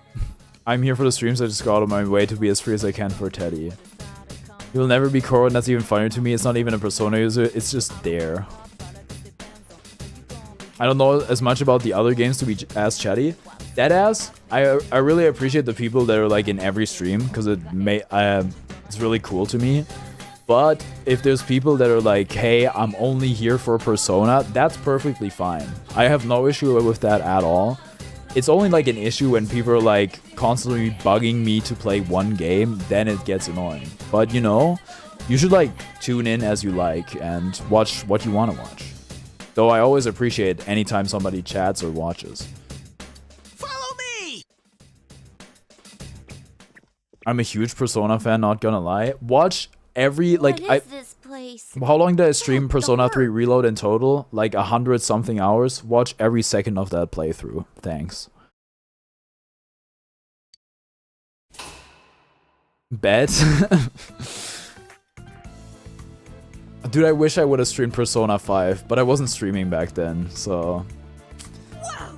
I'm here for the streams. I just go out of my way to be as free as I can for Teddy. He will never be Koro, and that's even funnier to me. It's not even a Persona user. It's just there. I don't know as much about the other games to be as chatty. Deadass, I really appreciate the people that are like in every stream because it's really cool to me. But if there's people that are like, hey, I'm only here for Persona, that's perfectly fine. I have no issue with that at all. It's only like an issue when people are like constantly bugging me to play one game, then it gets annoying. But you know, you should like tune in as you like and watch what you want to watch. Though I always appreciate anytime somebody chats or watches. Follow me! I'm a huge Persona fan, not gonna lie. Watch every like What is this place? How long did I stream Persona 3 Reload in total? Like 100 something hours. Watch every second of that playthrough. Thanks. Bet. Dude, I wish I would have streamed Persona 5, but I wasn't streaming back then, so... Wow!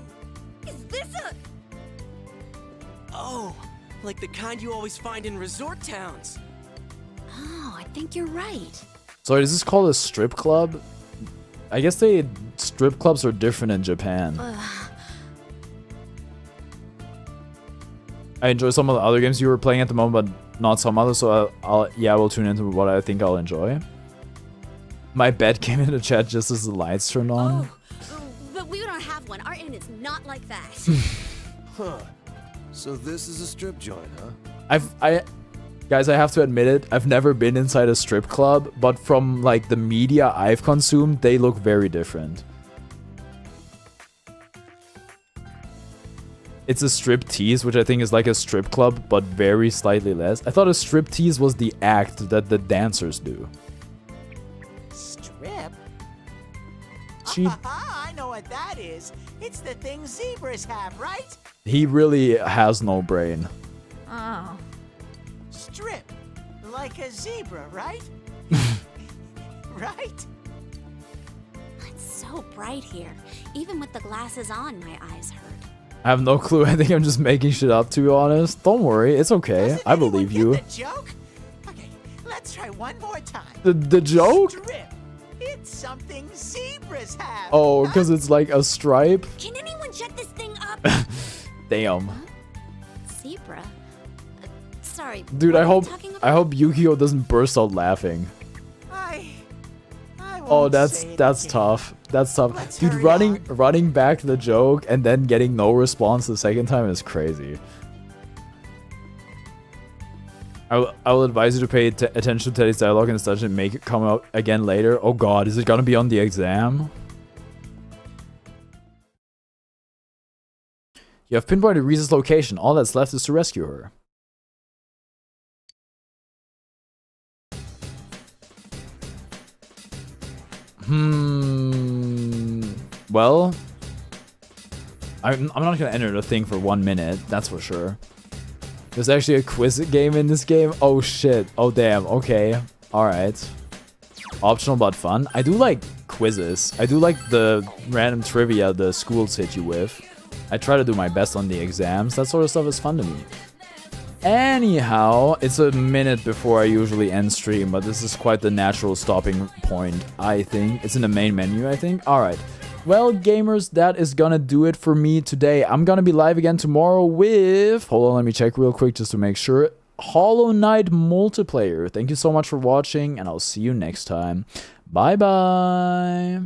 Is this a... Oh, like the kind you always find in resort towns. Oh, I think you're right. Sorry, is this called a strip club? I guess strip clubs are different in Japan. I enjoy some of the other games you were playing at the moment, but not some others, so I will tune into what I think I'll enjoy. My bed came in the chat just as the lights turned on. Oh, but we don't have one. Our inn is not like that. Huh. So this is a strip joint, huh? Guys, I have to admit it, I've never been inside a strip club, but from like the media I've consumed, they look very different. It's a strip tease, which I think is like a strip club, but very slightly less. I thought a strip tease was the act that the dancers do. Strip? She... I know what that is. It's the thing zebras have, right? He really has no brain. Oh. Strip. Like a zebra, right? Right? It's so bright here. Even with the glasses on, my eyes hurt. I have no clue. I think I'm just making shit up, to be honest. Don't worry, it's okay. Doesn't I believe you. The joke? Okay, let's try one more time. The joke? Strip. It's something zebras have. Oh, because it's like a stripe? Can anyone shut this thing up? Damn. Huh? Zebra? Sorry. Dude, what I are you hope talking about? I hope Yukio doesn't burst out laughing. I Oh, won't that's say it again. tough. That's tough. Let's Dude, hurry running back to the joke and then getting no response the second time is crazy. I will advise you to pay attention to Teddy's dialogue in this dungeon and make it come out again later. Oh god, is it gonna be on the exam? You have pinpointed Risa's location. All that's left is to rescue her. Well, I'm not gonna enter the thing for 1 minute, that's for sure. There's actually a quiz game in this game? Oh shit. Oh damn, okay. Alright. Optional but fun. I do like quizzes. I do like the random trivia the schools hit you with. I try to do my best on the exams. That sort of stuff is fun to me. Anyhow, it's a minute before I usually end stream, but this is quite the natural stopping point, I think. It's in the main menu, I think. Alright. Well, gamers, that is gonna do it for me today. I'm gonna be live again tomorrow with... Hold on, let me check real quick just to make sure. Hollow Knight multiplayer. Thank you so much for watching, and I'll see you next time. Bye-bye.